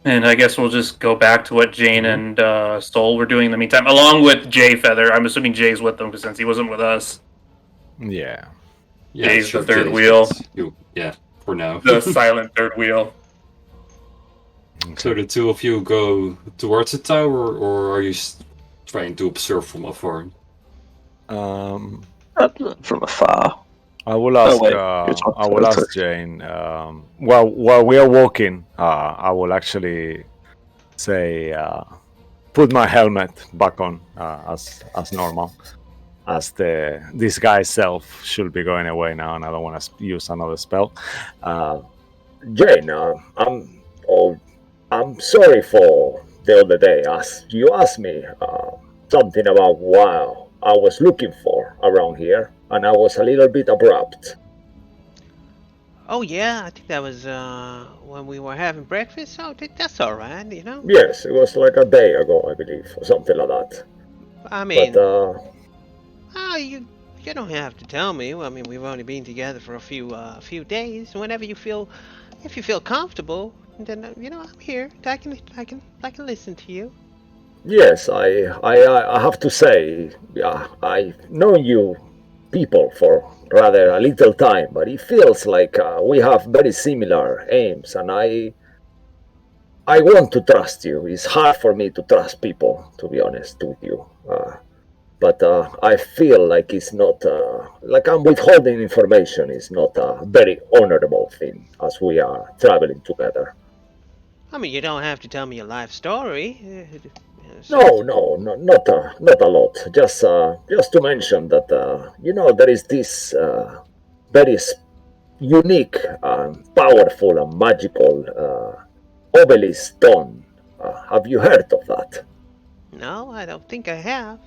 and I guess we'll just go back to what Jane and Soul were doing in the meantime, along with Jay Feather. I'm assuming Jay's with them since he wasn't with us. Yeah. Jay's the third wheel. Yeah, for now. The silent third wheel. So the two of you go towards the tower, or are you trying to observe from afar? Um, From afar. I will ask. wait, I will ask Jane. While we are walking, I will actually say, put my helmet back on as normal, as the disguise self should be going away now, and I don't want to use another spell. Jane, I'm sorry for the other day. As you asked me something about what I was looking for around here, and I was a little bit abrupt. Oh yeah, I think that was when we were having breakfast. Oh, that's all right, Yes, it was like a day ago, I believe, or something like that. I mean, But you don't have to tell me. I mean, we've only been together for a few days. Whenever if you feel comfortable, then I'm here. I can listen to you. yes, I have to say, yeah, I've known you people for rather a little time, but it feels like we have very similar aims, and I want to trust you. It's hard for me to trust people, to be honest with you. But I feel like it's not, like I'm withholding information is not a very honorable thing as we are traveling together. I mean, you don't have to tell me your life story. No, not a lot. Just to mention that, there is this very unique, powerful, and magical obelisk stone. Have you heard of that? No, I don't think I have.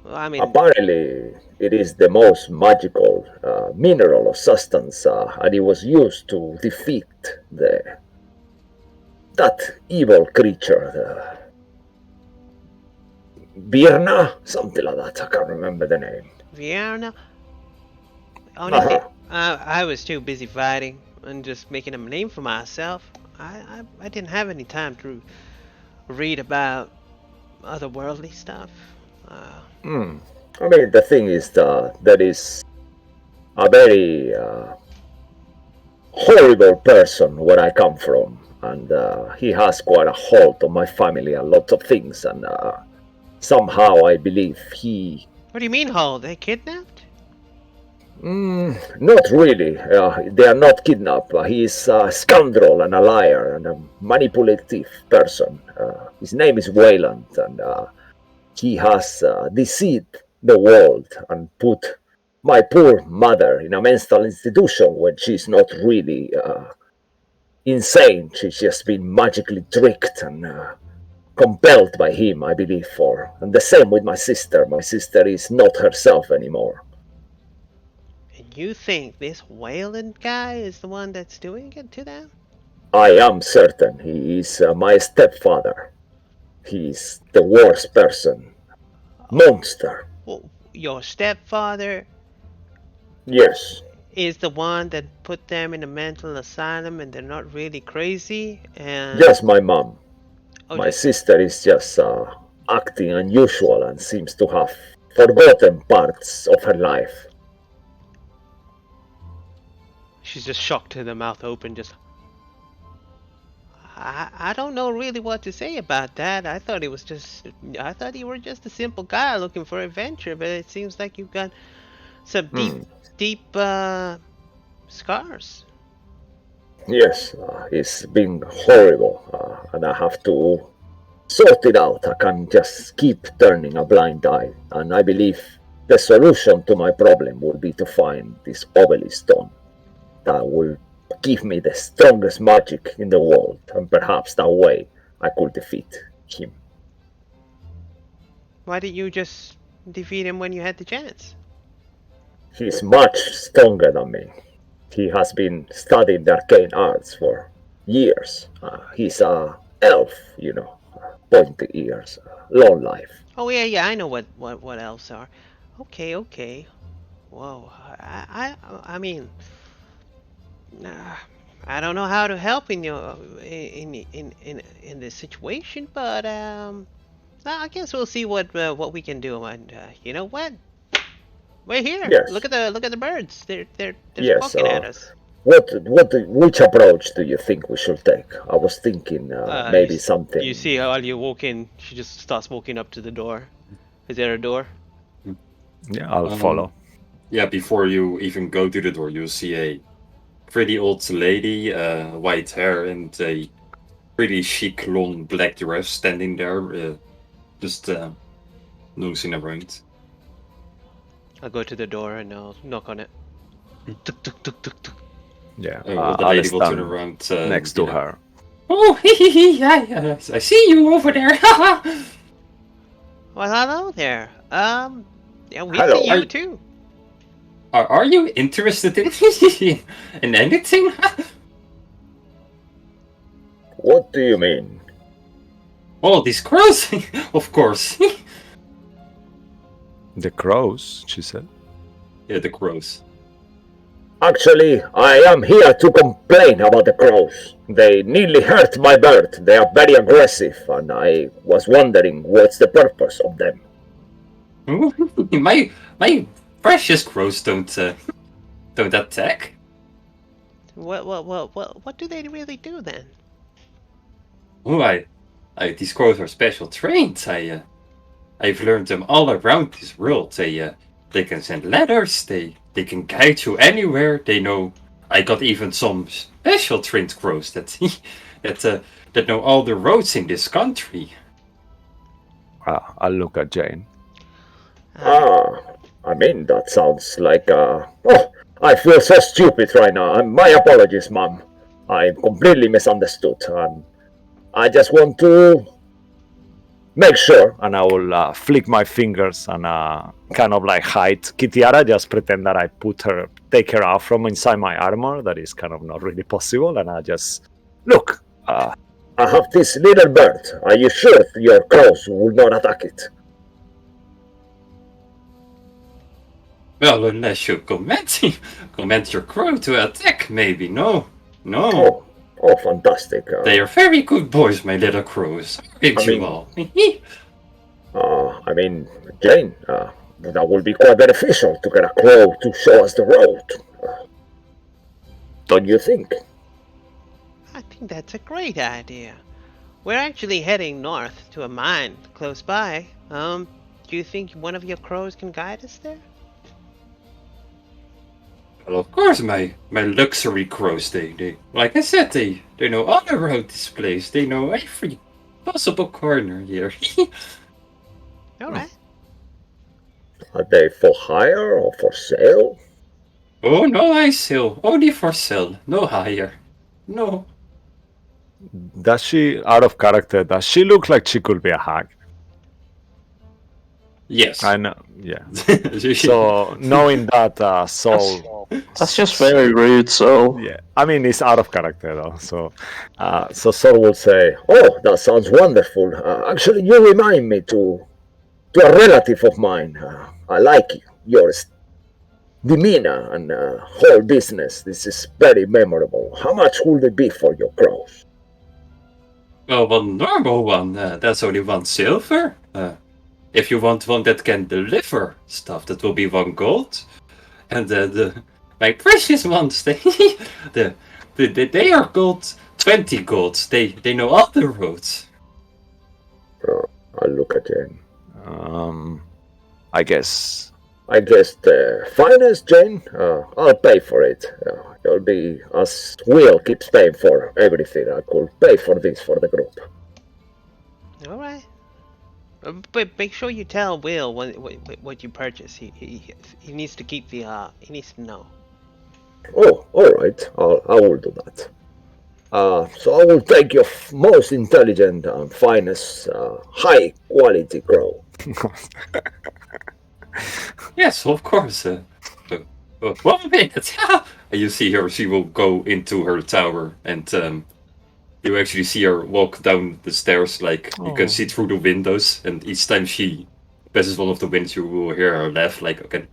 Well, I mean, Apparently, it is the most magical mineral or substance, and it was used to defeat that evil creature, Vecna, something like that. I can't remember the name. Vienna. Only thing, I was too busy fighting and just making a name for myself. I didn't have any time to read about otherworldly stuff. I mean, the thing is that there is a very horrible person where I come from, and he has quite a hold on my family and lots of things, and somehow I believe he... What do you mean, hold? They kidnapped? Not really. They are not kidnapped. He is a scoundrel and a liar and a manipulative person. His name is Wayland, and he has deceived the world and put my poor mother in a mental institution when she's not really insane. She's just been magically tricked and compelled by him, I believe, and the same with my sister. My sister is not herself anymore. And you think this Wayland guy is the one that's doing it to them? I am certain he is my stepfather. He's the worst person. Monster. Well, your stepfather Yes. is the one that put them in a mental asylum and they're not really crazy? And Just my mom. oh, My just sister is just acting unusual and seems to have forgotten parts of her life. she's just shocked to the mouth open. Just I don't know really what to say about that. I thought you were just a simple guy looking for adventure, but it seems like you've got some deep scars. Yes, it's been horrible, and I have to sort it out. I can't just keep turning a blind eye, and I believe the solution to my problem will be to find this obelisk stone that will give me the strongest magic in the world, and perhaps that way I could defeat him. Why didn't you just defeat him when you had the chance? He's much stronger than me. He has been studying the arcane arts for years. He's a elf, pointy ears, long life. Oh yeah, I know what elves are. Okay. Whoa, I mean, I don't know how to help in your in this situation, but I guess we'll see what we can do. And you know what? We're here. Yes. Look at the birds. They're Yes. squawking at us. Which approach do you think we should take? I was thinking maybe something. You see how you walk in? She just starts walking up to the door. Is there a door? Yeah, I'll follow. Yeah, before you even go to the door, you'll see a pretty old lady, white hair, and a pretty chic long black dress standing there, just nosing around. I'll go to the door and I'll knock on it. Tuk, tuk, tuk, tuk, tuk. Yeah, The I'll lady will turn stand around next to her. Oh, I see you over there. Well, hello there. Yeah, we Hello. see you too. Are you interested in in anything? What do you mean? Oh, these crows, of course. The crows, she said. Yeah, the crows. Actually, I am here to complain about the crows. They nearly hurt my bird. They are very aggressive, and I was wondering what's the purpose of them. my precious crows don't attack. What do they really do then? Oh, these crows are special trained. I've learned them all around this world. They can send letters. They can guide you anywhere. They know. I got even some special trained crows that that know all the roads in this country. I'll look at Jane. I mean, that sounds like I feel so stupid right now. My apologies, Mom. I completely misunderstood, and I just want to make sure. And I will flick my fingers and kind of like hide Kitiara, just pretend that I take her out from inside my armor. That is kind of not really possible. And I just, look. I have this little bird. Are you sure your crows will not attack it? Well, unless you command your crow to attack, maybe. No. Oh, fantastic. They are very good boys, my little crows. Aren't you all? I mean, Jane, that will be quite beneficial to get a crow to show us the road. Don't you think? I think that's a great idea. We're actually heading north to a mine close by. Do you think one of your crows can guide us there? Well, of course, my luxury crows, they like I said, they know all around this place. They know every possible corner here. Alright. Are they for hire or for sale? Oh, no, I sell. Only for sale. No hire. No. Does she, out of character, does she look like she could be a hag? Yes. I know, yeah. So, knowing that Soul... That's just very rude, so. Yeah, I mean, it's out of character, though, so... So Sol will say, "Oh, that sounds wonderful. Actually, you remind me to a relative of mine. I like yours. demeanor and whole business. This is very memorable. How much would it be for your crows? Well, one normal one, that's only 1 silver. If you want one that can deliver stuff, that will be 1 gold. And my precious ones, they are gold, 20 golds. They know all the roads. I'll look at Jane. I guess. The finest, Jane. I'll pay for it. It'll be as Will keeps paying for everything. I could pay for this for the group. All right. But make sure you tell Will what you purchase. He needs to keep the he needs to know. Oh, all right. I will do that. So I will take your most intelligent and finest, high quality crow. Yes, of course. 1 minute. And you see her, she will go into her tower, and you actually see her walk down the stairs, like you can see through the windows, and each time she passes one of the windows, you will hear her laugh, like, okay.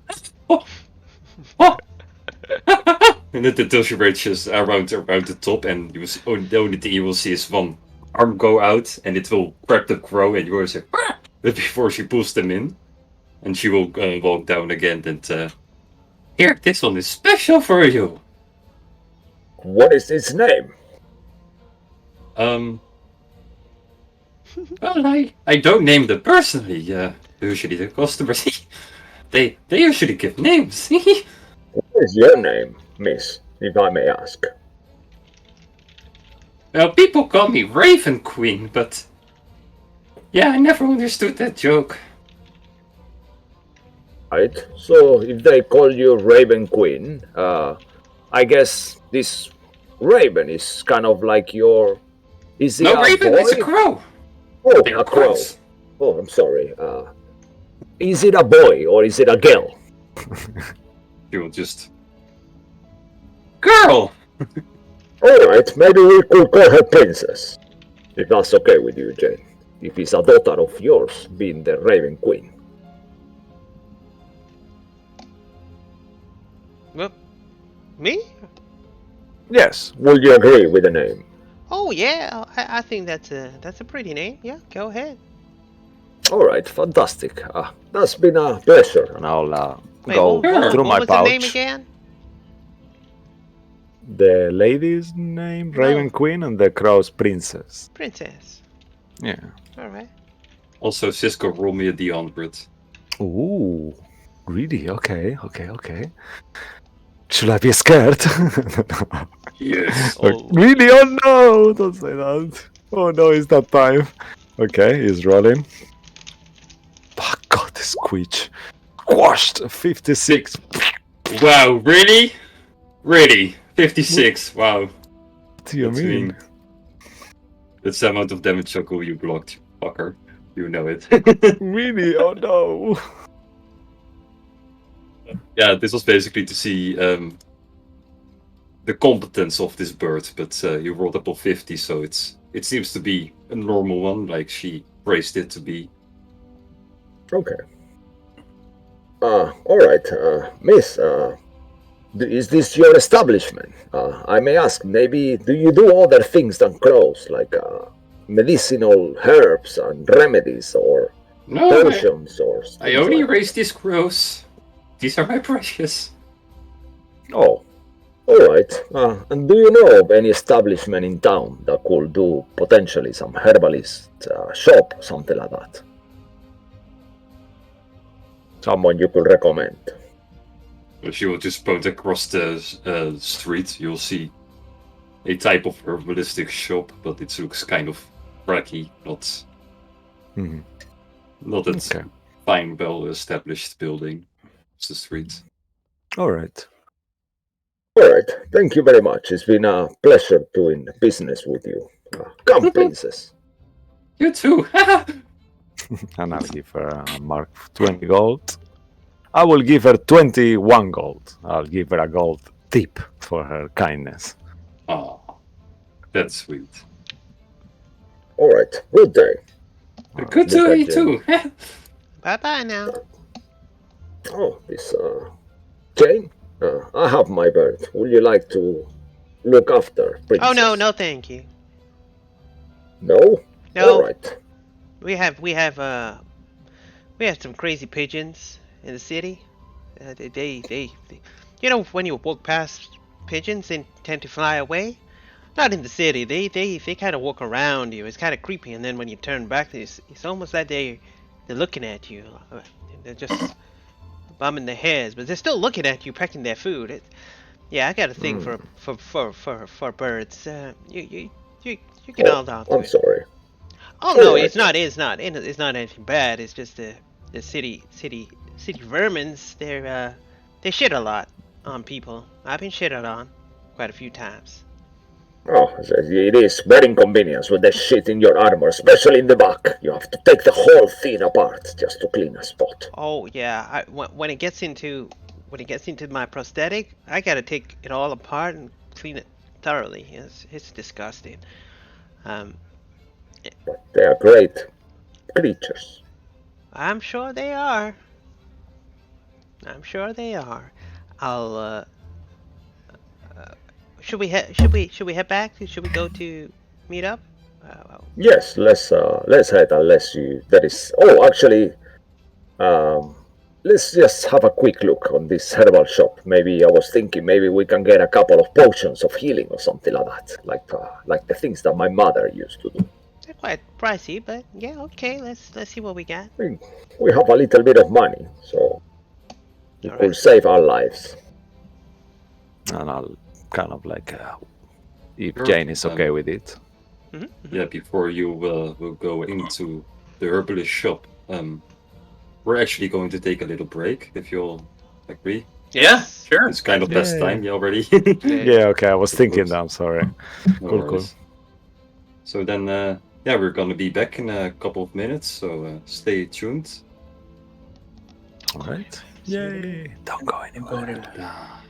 And then until she reaches around the top, and you will see, the only thing you will see is 1 arm go out, and it will crack the crow, and you will say, but before she pulls them in. And she will walk down again, and here, this one is special for you. What is its name? Well, I don't name them personally. Usually the customers, they usually give names. What is your name, miss, if I may ask? Well, people call me Raven Queen, but yeah, I never understood that joke. Right. So if they call you Raven Queen, I guess this Raven is kind of like your. Is it No, a Raven, boy? it's a crow. Oh, They're a crow. crows. Oh, I'm sorry. Is it a boy or is it a girl? She will just. Girl! All right. Maybe we could call her Princess, if that's okay with you, Jane. If it's a daughter of yours, being the Raven Queen. Well, me? Yes. Will you agree with the name? Oh yeah, I think that's a pretty name. Yeah, go ahead. All right. Fantastic. That's been a pleasure. And I'll Wait, go what through my was pouch. the name again? The lady's name, Raven No. Queen, and the crow's princess. Princess. Yeah. All right. Also, Cisco, roll me a D100. Ooh. Really? Okay. Should I be scared? Yes. Oh. Really? Oh no! Don't say that. Oh no, it's that time. Okay, he's rolling. Oh god, this squeech. Quashed! 56. Wow, really? Really? 56, wow. What do you That's mean? mean. That's the amount of damage Chuckle you blocked, fucker. You know it. Really? Oh no. Yeah, this was basically to see the competence of this bird, but you rolled up on 50, so it seems to be a normal one, like she praised it to be. Okay. All right, miss. Is this your establishment? I may ask. Maybe do you do other things than crows, like medicinal herbs and remedies, or No, potions, or? I things only like raise these crows. These are my precious. that? Oh, all right. And do you know of any establishment in town that could do potentially some herbalist shop, something like that? Someone you could recommend? If you will just point across the street, you'll see a type of herbalistic shop, but it looks kind of cracky, not a Okay. fine, well-established building. It's the street. All right. All right. Thank you very much. It's been a pleasure doing business with you. Come, princess. You too. And I'll give her a mark 20 gold. I will give her 21 gold. I'll give her a gold tip for her kindness. Oh, that's sweet. All right. Good day. Good to look you at too. Bye bye now. Oh, this Jane, I have my bird. Would you like to look after Oh Princess? no, no, thank you. No? No, Alright. we have some crazy pigeons in the city. They you know, when you walk past pigeons, they tend to fly away. Not in the city. They kind of walk around you. It's kind of creepy, and then when you turn back, it's almost like they're looking at you. They're just bumming their heads, but they're still looking at you, pecking their food. Yeah, I got a thing for birds. You get Oh, all down to I'm it. sorry. Oh no, Alright. it's not anything bad. It's just the city vermins. They shit a lot on people. I've been shitted on quite a few times. Oh, it is very inconvenient with the shit in your armor, especially in the back. You have to take the whole thing apart just to clean a spot. Oh yeah, when it gets into my prosthetic, I gotta take it all apart and clean it thoroughly. It's disgusting. Um, They are great creatures. I'm sure they are. I'm sure they are. I'll should we head back? Should we go to meet up? Yes, let's head unless you there is. Oh, actually, um, let's just have a quick look on this herbal shop. Maybe I was thinking maybe we can get a couple of potions of healing or something like that, like the things that my mother used to do. They're quite pricey, but yeah, okay. Let's see what we got. I mean, we have a little bit of money, so it All could right. save our lives. And I'll kind of like, if Sure. Jane is okay with it. Yeah, before you will go into the herbalist shop, we're actually going to take a little break, if you'll agree. Yeah, sure. It's kind of Yeah, past yeah. time already. Yeah, okay. I was Of thinking course. that. I'm sorry. No Cool, worries. So then, yeah, we're gonna be back in a couple of minutes, so stay tuned. All right. Yay. Don't go anywhere. Ah.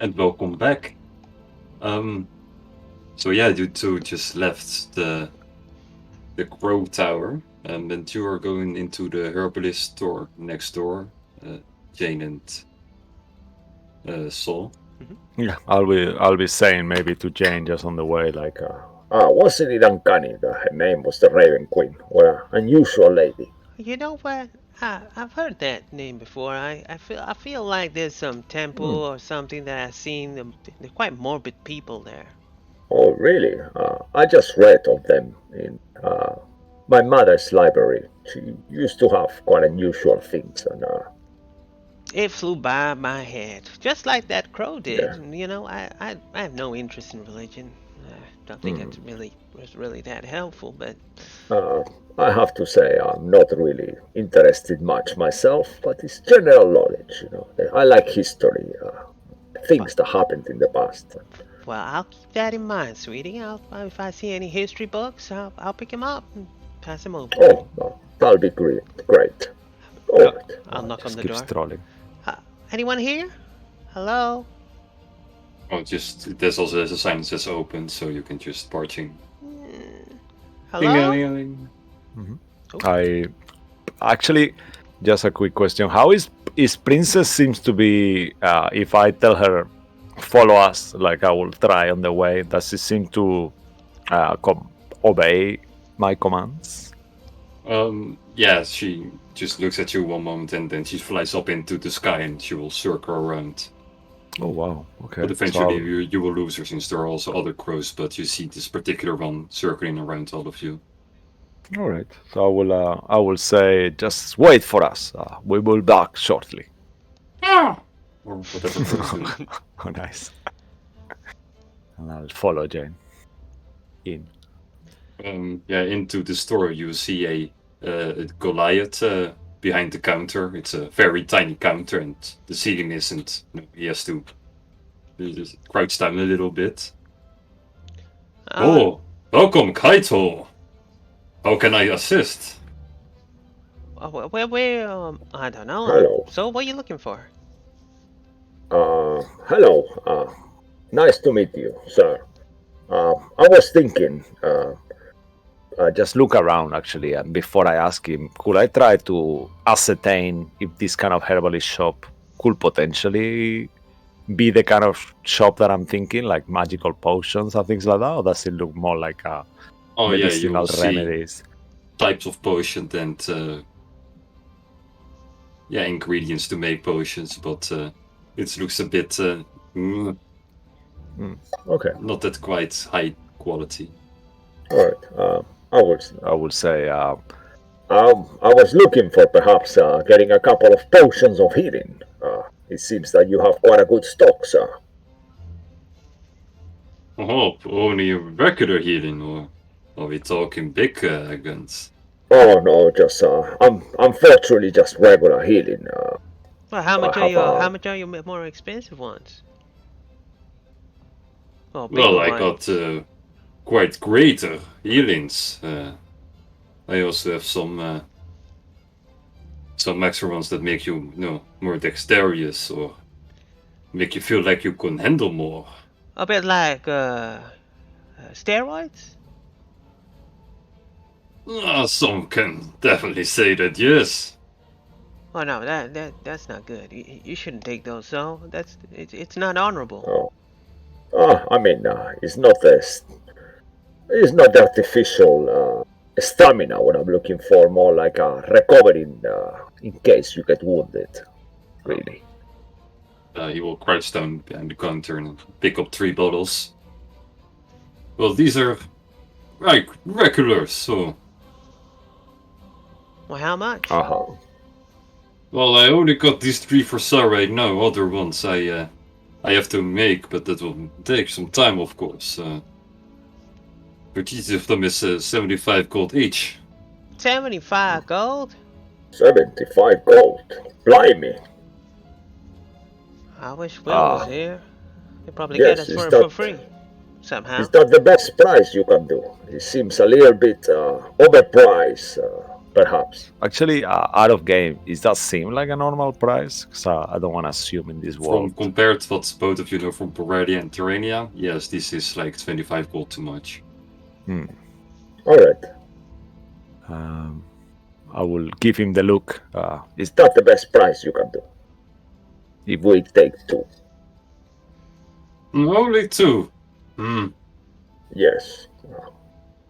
and welcome back. So yeah, you two just left the Crow Tower, and you are going into the herbalist store next door. Jane and Saul. Yeah, I'll be saying maybe to Jane just on the way, like, Wasn't it uncanny that her name was the Raven Queen? What an unusual lady. You know what? I've heard that name before. I feel like there's some temple or something that I've seen. They're quite morbid people there. Oh, really? I just read of them in my mother's library. She used to have quite unusual things, and It flew by my head, just like that crow did. Yeah. You know, I have no interest in religion. I don't think it's really that helpful. But I have to say I'm not really interested much myself, but it's general knowledge. I like history, things that happened in the past. well, I'll keep that in mind, sweetie. If I see any history books, I'll pick them up and pass them over. Oh, no, that'll be great. Great. All right. I'll knock on just the keep door. strolling. Anyone here? Hello? Oh, there's also a sign that says open, so you can just barge in. Hello? Ding-a-ling-a-ling. I actually, just a quick question: how is Princess seems to be? If I tell her follow us, like I will try on the way, does she seem to obey my commands? Yeah, she just looks at you one moment and then she flies up into the sky and she will circle around. Oh wow! Okay. But eventually you will lose her since there are also other crows, but you see this particular one circling around all of you. All right. So I will say just wait for us. We will be back shortly. Or whatever crows do. Oh, nice. And I'll follow Jane in. Yeah, into the store you see a Goliath behind the counter. It's a very tiny counter and the ceiling isn't. He has to just crouch down a little bit. Oh, welcome, Kaito. How can I assist? Where, I don't know. Hello. So, what are you looking for? Hello. Nice to meet you, sir. I was thinking, Just look around, actually, and before I ask him, could I try to ascertain if this kind of herbalist shop could potentially be the kind of shop that I'm thinking, like magical potions and things like that, or does it look more like a Oh yeah, you medicinal will see remedies? types of potion and ingredients to make potions, but it looks a bit okay. not that quite high quality. All right. I would say, I was looking for perhaps getting a couple of potions of healing. It seems that you have quite a good stock, sir. Oh, only regular healing, or are we talking big guns? Oh no, just unfortunately just regular healing. Well, how much I have, how much are your more expensive ones? Oh, Well, bigger I ones. got quite greater healings. I also have some extra ones that make you, more dexterous or make you feel like you can handle more. A bit like steroids. Some can definitely say that, yes. Oh no, that's not good. You shouldn't take those. So it's not honorable. I mean, it's not artificial stamina. What I'm looking for, more like a recovering in case you get wounded. Really. He will crouch down behind the counter and pick up 3 bottles. Well, these are like regulars, so. Well, how much? Well, I only got these 3 for sale right now. Other ones I have to make, but that will take some time, of course. But each of them is 75 gold each. 75 gold? 75 gold. Blimey. I wish Will was here. They probably Yes, get us is for that- free. Somehow. Is that the best price you can do? It seems a little bit overpriced. perhaps. Actually, out of game, does that seem like a normal price? Because I don't want to assume in this From world. compared to what both of you know from Paradia and Terrania, yes, this is like 25 gold too much. All right. I will give him the look. Is that the best price you can do? If we take 2. Only 2. Yes.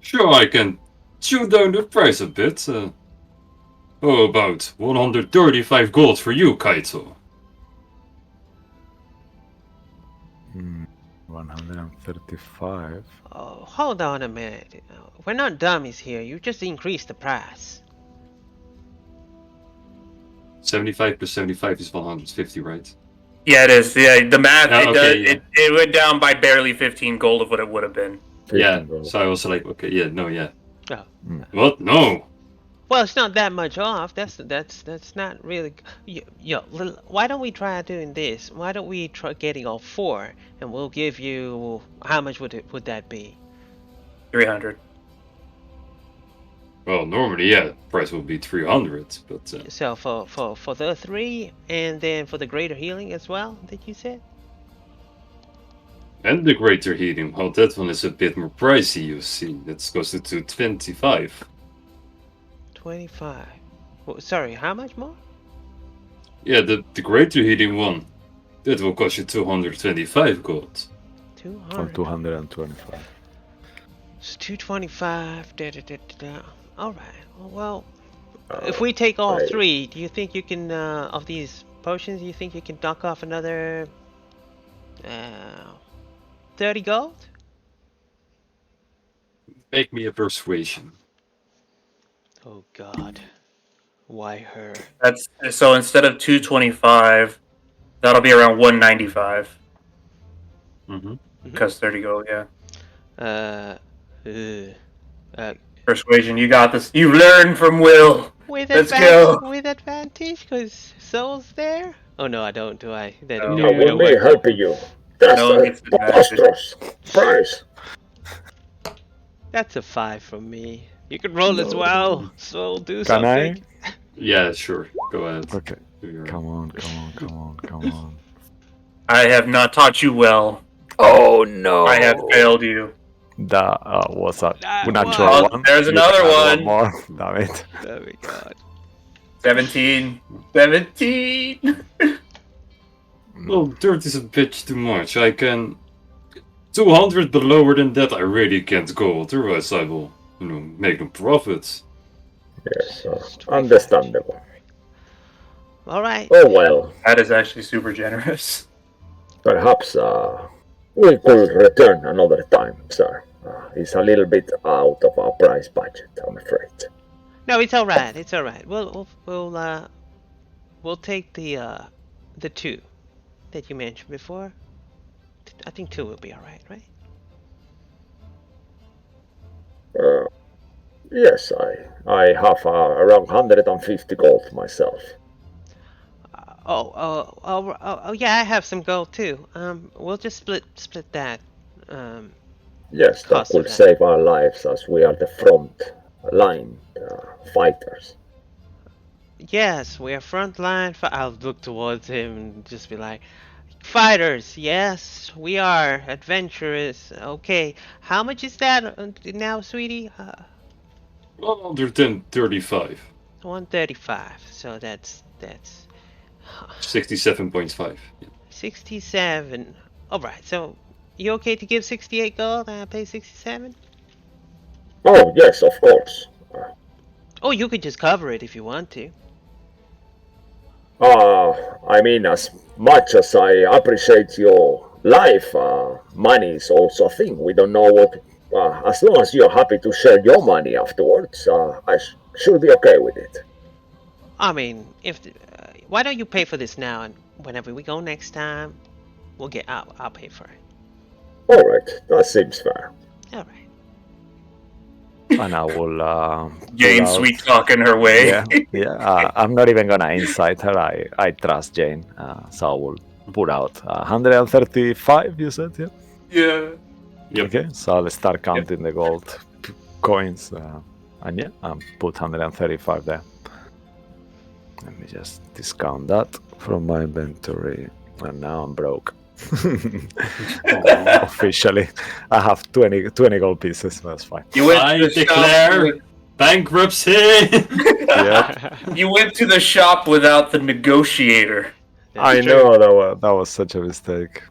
Sure, I can chew down the price a bit. Oh, about 135 gold for you, Kaito. 135. Oh, hold on a minute. We're not dummies here. You just increased the price. 75 plus 75 is 150, right? Yeah, it is. Yeah, the math. Yeah, it okay, does. It went down by barely 15 gold of what it would have been. 15 Yeah, gold. so I was like, okay, yeah, no, yeah. Oh. What? No! Well, it's not that much off. That's not really. Why don't we try doing this? Why don't we try getting all 4, and we'll give you how much would that be? 300. Well, normally, yeah, price would be 300, but So for the 3, and then for the greater healing as well, that you said. and the greater healing, well, that one is a bit more pricey, you see. That's closer to 25. 25. Well, sorry, how much more? Yeah, the greater healing one, that will cost you 225 gold. 200. Or 225. It's 225. All right. Well, if we take all 3, do you think you can of these potions? Do you think you can knock off another 30 gold? Make me a persuasion. Oh God. Why her? That's so instead of 225, that'll be around 195. Because 30 gold, yeah. Persuasion, you got this. You learned from Will. Let's go. With advantage, cause Soul's there. Oh no, I don't. Do I? That No. I will be helping you. That's No one a gets advantage. preposterous price. That's a 5 from me. You can roll as well. Soul, do Can something. Yeah, sure. Go ahead. Okay. Do your- Come on. I have not taught you well. Oh no! I have failed you. That was a That natural was- one. there's You another can add one. more. Damn it. Oh my God. 17. 17. Well, 30 is a bit too much. I can... 200, but lower than that I really can't go. Otherwise I will, make no profits. Yes, understandable. All right. Oh well, That is actually super generous. perhaps we could return another time, sir. It's a little bit out of our price budget, I'm afraid. No, it's all right. It's all right. We'll take the 2 that you mentioned before. I think 2 will be all right, right? Yes, I have around 150 gold myself. Yeah, I have some gold too. We'll just split that. Yes, that Cost of could that. save our lives as we are the front line fighters. Yes, we are frontline. I'll look towards him and just be like, fighters. Yes, we are adventurous. Okay, how much is that now, sweetie? 135. 135. So that's 67.5. Yeah. 67. All right. So you okay to give 68 gold? I pay 67. Oh, yes, of course. Oh, you could just cover it if you want to. I mean, as much as I appreciate your life, money is also a thing. We don't know what. As long as you're happy to share your money afterwards, I should be okay with it. I mean, why don't you pay for this now, and whenever we go next time, I'll pay for it. All right, that seems fair. All right. And I will. Jane pull out- sweet talking her way. Yeah. I'm not even gonna incite her. I trust Jane. So I will put out 135. You said, yeah. Yeah. Yep. Okay. So I'll start counting the gold coins. And yeah, put 135 there. Let me just discount that from my inventory. And now I'm broke. Officially, I have 20 gold pieces. That's fine. You went I to the declare shop. bankruptcy! You went to the shop without the negotiator. I know that was such a mistake.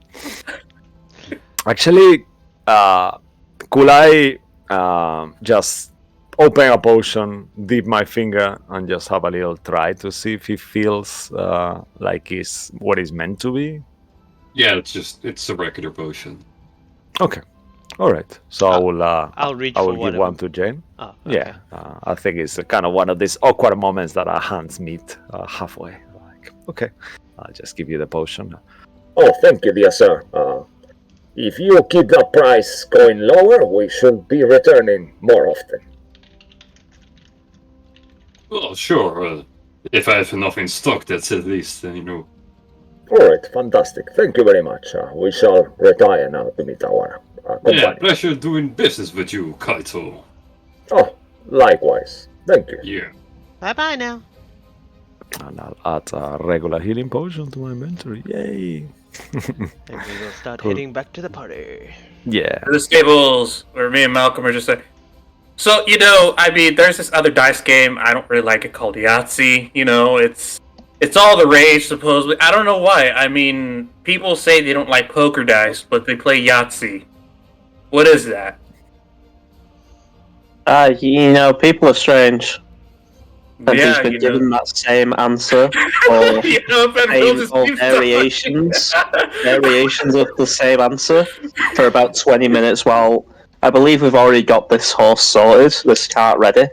Actually, could I just open a potion, dip my finger, and just have a little try to see if it feels like it's what it's meant to be? Yeah, it's a regular potion. Okay. All right. So I will. I'll reach I for will one give of one them. to Jane. Oh, okay. Yeah. I think it's kind of one of these awkward moments that our hands meet halfway. Like, okay, I'll just give you the potion. Oh, thank you, dear sir. If you keep the price going lower, we should be returning more often. Well, sure. If I have enough in stock, that's at least, Alright, fantastic. Thank you very much. We shall retire now to meet our company. Yeah, pleasure doing business with you, Kaito. Oh, likewise. Thank you. Yeah. Bye-bye now. And I'll add a regular healing potion to my inventory. Yay! And we will start Cool. heading back to the party. Yeah. The stables where me and Malcolm are just like. So there's this other dice game. I don't really like it called Yahtzee. It's all the rage supposedly. I don't know why. I mean, people say they don't like poker dice, but they play Yahtzee. What is that? People are strange. And he's been given that same answer, or variations of the same answer for about 20 minutes. While I believe we've already got this horse sorted, this cart ready.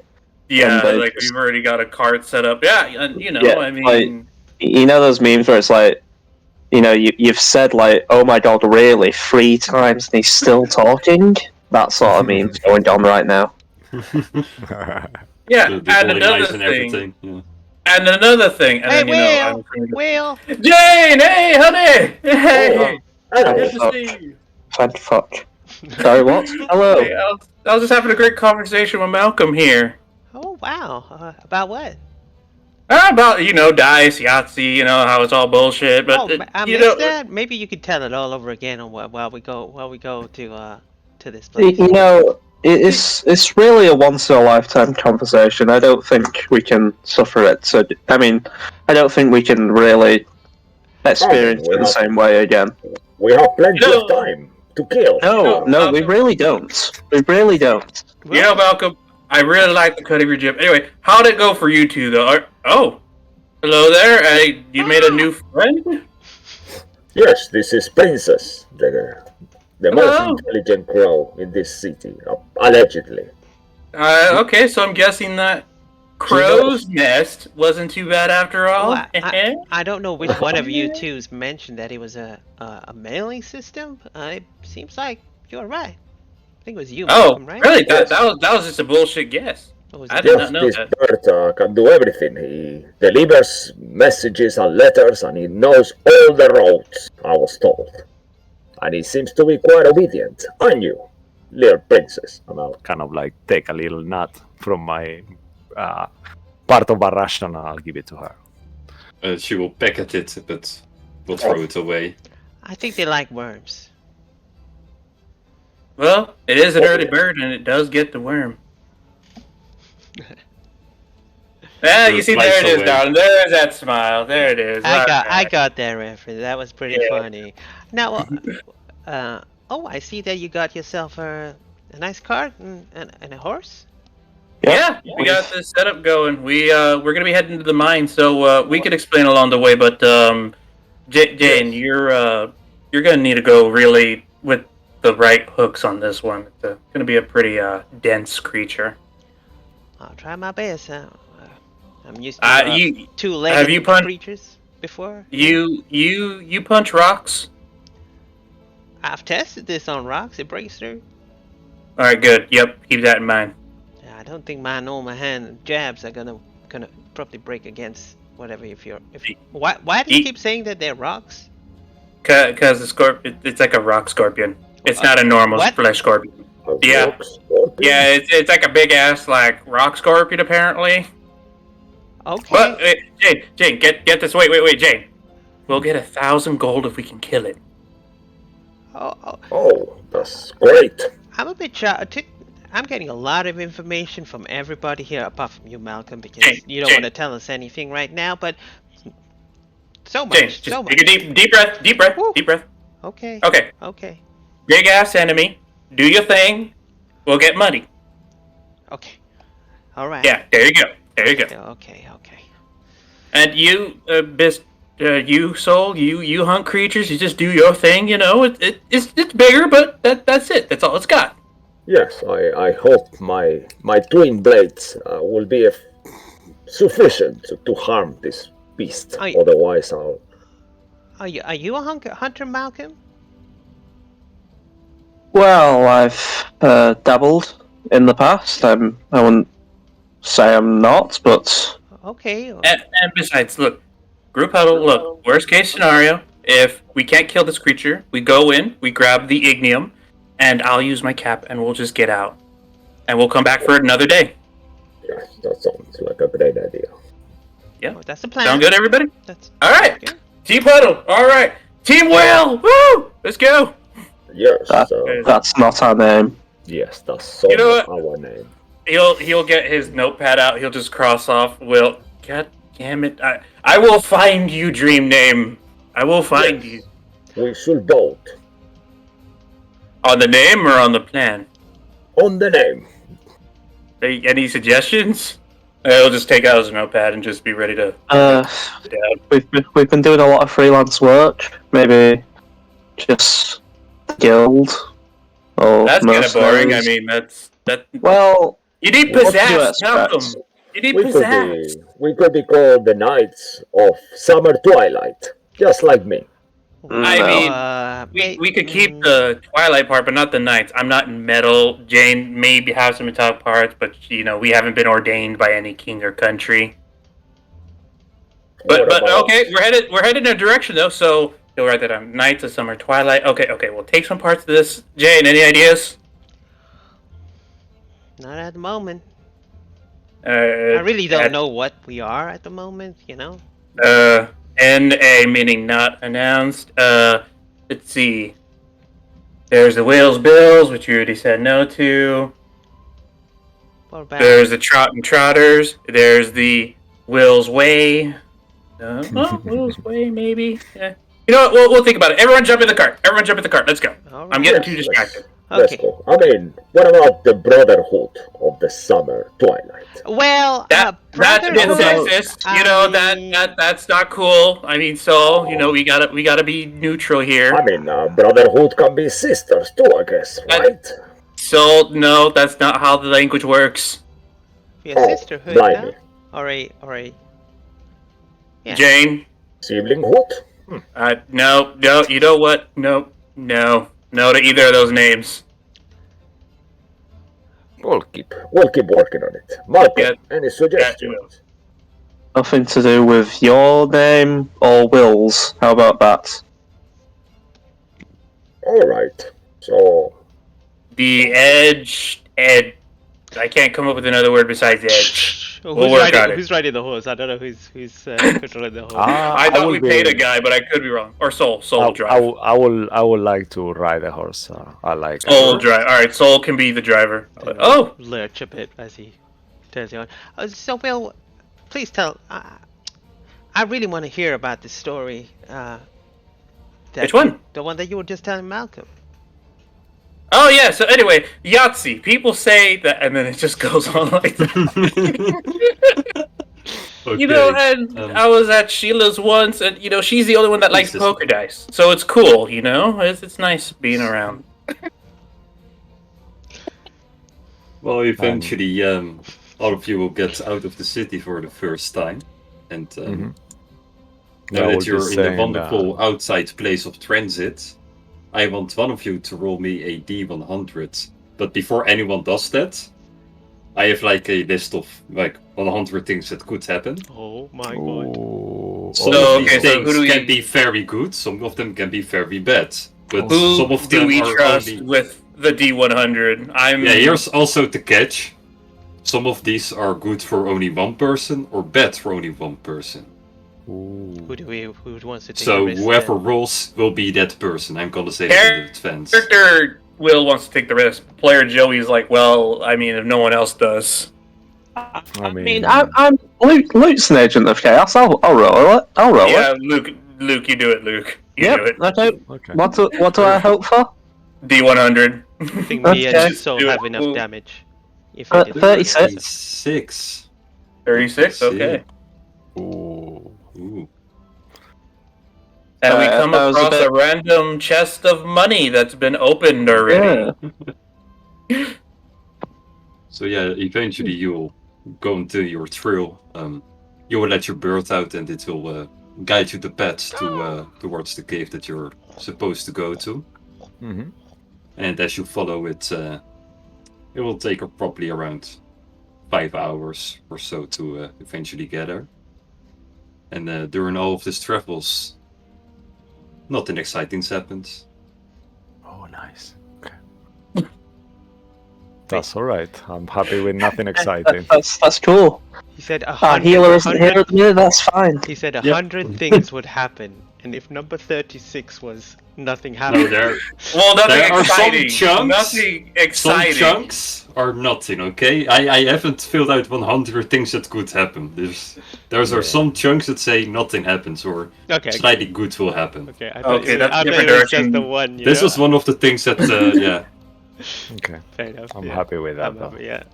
Yeah, And like we've already got a cart set up. Yeah, and I mean, like, you know those memes where it's like, you've said like, "Oh my god, really?" 3 times, and he's still talking. That sort of meme's going on right now. yeah. The And bowling another eyes and thing. everything. Yeah. And another thing. And Hey, then, Will! Jane, hey, honey, hey, Hello. good to see you. Thank fuck. Sorry, what? Hello. Hey, I was just having a great conversation with Malcolm here. Oh, wow. About what? About dice, Yahtzee, how it's all bullshit. But Oh, I missed that? Maybe you could tell it all over again while we go to this place. It's really a once in a lifetime conversation. I don't think we can suffer it. So I don't think we can really experience it the same way again. We have plenty of time to kill. No, we really don't. We really don't. Malcolm, I really like the cut of your jib. Anyway, how'd it go for you two, though? Oh, hello there. You made a new friend? Yes, this is Princess, the most Hello. intelligent crow in this city, allegedly. Okay, so I'm guessing that crow's nest wasn't too bad after all. Well, I don't know which one of you two's mentioned that it was a mailing system. It seems like you're right. I think it was you, Oh, Malcolm, right? really? Yes. That was just a bullshit guess. Or was I it did Yes, not know this that. bird can do everything. He delivers messages and letters, and he knows all the roads, I was told. And he seems to be quite obedient. Aren't you, little princess? And I'll kind of like take a little nut from my part of a ration and I'll give it to her. She will peck at it, but will throw it away. I think they like worms. Well, it is an early bird, and it does get the worm. You see, there it is, away. darling. There's that smile. There it is. I got that reference. That was pretty funny. Now, I see that you got yourself a nice cart and a horse. Yeah, we got this setup going. We're gonna be heading to the mine, so we could explain along the way. But Jane, you're gonna need to go really with the right hooks on this one. It's gonna be a pretty dense creature. I'll try my best. I'm used to You two-legged have you punched- creatures before. you punch rocks. I've tested this on rocks. It breaks through. All right, good. Yep, keep that in mind. I don't think my normal hand jabs are gonna probably break against whatever. Why do you keep saying that they're rocks? Because the scorpion, it's like a rock scorpion. It's not a normal What? flesh scorpion. A Yeah. rock scorpion. Yeah, it's like a big ass like rock scorpion apparently. Okay. But Jane, get this. Wait, Jane. We'll get 1,000 gold if we can kill it. Oh, that's great. I'm a bit I'm getting a lot of information from everybody here, apart from you, Malcolm, because Jane, you don't Jane. want to tell us anything right now. But so Jane, much, just so take a much. deep breath, Woo. deep breath. Okay. Okay, Okay. big ass enemy. Do your thing. We'll get money. Okay. All right. Yeah, there you go. Okay. Okay. And you, you soul, you hunt creatures. You just do your thing. You know, it's bigger, but that's it. That's all it's got. Yes, I hope my twin blades will be sufficient to harm this beast. Otherwise, I'll. Are you a hunter, Malcolm? Well, I've dabbled in the past. I wouldn't say I'm not, but Okay. And besides, look, group huddle. Look, worst case scenario, if we can't kill this creature, we go in, we grab the ignium, and I'll use my cap, and we'll just get out, and we'll come back for another day. Yes, that sounds like a great idea. Yeah, Well, that's the plan. sound good, everybody? That's All right, okay. team huddle. All right, team Will. Woo! Let's go. Yes, that's not our name. yes, that's so You know what? our name. He'll get his notepad out. He'll just cross off Will. God damn it! I will find you, dream name. I will find you. We should vote On the name or on the plan? on the name. Any suggestions? He'll just take out his notepad and just be ready to. We've been doing a lot of freelance work. Maybe just the guild or That's kind of boring. I mercenaries. mean, that. Well, You need what do you pizzazz, expect? Malcolm. You need pizzazz. We could be called the Knights of Summer Twilight, just like me. I mean, we could keep the Twilight part, but not the Knights. I'm not in metal. Jane maybe have some metallic parts, but you know we haven't been ordained by any king or country. But okay, we're headed in a direction though. So you'll write that down. Knights of Summer Twilight. Okay, we'll take some parts of this. Jane, any ideas? Not at the moment. I I really don't know what we are at the moment. You know. NA meaning not announced. Let's see. There's the Wales Bills, which you already said no to. What about? There's the Trot and Trotters. There's the Will's Way. Will's Way, maybe. Yeah. You know what? We'll think about it. Everyone jump in the cart. Let's go. All I'm right. getting too distracted. Let's Okay. go. I mean, what about the Brotherhood of the Summer Twilight? Well, That's a bit Brotherhood, sexist. You know that's not cool. I mean, so you know we gotta be neutral here. I mean, Brotherhood can be sisters too, I guess, right? So no, that's not how the language works. Yeah, Oh, sisterhood. Huh? blimey. All right. Yeah. Jane, Siblinghood? no, you know what? No to either of those names. We'll keep working on it. Malcolm, Yeah. any suggestions? nothing to do with your name or Will's. How about that? All right. So, The Edge. I can't come up with another word besides Edge. Oh, We'll work on it. who's riding the horse? I don't know who's controlling the horse. I thought we paid a guy, but I could be wrong. Or Soul will drive. I would like to ride a horse. I like. Soul will drive. All right, Soul can be the driver. Oh, Lurch a bit as he turns you on. So, Will, please tell. I really want to hear about the story. Which one? The one that you were just telling Malcolm. oh yeah. So anyway, Yahtzee. People say that, and then it just goes on like that. Okay. You know, and I was at Sheila's once, and you know, she's the only one that likes Jesus. poker dice, so it's cool. You know, it's nice being around. Well, eventually, all of you will get out of the city for the first time, and Yeah, I now will that be you're in the saying, wonderful outside place of transit, I want one of you to roll me a D100. But before anyone does that, I have like a list of like 100 things that could happen. Oh my god. Ooh, Some So, of these okay, so things who do we- can be very good, some of them can be very bad. But Who some of do them we are trust only... with the D100. Yeah, here's also the catch. Some of these are good for only one person or bad for only one person. Ooh. Who wants to take So the risk? whoever then? rolls will be that person. I'm gonna say that in advance. Character Will wants to take the risk. Player Joey's like, well, I mean, if no one else does. I mean, I'm Luke's an agent of chaos. I'll roll it. I'll roll Yeah, it. Luke, you do it, Luke. You Yep. do it. Okay. okay. What do I hope for? D100. I think me and Okay. Soul Do it. have enough Ooh. damage. If we did 36. 36. 36, okay. Ooh. Ooh. And we come that was a across bit- a random chest of money that's been opened already. Yeah. So yeah, eventually you'll go into your thrill. You will let your bird out, and it will guide you the path towards the cave that you're supposed to go to. Mm-hmm. And as you follow it, it will take probably around 5 hours or so to eventually get there. And during all of these travels, nothing exciting happens. Oh, nice. Okay. That's all right. I'm happy with nothing exciting. That's cool. He said Our healer isn't here at the minute. That's fine. He said Yep. 100 things would happen, and if number 36 was nothing happened. No, there Well, nothing There are some exciting. chunks- Nothing exciting. some chunks are nothing. Okay, I haven't filled out 100 things that could happen. There are some chunks that say nothing happens or Okay. slightly good will happen. Okay. I thought Okay, you, that's I thought different it was just direction. the one. This was one of the things that yeah. Okay. Fair enough. I'm yeah. happy with that, I'm though. happy, yeah.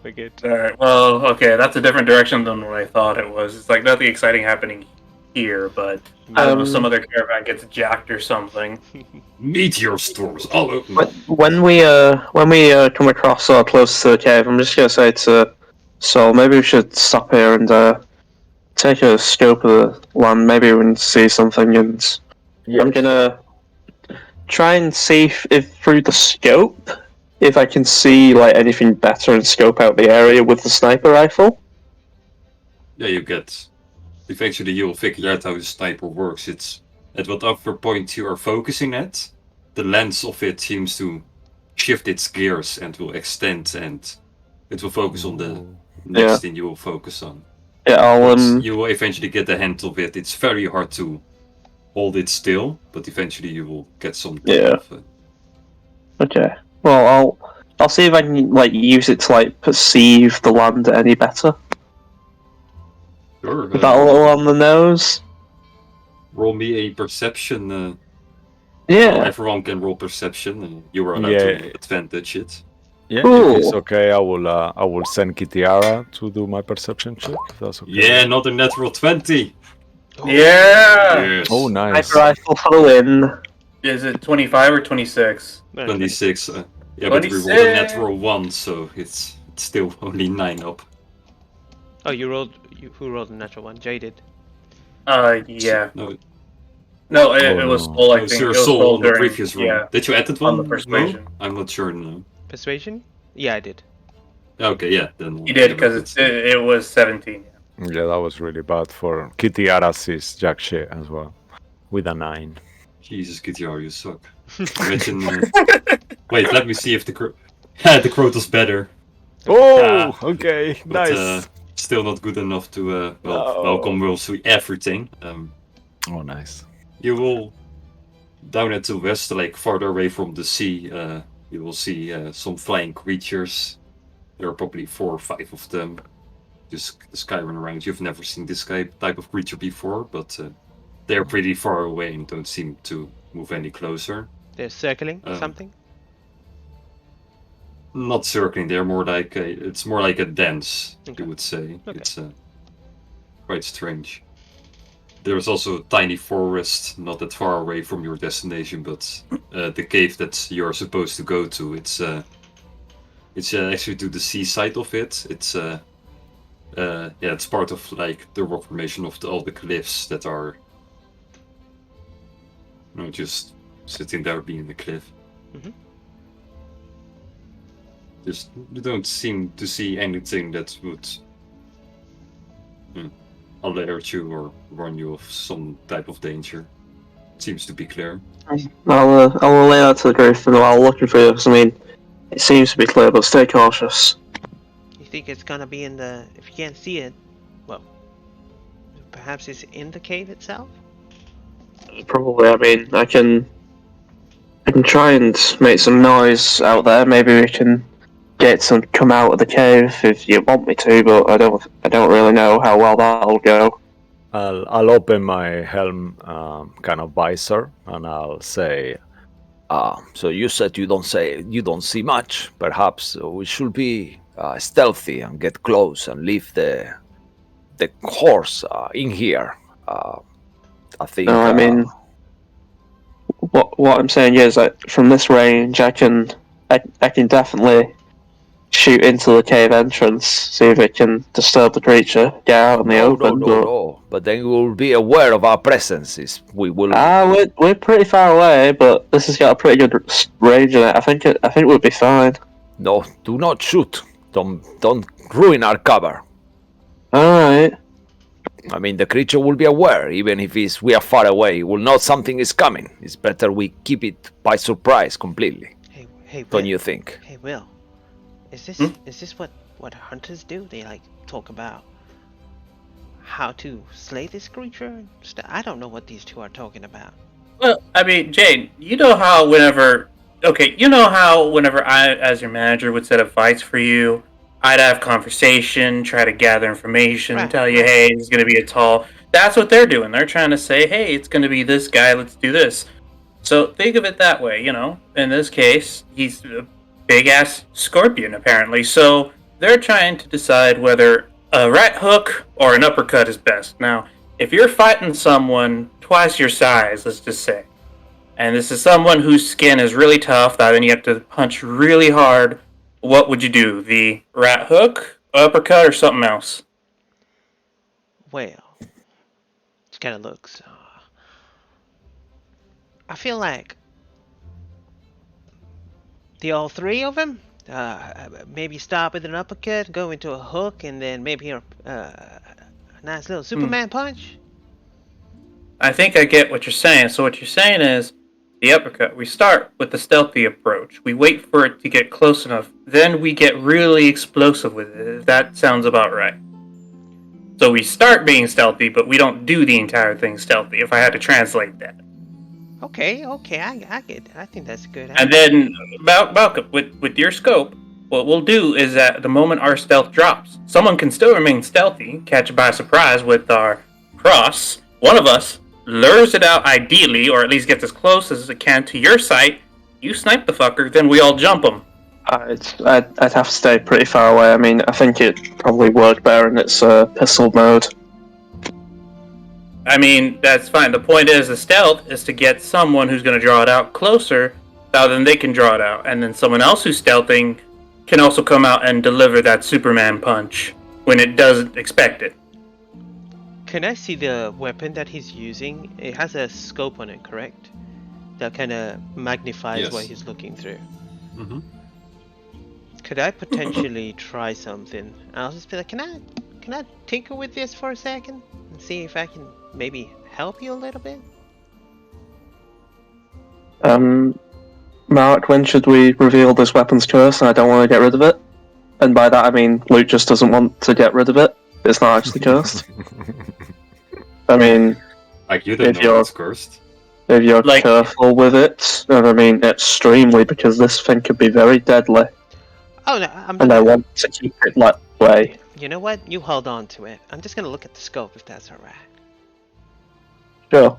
We're good. Alright, well, okay, that's a different direction than what I thought it was. It's like nothing exciting happening here, but I don't know, some other caravan gets jacked or something. Meteor storms all over. When we come across or close to the cave, I'm just gonna say to Sol, maybe we should stop here and take a scope of the land. Maybe we can see something, and Yes. I'm gonna try and see if through the scope, if I can see like anything better and scope out the area with the sniper rifle. Yeah, you get. Eventually, you'll figure out how the sniper works. It's at whatever point you are focusing at, the lens of it seems to shift its gears and will extend, and it will focus on the next Yeah. thing you will focus on. Yeah, I'll But you will eventually get the hand of it. It's very hard to hold it still, but eventually you will get some Yeah. of it. Okay. Well, I'll see if I can like use it to like perceive the land any better. Sure. Is that a little on the nose? Roll me a perception. Well, Yeah. everyone can roll perception. You are allowed Yeah. to advantage it. Yeah, Cool. if it's okay, I will send Kitiara to do my perception check. If that's okay. Yeah, not a natural 20. Yeah! Yes. Oh, nice. Sniper rifle for the win. Is it 25 or 26? 26. Yeah, but we rolled a 26. natural 1, so it's still only 9 up. Oh, you rolled. Who rolled the natural one? Jay did. Yeah. No, No, it Oh, was no. Soul, I no, think. Sir It was Soul on the during- previous roll. Yeah. Did you add that On one? the persuasion. No? I'm not sure, no. Persuasion? Yeah, I did. Okay, yeah, then... You did, yeah, because that's- it was 17. Yeah, that was really bad for Kitiara's is jack shit as well. With a 9. Jesus, Gitiar, you suck. Imagine... Wait, let me see if the the Crota's better. Oh, okay, But, nice. still not good enough to... No. welcome will see everything. Oh, nice. You will... Down at the west, like farther away from the sea, you will see some flying creatures. There are probably 4 or 5 of them. Just skyring around. You've never seen this type of creature before, but they're pretty far away and don't seem to move any closer. They're circling Um, something. Not circling. They're more like it's more like a dance. Okay. You would say. Okay. It's quite strange. There's also a tiny forest not that far away from your destination, but the cave that you're supposed to go to, it's actually to the seaside of it. It's it's part of like the rock formation of all the cliffs that are just sitting there being the cliff. Mhm. Just you don't seem to see anything that would alert you or warn you of some type of danger. seems to be clear. I'll relay that to the group and I'll look for you, because I mean, it seems to be clear, but stay cautious. You think it's gonna be in the... If you can't see it, well, perhaps it's in the cave itself? Probably, I mean, I can try and make some noise out there. Maybe we can get some come out of the cave if you want me to, but I don't really know how well that'll go. I'll open my helm kind of visor and I'll say, so you said you don't see much. Perhaps we should be stealthy and get close and leave the horse in here. I think. No, I mean, what I'm saying is that from this range, I can definitely shoot into the cave entrance, see if it can disturb the creature, get out in the open. No. But then we will be aware of our presences. We will. We're pretty far away, but this has got a pretty good range in it. I think we'll be fine. No, do not shoot. Don't ruin our cover. All right. I mean, the creature will be aware, even if we are far away. He will know something is coming. It's better we keep it by surprise completely. Hey, Don't Will. you think? Hey, Will. Is this what hunters do? They like talk about how to slay this creature? I don't know what these two are talking about. Well, I mean, Jane, you know how whenever I, as your manager, would set up fights for you, I'd have conversation, try to gather information, Right. tell you, hey, he's going to be a tall... That's what they're doing. They're trying to say, hey, it's going to be this guy, let's do this. So think of it that way, you know. In this case, he's a big-ass scorpion, apparently. So they're trying to decide whether a right hook or an uppercut is best. Now, if you're fighting someone twice your size, let's just say, and this is someone whose skin is really tough, that then you have to punch really hard, what would you do? The right hook, uppercut, or something else? Well, it kind of looks. I feel like all three of them. Maybe start with an uppercut, go into a hook, and then maybe a nice little Superman punch. I think I get what you're saying. So what you're saying is, the uppercut, we start with the stealthy approach. We wait for it to get close enough. Then we get really explosive with it. If that sounds about right. So we start being stealthy, but we don't do the entire thing stealthy, if I had to translate that. Okay, I get it. I think that's good. And then, Malcolm, with your scope, what we'll do is that the moment our stealth drops, someone can still remain stealthy, catch it by surprise with our cross. One of us lures it out ideally, or at least gets as close as it can to your sight. You snipe the fucker, then we all jump him. I'd have to stay pretty far away. I mean, I think it probably worked better in its pistol mode. I mean, that's fine. The point is, the stealth is to get someone who's going to draw it out closer, so then they can draw it out. And then someone else who's stealthing can also come out and deliver that Superman punch when it doesn't expect it. Can I see the weapon that he's using? It has a scope on it, correct? That kind of magnifies Yes. what he's looking through. Mm-hmm. Could I potentially try something? I'll just be like, can I tinker with this for a second and see if I can maybe help you a little bit? Mark, when should we reveal this weapon's curse? And I don't want to get rid of it. And by that I mean Luke just doesn't want to get rid of it. It's not actually cursed. I mean, Like, you don't If know you're- it's cursed. if you're Like- careful with it, and I mean extremely, because this thing could be very deadly, Oh no, and I want to keep it that way. You know what? You hold on to it. I'm just gonna look at the scope if that's alright. Sure.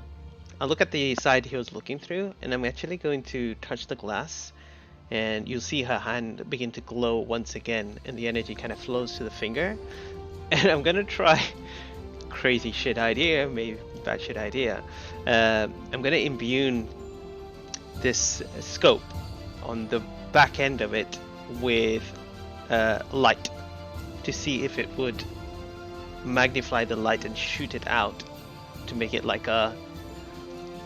I'll look at the side he was looking through, and I'm actually going to touch the glass, and you'll see her hand begin to glow once again, and the energy kind of flows to the finger. And I'm gonna try crazy shit idea, maybe bad shit idea. I'm gonna imbue this scope on the back end of it with light to see if it would magnify the light and shoot it out to make it like a,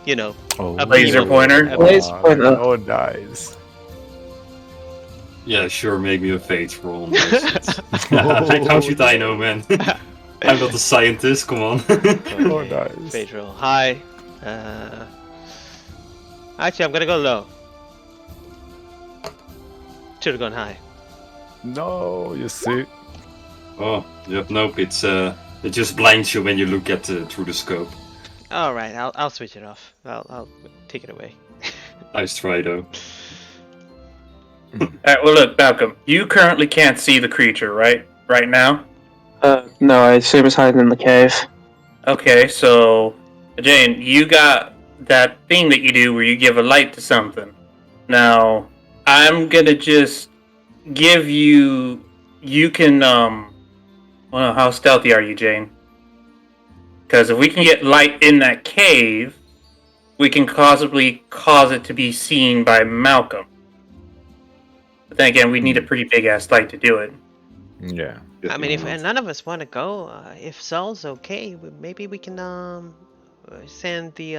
you know, Oh, a laser beam of- pointer? a- Laser pointer. Oh, nice. Yeah, sure, make me a fate roll on this. Like, how should I know, man? I'm not a scientist, come on. Oh, nice. Fate roll. Hi. Actually, I'm gonna go low. Should have gone high. No, you see. Oh, yep, nope. It just blinds you when you look at through the scope. All right, I'll switch it off. I'll take it away. Nice try, though. Alright, well look, Malcolm, you currently can't see the creature, right? Right now? No, I assume it's hiding in the cave. Okay, so Jane, you got that thing that you do where you give a light to something. Now, I'm gonna just give you can well, how stealthy are you, Jane? Because if we can get light in that cave, we can possibly cause it to be seen by Malcolm. But then again, we need a pretty big ass light to do it. Yeah. I mean, if none of us want to go, if Saul's okay, maybe we can send the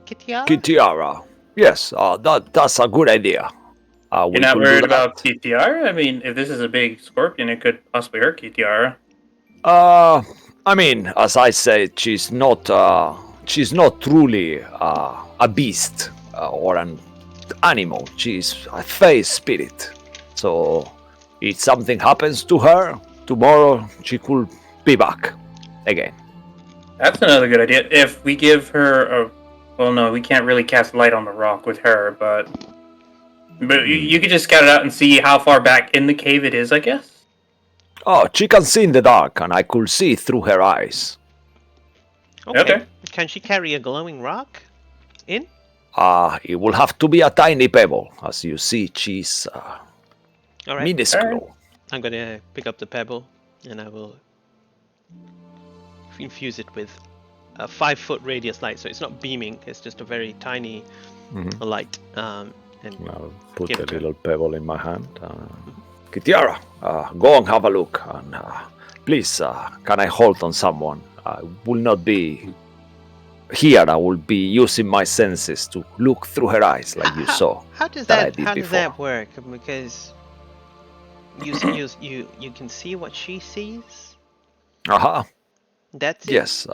Kitiara. Kitiara. Yes, that's a good idea. You're not worried about KTR? I mean, if this is a big scorpion, it could possibly hurt KTR. I mean, as I said, she's not truly a beast or an animal. She's a fey spirit. So, if something happens to her, tomorrow she could be back again. That's another good idea. If we give her a... Well, no, we can't really cast light on the rock with her, but you could just scout it out and see how far back in the cave it is, I guess? Oh, she can see in the dark, and I could see through her eyes. Okay. Can she carry a glowing rock in? It will have to be a tiny pebble. As you see, she's All right. minuscule. I'm gonna pick up the pebble and I will infuse it with a 5-foot radius light. So it's not beaming; it's just a very tiny light. And I'll put give a it to her. little pebble in my hand. Kitiara, go and have a look, and please, can I hold on someone? I will not be here. I will be using my senses to look through her eyes, like you saw. How does that I that? did How does before. that work? Because you can see what she sees. Aha. That's it? Yes.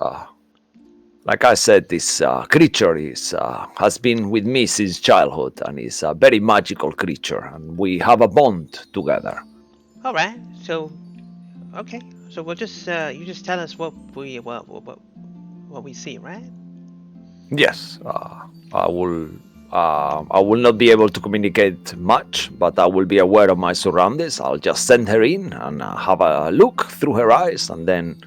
Like I said, this creature has been with me since childhood, and is a very magical creature, and we have a bond together. All right. So, okay. So we'll just you just tell us what we see, right? Yes. I will not be able to communicate much, but I will be aware of my surroundings. I'll just send her in and have a look through her eyes, and then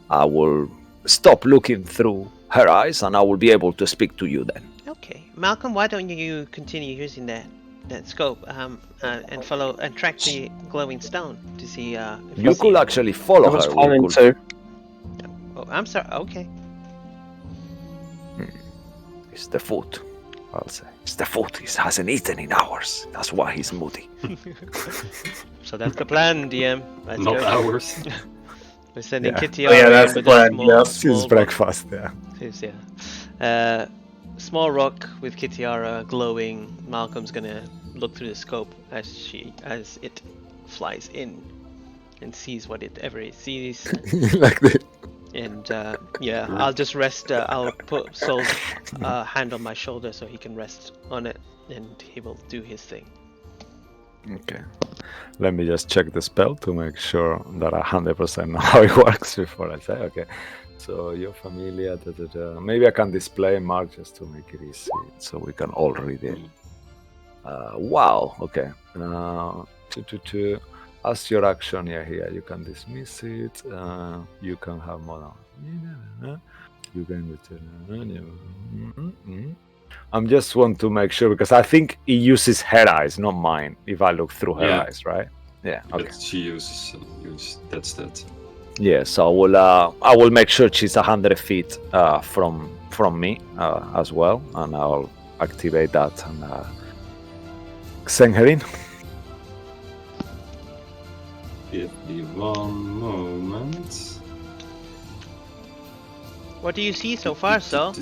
I will stop looking through her eyes, and I will be able to speak to you then. Okay, Malcolm. Why don't you continue using that scope and follow and track the glowing stone to see if You see could it? actually follow I was her. We planning could- to. Oh, I'm sorry. Okay. It's the food, I'll say. It's the food. He hasn't eaten in hours. That's why he's moody. So that's the plan, DM. Let's Not go. ours. We're sending Yeah. Kitty Oh, yeah, out that's with the a plan, small, yeah. small Since breakfast, yeah. Rock. Yeah. Small rock with Kitiara glowing. Malcolm's gonna look through the scope as it flies in and sees whatever it sees. Like the And yeah, I'll just rest. I'll put Soul's hand on my shoulder so he can rest on it, and he will do his thing. Okay. Let me just check the spell to make sure that I 100% know how it works before I say. Okay. So you're familiar. Maybe I can display Mark just to make it easy, so we can all read it. Wow. Okay. As your action here, you can dismiss it. You can have more. You can return. I'm just want to make sure because I think he uses her eyes, not mine. If I look through her Yeah. eyes, right? Yeah. Okay. But she uses that's that. Yeah, so I will make sure she's 100 feet from me as well, and I'll activate that and send her in. Give me one moment. What do you see so far, Saul?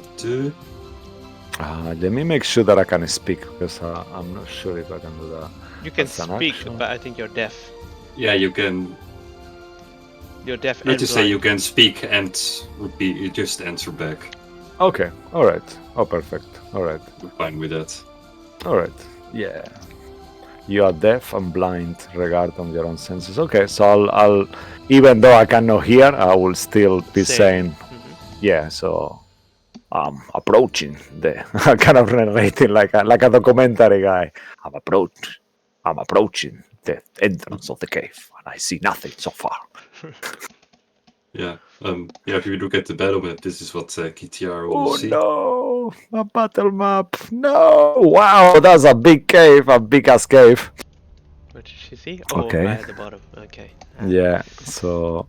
Let me make sure that I can speak because I'm not sure if I can do that. You can That's an speak, action. but I think you're deaf. Yeah, you can. You're deaf Not and to say blind. you can speak and just answer back. Okay. All right. Oh, perfect. All right. We're fine with that. All right. Yeah. You are deaf and blind regard on your own senses. Okay, so I'll even though I cannot hear, I will still be saying, yeah. So I'm approaching the kind of narrating like a documentary guy. I'm approaching the entrance of the cave, and I see nothing so far. Yeah. If you look at the battle map, this is what KTR will Oh see. no, a battle map! No! Wow, that's a big cave, a big ass cave. What did she see? Oh, Okay. right at the bottom. Okay. Yeah. So.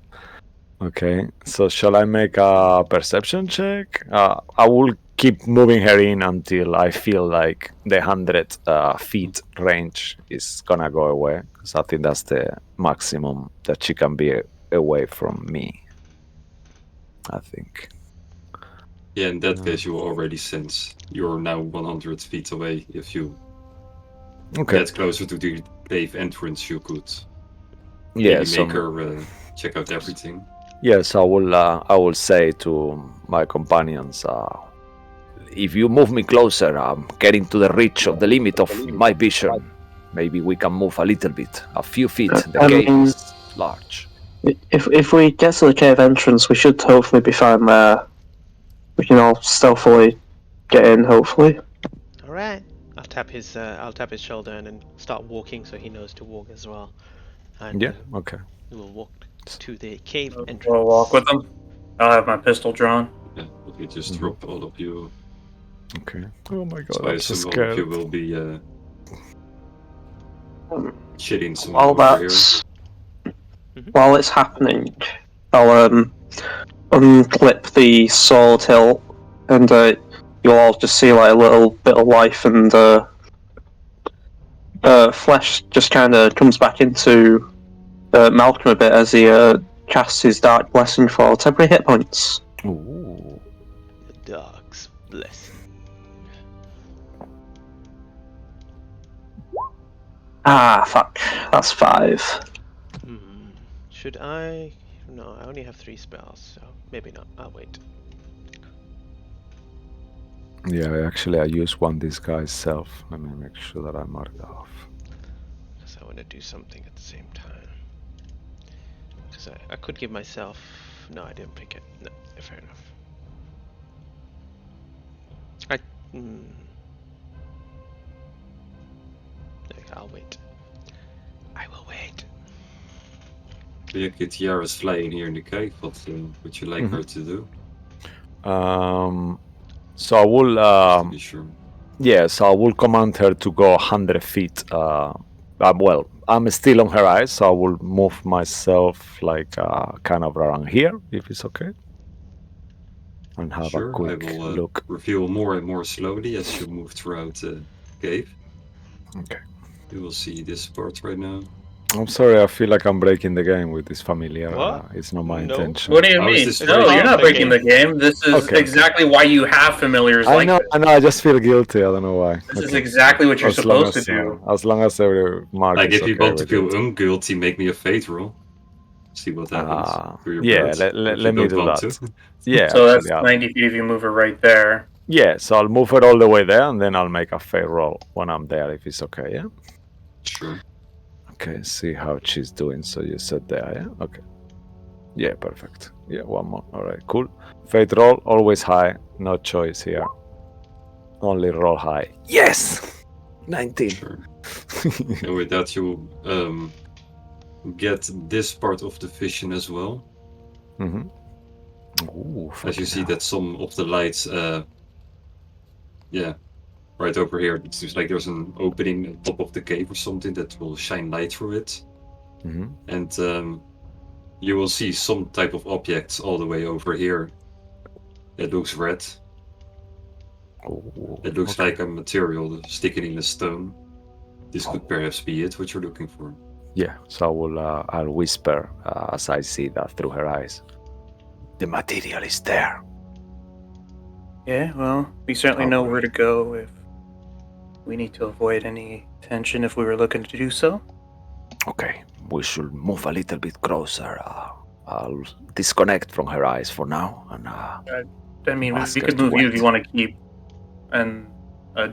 Okay, so shall I make a perception check? I will keep moving her in until I feel like the 100 feet range is gonna go away. Because I think that's the maximum that she can be away from me. I think. Yeah, in that case, you will already sense you're now 100 feet away. If you get closer to the cave entrance, you could maybe make her check out everything. Yes, I will say to my companions, if you move me closer, I'm getting to the reach of the limit of my vision. Maybe we can move a little bit, a few feet. The cave is large. If we get to the cave entrance, we should hopefully be fine there. We can all stealthily get in, hopefully. All right. I'll tap his shoulder and then start walking, so he knows to walk as well. And Yeah. Okay. we will walk to the cave entrance. I'll walk with them. I'll have my pistol drawn. Yeah, we just drop all of you. Okay. Oh my god, So I I'm so assume all of you scared. will be shitting some While over here. that's while it's happening, I'll unclip the sword hilt, and you'll all just see like a little bit of life, and flesh just kind of comes back into Malcolm a bit as he casts his dark blessing for temporary hit points. Ooh. The dog's blessing. Ah, fuck. That's 5. Should I? No, I only have 3 spells, so maybe not. I'll wait. Yeah, actually, I use one disguise self. Let me make sure that I mark that off. Because I want to do something at the same time. Because I could give myself... No, I didn't pick it. No, fair enough. I'll wait. I will wait. Yeah, KTR is flying here in the cave. What would you like her to do? So I will... Just to be sure. Yeah, so I will command her to go 100 feet. Well, I'm still on her eyes, so I will move myself like kind of around here, if it's okay. And have a quick I will look. reveal more and more slowly as you move throughout the cave. Okay. You will see this part right now. I'm sorry, I feel like I'm breaking the game with this familiar. What? It's not my No. intention. What do you How is mean? this No, breaking you're not the breaking game? the game. This is Okay. exactly why you have familiars I like know, this. I just feel guilty. I don't know why. This is exactly what you're supposed to do. As long as every mark Like, is if you okay want to with feel it. unguilty, make me a fate roll. See what happens. For your Yeah, birds, let if you me don't do want that. to. Yeah, So that's actually, 90 feet if you move her right there. yeah, so I'll move it all the way there, and then I'll make a fair roll when I'm there, if it's okay, yeah? Sure. Okay, see how she's doing. So you said there, yeah? Okay. Yeah, perfect. Yeah, one more. All right, cool. Fate roll, always high. No choice here. Only roll high. Yes! 19. Sure. And with that, you get this part of the vision as well. Mm-hmm. Ooh, As you fucking see hell. that some of the lights, right over here, it seems like there's an opening on top of the cave or something that will shine light through it. Mm-hmm. And you will see some type of object all the way over here. It looks red. Ooh, It looks okay. like a material sticking in a stone. This could perhaps be it, what you're looking for. Yeah, so I'll whisper as I see that through her eyes. The material is there. Yeah, well, we certainly know where to go if we need to avoid any tension if we were looking to do so. Okay, we should move a little bit closer. I'll disconnect from her eyes for now, and I mean, Ask we her could to move you if wait. you want to keep. And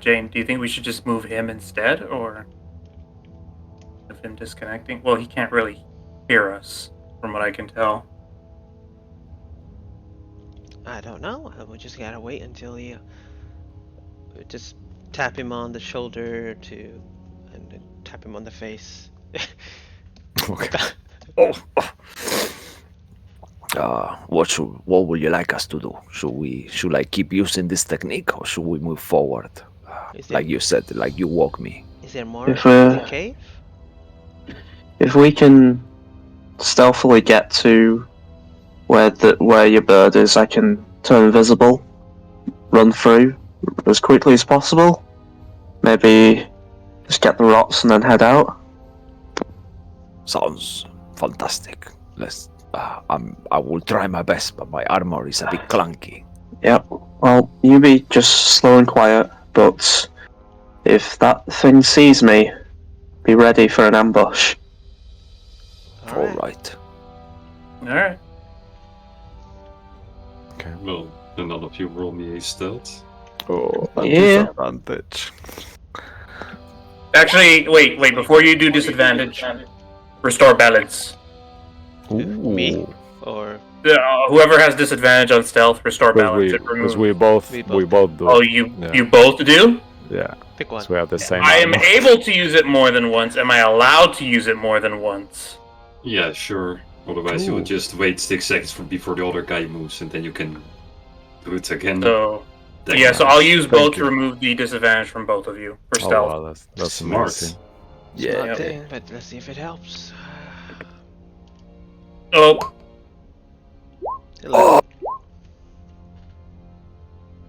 Jane, do you think we should just move him instead, or of him disconnecting? Well, he can't really hear us, from what I can tell. I don't know. We just gotta wait until you just tap him on the shoulder and then tap him on the face. Okay. Oh. What would you like us to do? Should I keep using this technique, or should we move forward? Like you said, like you woke me. Is there more If, in the cave? If we can stealthily get to where your bird is, I can turn invisible, run through as quickly as possible. Maybe just get the rots and then head out. Sounds fantastic. Let's. I will try my best, but my armor is a bit clunky. Yep. Well, you be just slow and quiet, but if that thing sees me, be ready for an ambush. All right. All right. Okay. Well, then none of you roll me a stealth. Oh, Yeah. disadvantage. Actually, wait. Before you do disadvantage, restore balance. Me? Or Whoever has disadvantage on stealth, restore balance. Because we both We do. Oh, you both do? Yeah. pick one. So we have the same. I am armor. able to use it more than once. Am I allowed to use it more than once? Yeah, sure. Otherwise, you will Ooh. just wait 6 seconds before the other guy moves, and then you can do it again. So That yeah, so counts. I'll use Thank both to you. remove the disadvantage from both of you for Oh stealth. wow, that's Smart. amazing. Smart Yeah. thing, but let's see if it helps. Oh, 11.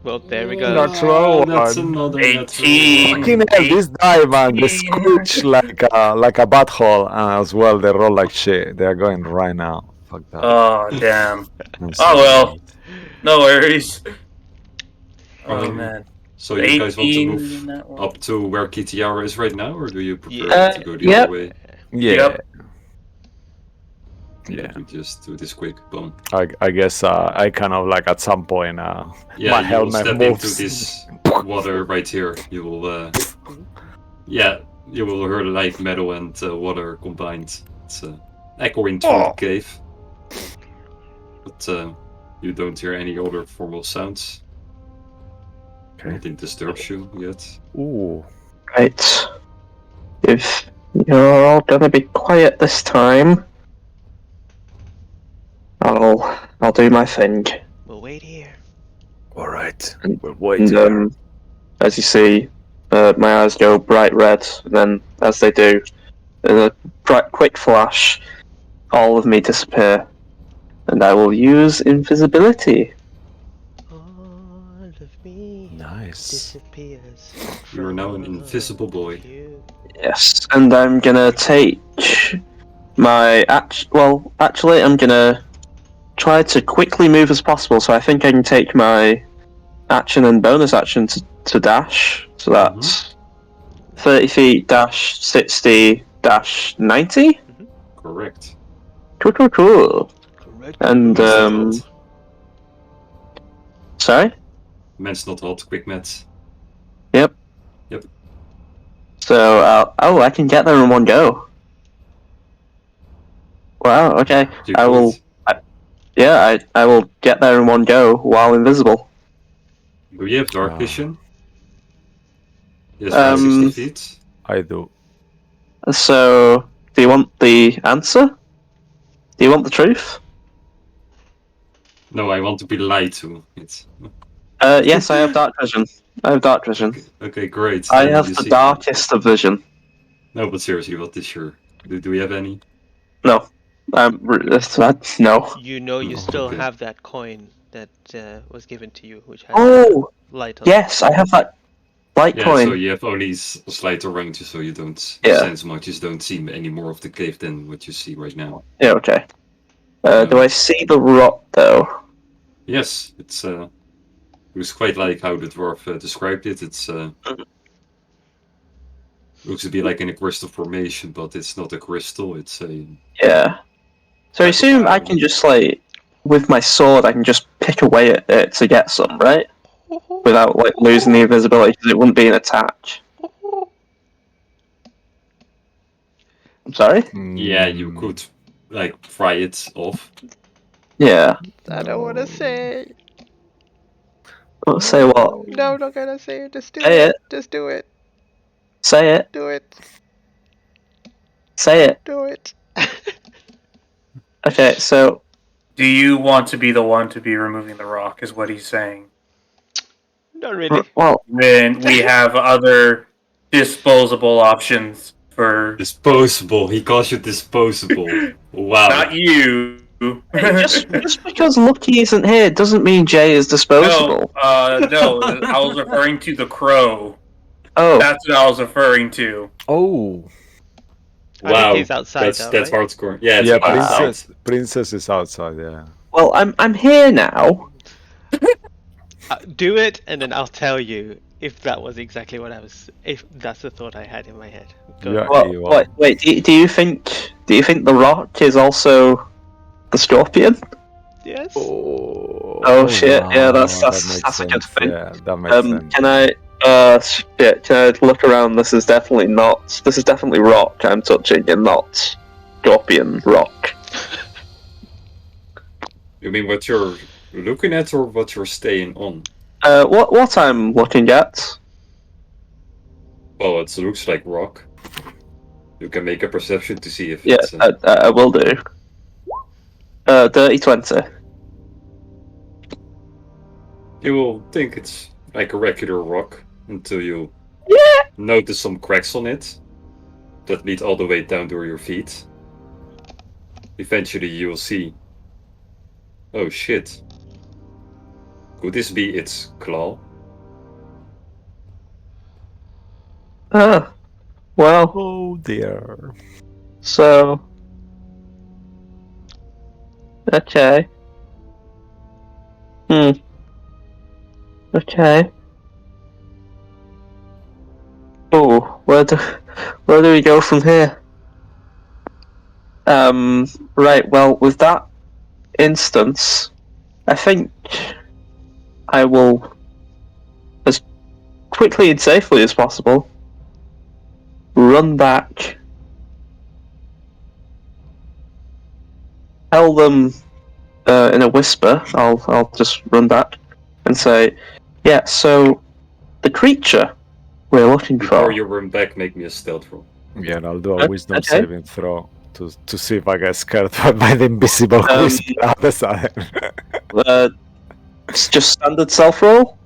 Well, there we go. Natural That's one. another 18. Fucking hell, this die, man, they screech like a butthole, and as well they roll like shit. They are going right now. Fuck that. oh damn. I'm Oh sorry. well, no worries. Oh Um, man. So you guys want to 18 move in that one. up to where Kitiara is right now, or do you prefer Yeah. to go the Yep. other way? Yeah. Yep. Yeah. We just do this quick. Boom. I guess I kind of like at some point Yeah, my you will helmet step moves. into this water right here. You will, yeah, you will hear like metal and water combined. It's echoing through the cave, but you don't hear any other formal sounds. Okay. Nothing disturbs you yet. Ooh. Right. If you're all gonna be quiet this time, I'll do my thing. We'll wait here. All right. And- We're waiting. And as you see, my eyes go bright red, and then as they do, in a bright, quick flash, all of me disappear, and I will use invisibility. All of me Nice. disappears. You are now an from invisible boy. view. Yes, and I'm gonna take my actually, I'm gonna try to quickly move as possible. So I think I can take my action and bonus action to dash. So that's 30 feet dash 60 dash 90. Correct. Cool. Correct. And Man's not hot. sorry. Man's not hot. Quick maths. So I can get there in one go. Wow. Okay. You I will. could. I will get there in one go while invisible. Do you have dark Ah. vision? Yes, 60 feet. I do. So, do you want the answer? Do you want the truth? No, I want to be lied to. It's Yes, I have dark vision. I have dark vision. okay, great. I Then have you the see- darkest of vision. No, but seriously, what is your? Do we have any? No. No. You know you Oh, still okay. have that coin that was given to you, which has Oh, light on it. yes, I have that light Yeah, coin. so you have only slight around you, so you don't Yeah. sense much. You don't see any more of the cave than what you see right now. Yeah, okay. Do I see the rot though? Yes, it's it was quite like how the dwarf described it. It's looks to be like in a crystal formation, but it's not a crystal. It's a Yeah. So I Like, assume I can just with my sword, I can just pick away at it to get some, right? Without like losing the invisibility, because it wouldn't be an attack. I'm sorry. Yeah, you could like fry it off. Yeah. I don't want to say. Well, say what? No, I'm not gonna say it. Just do Say it. it. Just do it. Say it. Do it. Say it. Do it. Okay. So Do you want to be the one to be removing the rock? Is what he's saying. Not really. well, Then we have other disposable options for Disposable. He calls you disposable. Wow. not you. just because Lucky isn't here doesn't mean Jay is disposable. No. I was referring to the crow. Oh, That's what I was referring to. Oh, I think Wow. he's outside That's though, right? hardcore. Yeah, it's yeah, outside. princess is outside. Yeah. well, I'm here now. Do it, and then I'll tell you if that was exactly what I was. If that's the thought I had in my head. Go Yeah. on. What, you are. wait, do you think the Rock is also the Scorpion? Yes. Oh, shit, yeah, that's that makes a good sense. thing. Yeah, that makes sense. Can I can I look around? This is definitely rock I'm touching and not Scorpion rock. You mean what you're looking at or what you're staying on? What I'm looking at? Well, it looks like rock. You can make a perception to see if Yeah, it's... I will do. Dirty 20. You will think it's like a regular rock until you notice some cracks on it that lead all the way down to your feet. Eventually you will see... Oh shit. Could this be its claw? Ah, well, Oh dear. so okay. Okay. Oh, where do we go from here? Right, well, with that instance, I think I will, as quickly and safely as possible, run back, tell them in a whisper. I'll just run back and say, yeah. So the creature we're looking Before for. you run back, make me a stealth roll. Yeah, and I'll do a wisdom Okay. saving throw to see if I get scared by the invisible whisper all of a sudden. It's just standard self roll.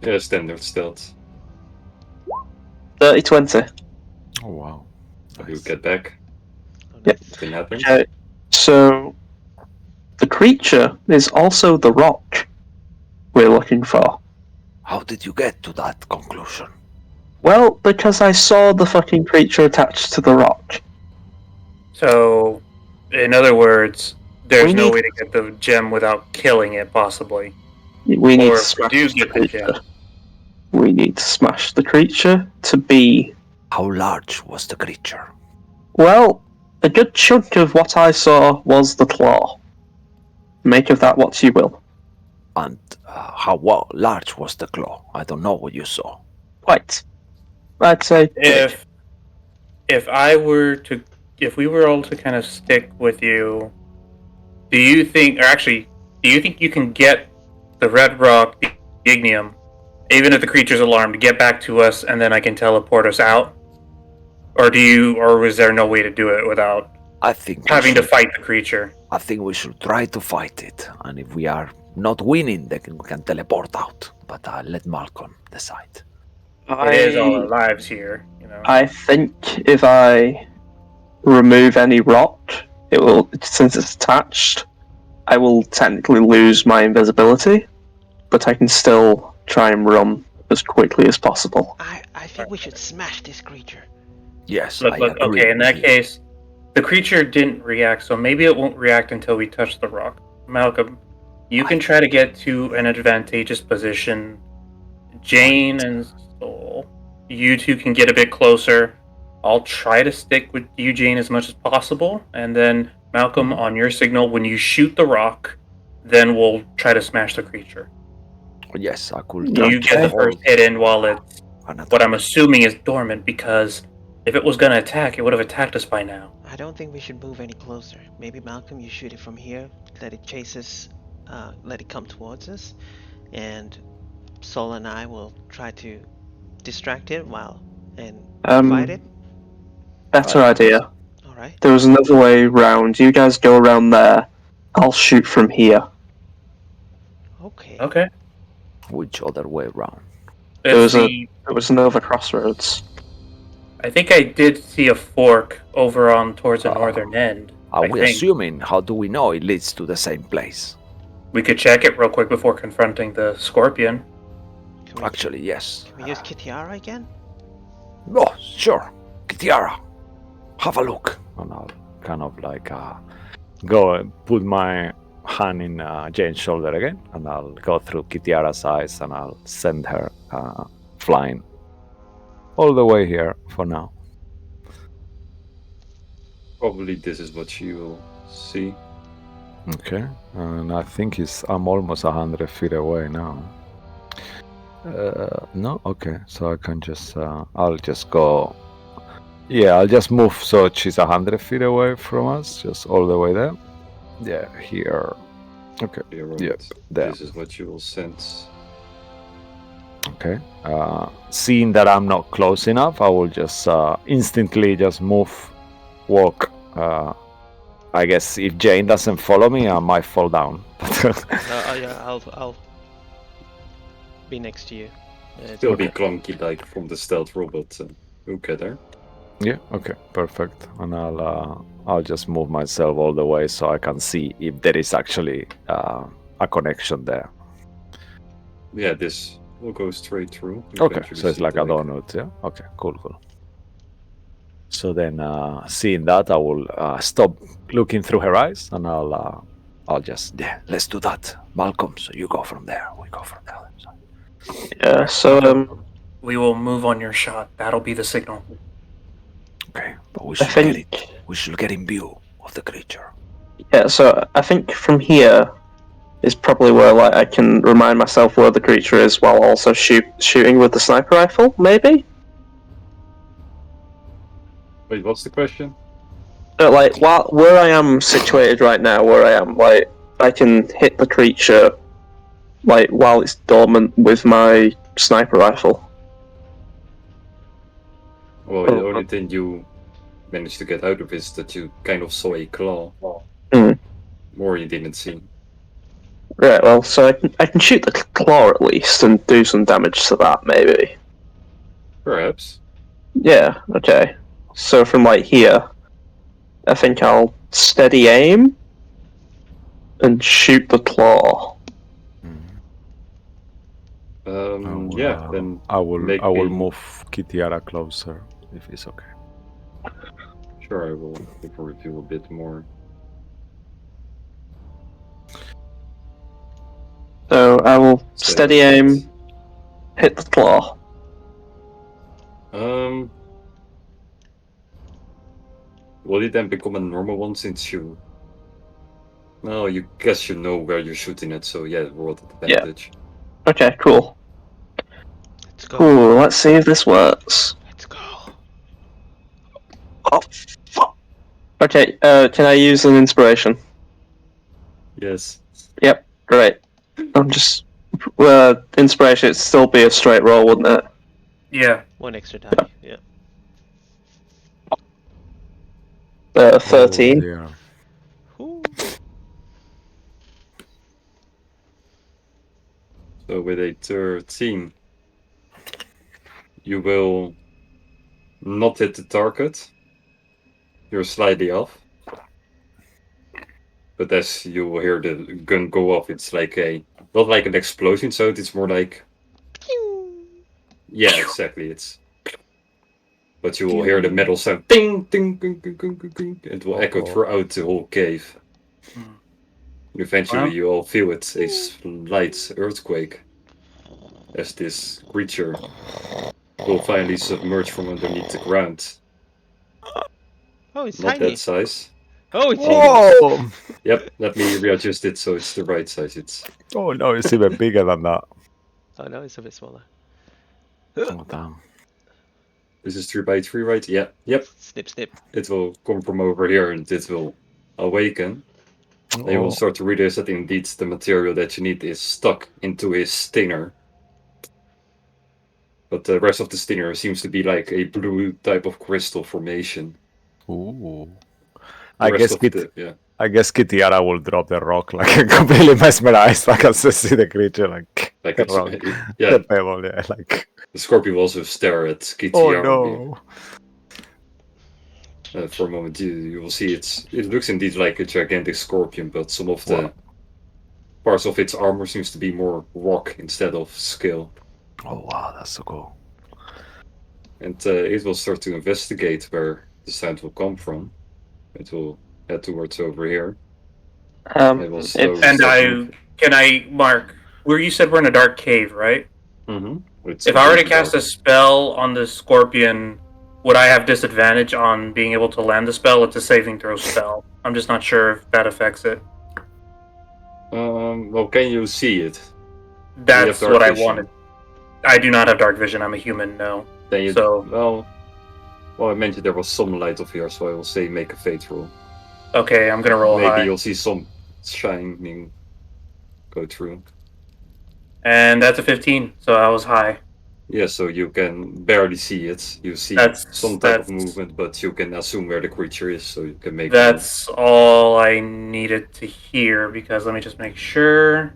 Yeah, standard stealth. 30 20. Oh wow. You Nice. get back. Yep. Nothing happens. Okay. So the creature is also the rock we're looking for. How did you get to that conclusion? Well, because I saw the fucking creature attached to the rock. So, in other words, there's We no need- way to get the gem without killing it, possibly. We need Or to if we smash do the get the creature. gem. We need to smash the creature to be. How large was the creature? Well, a good chunk of what I saw was the claw. Make of that what you will. And how large was the claw? I don't know what you saw. Quite. I'd say. If we were all to kind of stick with you, do you think you can get the red rock, the ignium, even if the creature's alarmed, to get back to us, and then I can teleport us out? Or is there no way to do it without I think having to fight the creature? I think we should try to fight it, and if we are not winning, then we can teleport out. But let Malcolm decide. It is all our lives here, you know. I think if I remove any rock, it will, since it's attached, I will technically lose my invisibility, but I can still try and run as quickly as possible. I think we should smash this creature. Yes, Look, I agree. okay, in with that you. case, the creature didn't react, so maybe it won't react until we touch the rock. Malcolm, you can try to get to an advantageous position. Jane and Soul, you two can get a bit closer. I'll try to stick with you, Jane, as much as possible, and then Malcolm, on your signal, when you shoot the rock, then we'll try to smash the creature. Yes, I could. You get the first hit in while it's what I'm assuming is dormant, because if it was going to attack, it would have attacked us by now. I don't think we should move any closer. Maybe Malcolm, you shoot it from here, let it chase us, let it come towards us, and Sol and I will try to distract it and fight it. Better idea. All right. There was another way round. You guys go around there. I'll shoot from here. Okay. Okay. Which other way around? There was another crossroads. I think I did see a fork over on towards the northern end. Are I we think. assuming? How do we know it leads to the same place? We could check it real quick before confronting the scorpion. Actually, yes. Can we use Kitiara again? Oh, sure. Kitiara, have a look. And I'll kind of like go and put my hand in Jane's shoulder again, and I'll go through Kitiara's eyes, and I'll send her flying all the way here for now. Probably this is what she will see. Okay, and I think I'm almost 100 feet away now. No, okay, so I can just I'll just go. Yeah, I'll just move so she's 100 feet away from us, just all the way there. Yeah, here. Okay. Yep, there. This is what you will sense. Okay. Seeing that I'm not close enough, I will just instantly just walk. I guess if Jane doesn't follow me, I might fall down. Yeah, I'll be next to you. Still be clunky like from the stealth robot. We'll get there. Yeah. Okay. Perfect. And I'll just move myself all the way so I can see if there is actually a connection there. Yeah, this will go straight through. Okay, so it's like a donut, yeah? Okay, cool. So then, seeing that, I will stop looking through her eyes, and I'll just, yeah, let's do that. Malcolm, so you go from there, we go from there. Yeah, so, We will move on your shot. That'll be the signal. Okay, but we should get in view of the creature. Yeah, so I think from here is probably where like I can remind myself where the creature is while also shooting with the sniper rifle, maybe? Wait, what's the question? Like, where I am situated right now, where I am, like, I can hit the creature, like, while it's dormant with my sniper rifle. Well, the only thing you managed to get out of it is that you kind of saw a claw. More you didn't see. Right, well, so I can shoot the claw at least and do some damage to that, maybe. Perhaps. Yeah, okay. So from, like, here, I think I'll steady aim and shoot the claw. Yeah, then I will move Kitiara closer if it's okay. Sure, I will review a bit more. So I will steady aim, hit the claw. Will it then become a normal one since you... No, you guess you know where you're shooting it, so yeah, roll at advantage. Yeah. Okay, cool. Let's go. Cool, let's see if this works. Let's go. Oh, fuck. Okay, can I use an inspiration? Yes. Yep, great. I'm just... inspiration, it'd still be a straight roll, wouldn't it? Yeah. One extra die, yeah. 13. Oh, So with a 13, you will not hit the target. You're slightly off. But as you will hear the gun go off, it's like not like an explosion sound, it's more like... Yeah, exactly, But you will hear the metal sound, ding, ding, ding, ding, ding, ding, ding. It will echo throughout the whole cave. Eventually, you all feel it, a slight earthquake, as this creature will finally submerge from underneath the ground. Oh, it's Not tiny. that size. Oh, it's Whoa! Yep, let me readjust it so it's the right size. It's Oh no, it's even bigger than that. Oh no, it's a bit smaller. Oh damn. This is 3x3, right? Yeah. Yep. Snip, snip. It will come from over here and it will awaken. Then you will Oh, start to realize that indeed the material that you need is stuck into his stinger. But the rest of the stinger seems to be like a blue type of crystal formation. ooh. The I rest guess of the, I guess Kitiara will drop the rock like completely mesmerized. I can see the creature like like the it's, rock, yeah, the pebble, yeah, like. the scorpion will also stare at Oh Kitiara. no! For a moment, you will see it looks indeed like a gigantic scorpion, but some of the Wow. parts of its armor seems to be more rock instead of scale. Oh wow, that's so cool. And it will start to investigate where the sound will come from. It will head towards over here. It will slowly And start moving. Mark, where you said we're in a dark cave, right? Mm-hmm. If I were to cast a spell on the scorpion, would I have disadvantage on being able to land the spell? It's a saving throw spell. I'm just not sure if that affects it. Well, can you see it? That's dark what I vision? wanted. I do not have dark vision. I'm a human, no. Then you, So, well, I mentioned there was some light of here, so I will say make a fate roll. okay, I'm gonna roll Maybe high. you'll see some shining go through. And that's a 15, so I was high. Yeah, so you can barely see it. You see some type of movement, but you can assume where the creature is, so you can make. That's all I needed to hear, because let me just make sure.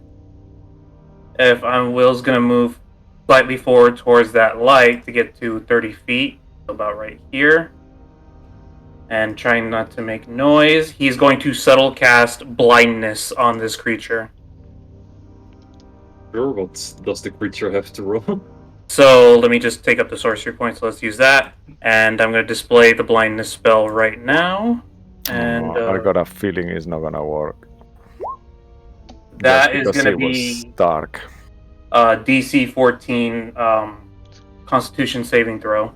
If Will's gonna move slightly forward towards that light to get to 30 feet, about right here, and trying not to make noise, he's going to subtle cast blindness on this creature. Sure, what does the creature have to roll? So let me just take up the sorcery point, so let's use that. And I'm going to display the blindness spell right now. And I got a feeling it's not gonna work. that Just is because going to it was be dark. DC 14 Constitution saving throw.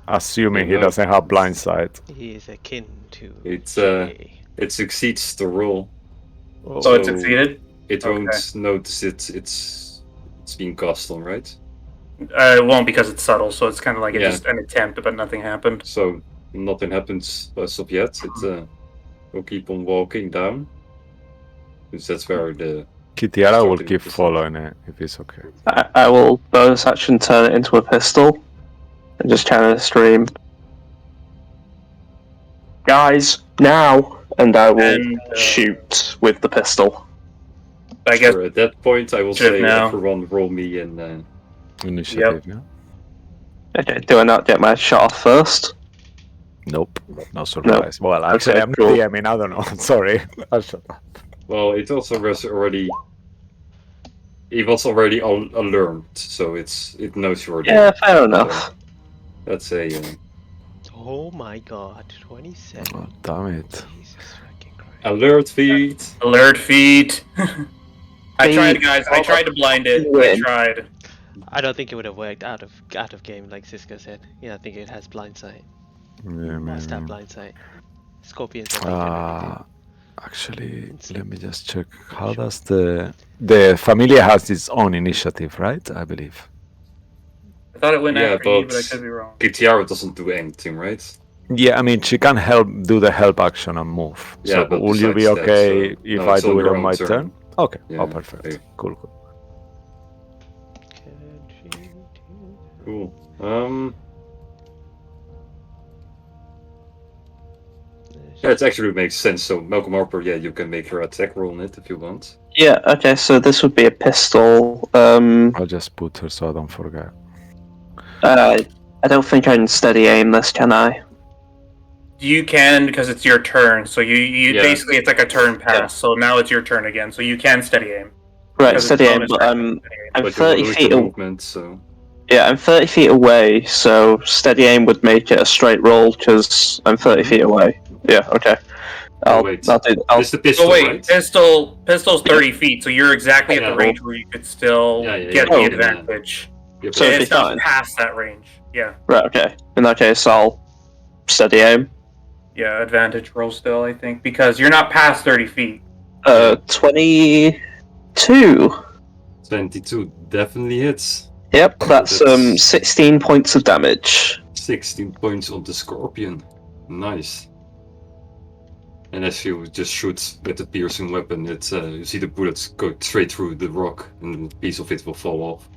Assuming he doesn't have blind sight. He is akin to. It succeeds the roll. Oh. So it succeeded? It won't notice it's being cast on, right? It won't, because it's subtle, so it's kind of like Yeah. an attempt, but nothing happened. So nothing happens as of yet. It will keep on walking down. Because that's where the Kitiara will starting keep with the following it if it's okay. I will bonus action turn it into a pistol and just channel a stream. Guys, now! And I will shoot with the pistol. I guess Sure, at that point, I will Should say now. everyone roll me in. Initiative, yeah? Okay, do I not get my shot off first? Nope. No surprise. Well, actually, Okay, I'm cool. not DMing, I don't know. Sorry. I'll shut up. Well, it also was already. It was already alarmed, so it knows you're there. Yeah, fair enough. So that's a. Oh my god, 27. Oh, damn it. Jesus fucking Christ. Alert feed. alert feet. I tried, Feet. guys. I tried to blind it. I Win. tried. I don't think it would have worked out of game, like Cisco said. Yeah, I think it has blind sight. Yeah, Must have maybe. blind sight. Scorpions, I think, already do. Actually, let me just check. How does the Familia has its own initiative, right? I believe. I thought it went Yeah, after you, but but I could be wrong. Kitiara doesn't do anything, right? Yeah, I mean, she can do the help action and move. Yeah, So, but will you be besides that, okay so- if no, I it's on do it your on own my turn. turn? Okay. Yeah, Oh, perfect. okay. Cool. Cool. Yeah, it actually makes sense. So Malcolm Harper, yeah, you can make your attack roll on it if you want. Yeah, okay, so this would be a pistol. I'll just put her so I don't forget. I don't think I can steady aim this, can I? You can, because it's your turn. So you Yeah. basically, it's like a turn pass. So now it's your turn again. So you can steady aim. Right, Because it's steady aim, bonus but action. I'm But you will 30 lose feet the away. movement, so Yeah, I'm 30 feet away, so steady aim would make it a straight roll because I'm 30 feet away. Yeah, okay. I'll wait. do. This is the pistol, Oh wait, right? pistol's 30 feet, so you're exactly at Yeah. the range where you could still Yeah, get yeah, the yeah. advantage. Yep. So And it'd it's be not fine. past that range. Yeah. Right, okay. In that case, I'll steady aim. Yeah, advantage roll still, I think, because you're not past 30 feet. 22. 22 definitely hits. Yep, that's That's- 16 points of damage. 16 points on the scorpion. Nice. And as you just shoot with the piercing weapon, it you see the bullets go straight through the rock, and a piece of it will fall off.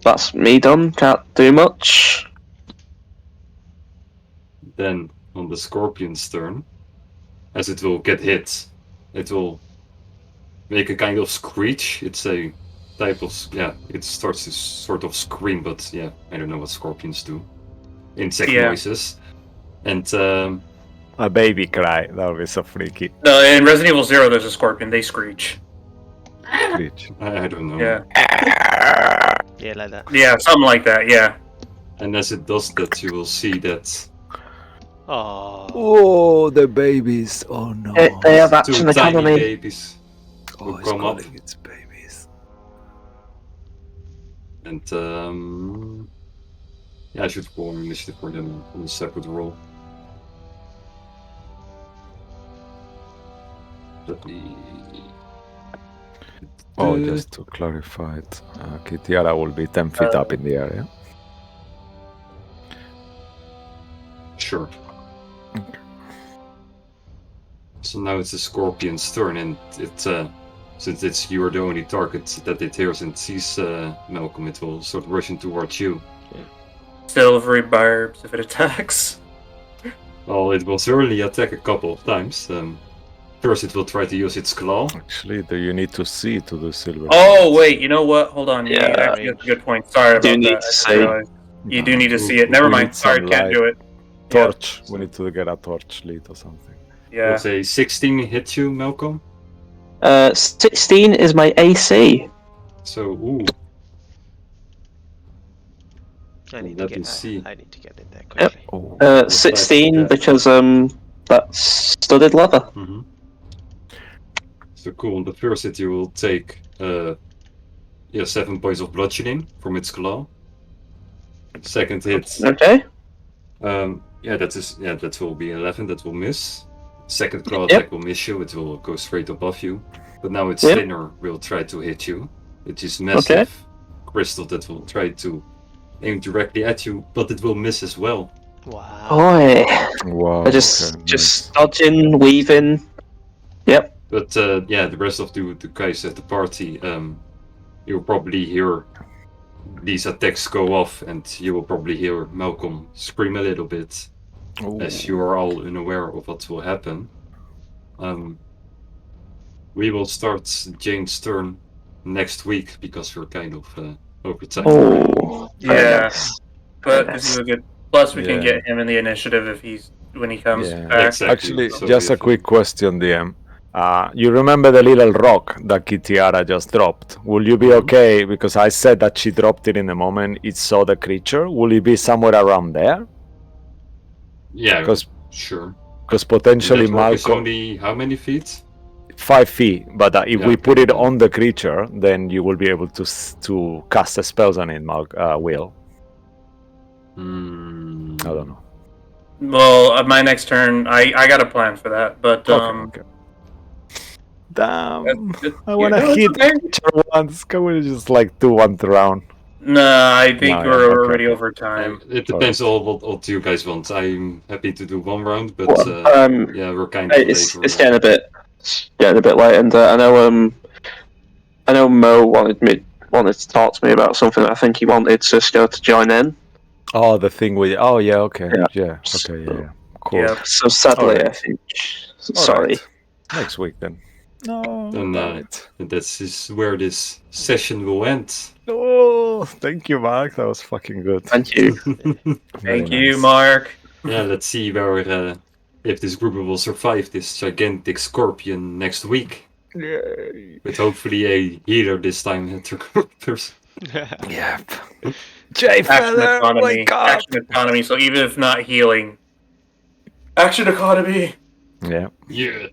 That's me done. Can't do much. Then on the scorpion's turn, as it will get hit, it will make a kind of screech. It's a type of it starts to sort of scream, but yeah, I don't know what scorpions do. Insect noises, and a baby cry. That would be so freaky. No, in Resident Evil 0, there's a scorpion. They screech. Screech. I don't know. Yeah. Yeah, like that. Yeah, something like that. Yeah. And as it does that, you will see that Oh, the babies! Oh no! They have two action tiny economy. babies will it's come up. calling its babies. And I should roll an initiative for them on a separate roll. Let me. Oh, just to clarify it, Kitiara will be 10 feet up in the area. Sure. So now it's the scorpion's turn, and since you're the only target that it hears and sees, Malcolm, it will start rushing towards you. Silvery barbs if it attacks. Well, it will certainly attack a couple of times. First, it will try to use its claw. Actually, do you need to see to the silver? Oh, wait, you know what? Hold on. Yeah. Actually, that's a good point. Sorry about Do need that. to I see. realized. You do need to see it. Never we mind. need Sorry, some can't light. do it. Torch. We need to get a torch lit or something. Yeah. Will say 16 hit you, Malcolm. 16 is my AC. So, ooh. I need Let to me get. see. I need to get in there quickly. Oh, 16 that? because that's studded leather. Mm-hmm. So cool. On the first hit, you will take 7 points of bludgeoning from its claw. Second hit, Okay. that will be 11. That will miss. Second claw Yep. attack will miss you. It will go straight above you. But now its Yep. thinner will try to hit you. It is massive crystal that will try to aim directly at you, but it will miss as well. Wow. Boy. wow. I just okay, just dodging, weaving. Yep. But the rest of the guys at the party, you'll probably hear these attacks go off, and you will probably hear Malcolm scream a little bit, as you are all unaware of what will happen. We will start Jane's turn next week because we're kind of over time. Oh. Yeah. But Very this is nice. a good. Plus, we can Yeah. get him in the initiative when he comes Yeah. back. Exactly. Actually, So just we a have quick question, DM. You remember the little rock that Kitiara just dropped? Will you be Mhm. okay? Because I said that she dropped it in the moment it saw the creature. Will it be somewhere around there? Yeah, Because sure. potentially That rock is Malcolm only how many feet? 5 feet, but if Yeah, we put okay, it then. on the creature, then you will be able to cast the spells on it, Will. I don't know. Well, my next turn, I got a plan for that, but Okay. Damn, I want to no, it's hit okay. creature once. Can we just like do one round? No, I think No, we're okay, already okay. over time. It depends on what you guys want. I'm happy to do one round, but Well, we're kind of it's late. it's getting a bit late, and I know Mo wanted to talk to me about something. I think he wanted Cisco to join in. Oh, the thing with yeah, okay, Yeah. yeah, cool. Yeah. So sadly, Alright. I think. Sorry. Alright. Next week then. No, And, damn it. And that's is where this session will end. Oh, thank you, Mark. That was fucking good. Thank you. Very Thank you, nice. Mark. Yeah, let's see where if this group will survive this gigantic scorpion next week. Yay. With hopefully a healer this time to groupers. Yep. Jay Action Feather, economy. wake up. Action economy. So even if not healing, action economy. Yeah. Yeah.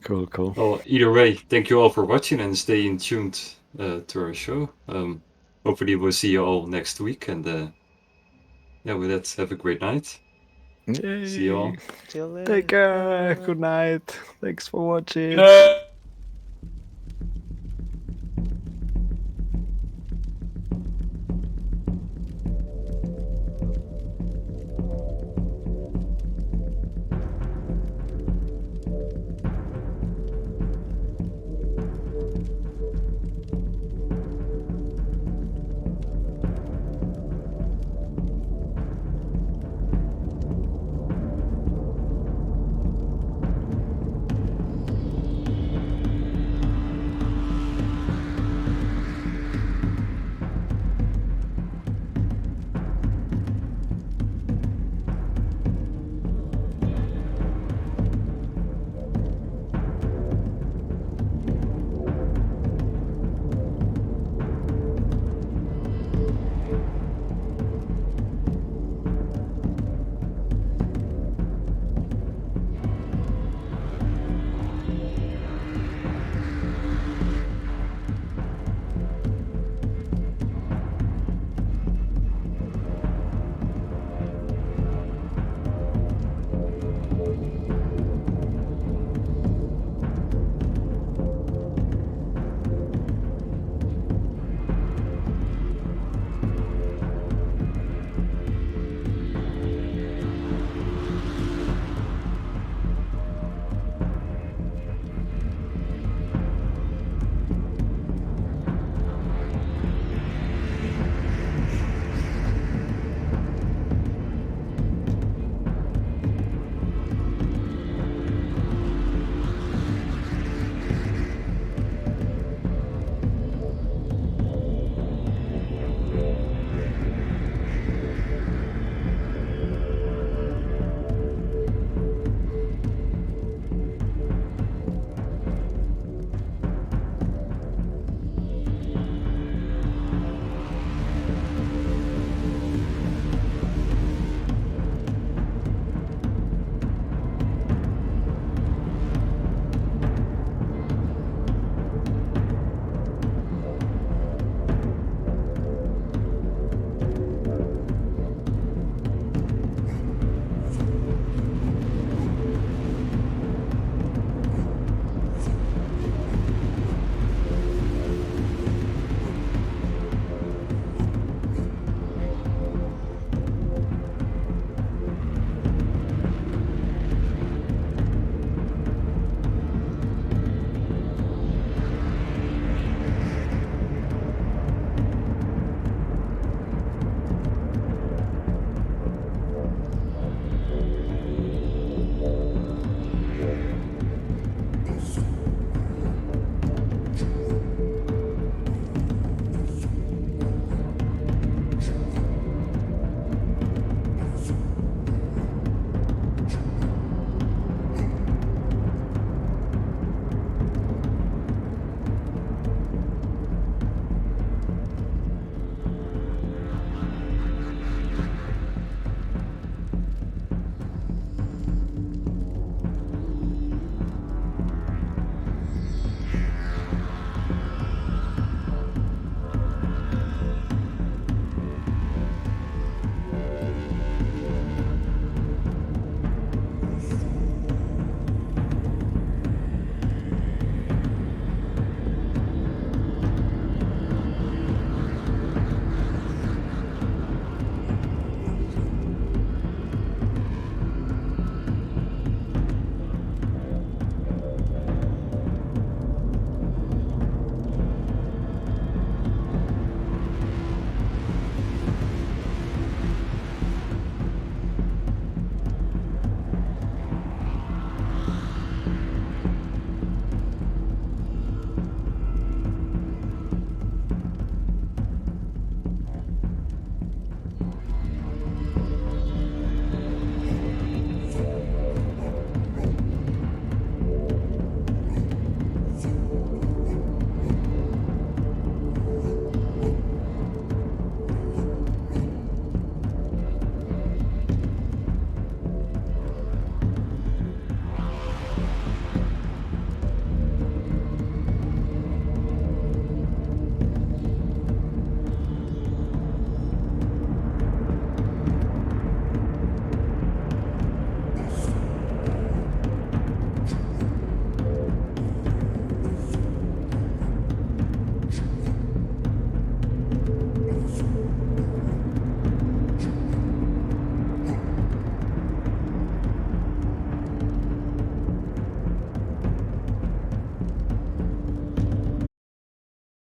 Cool. Well, either way, thank you all for watching and staying tuned to our show. Hopefully we'll see you all next week, and yeah, with that, have a great night. Yay. See you all. See you later. Take care. Good night. Thanks for watching. Good night.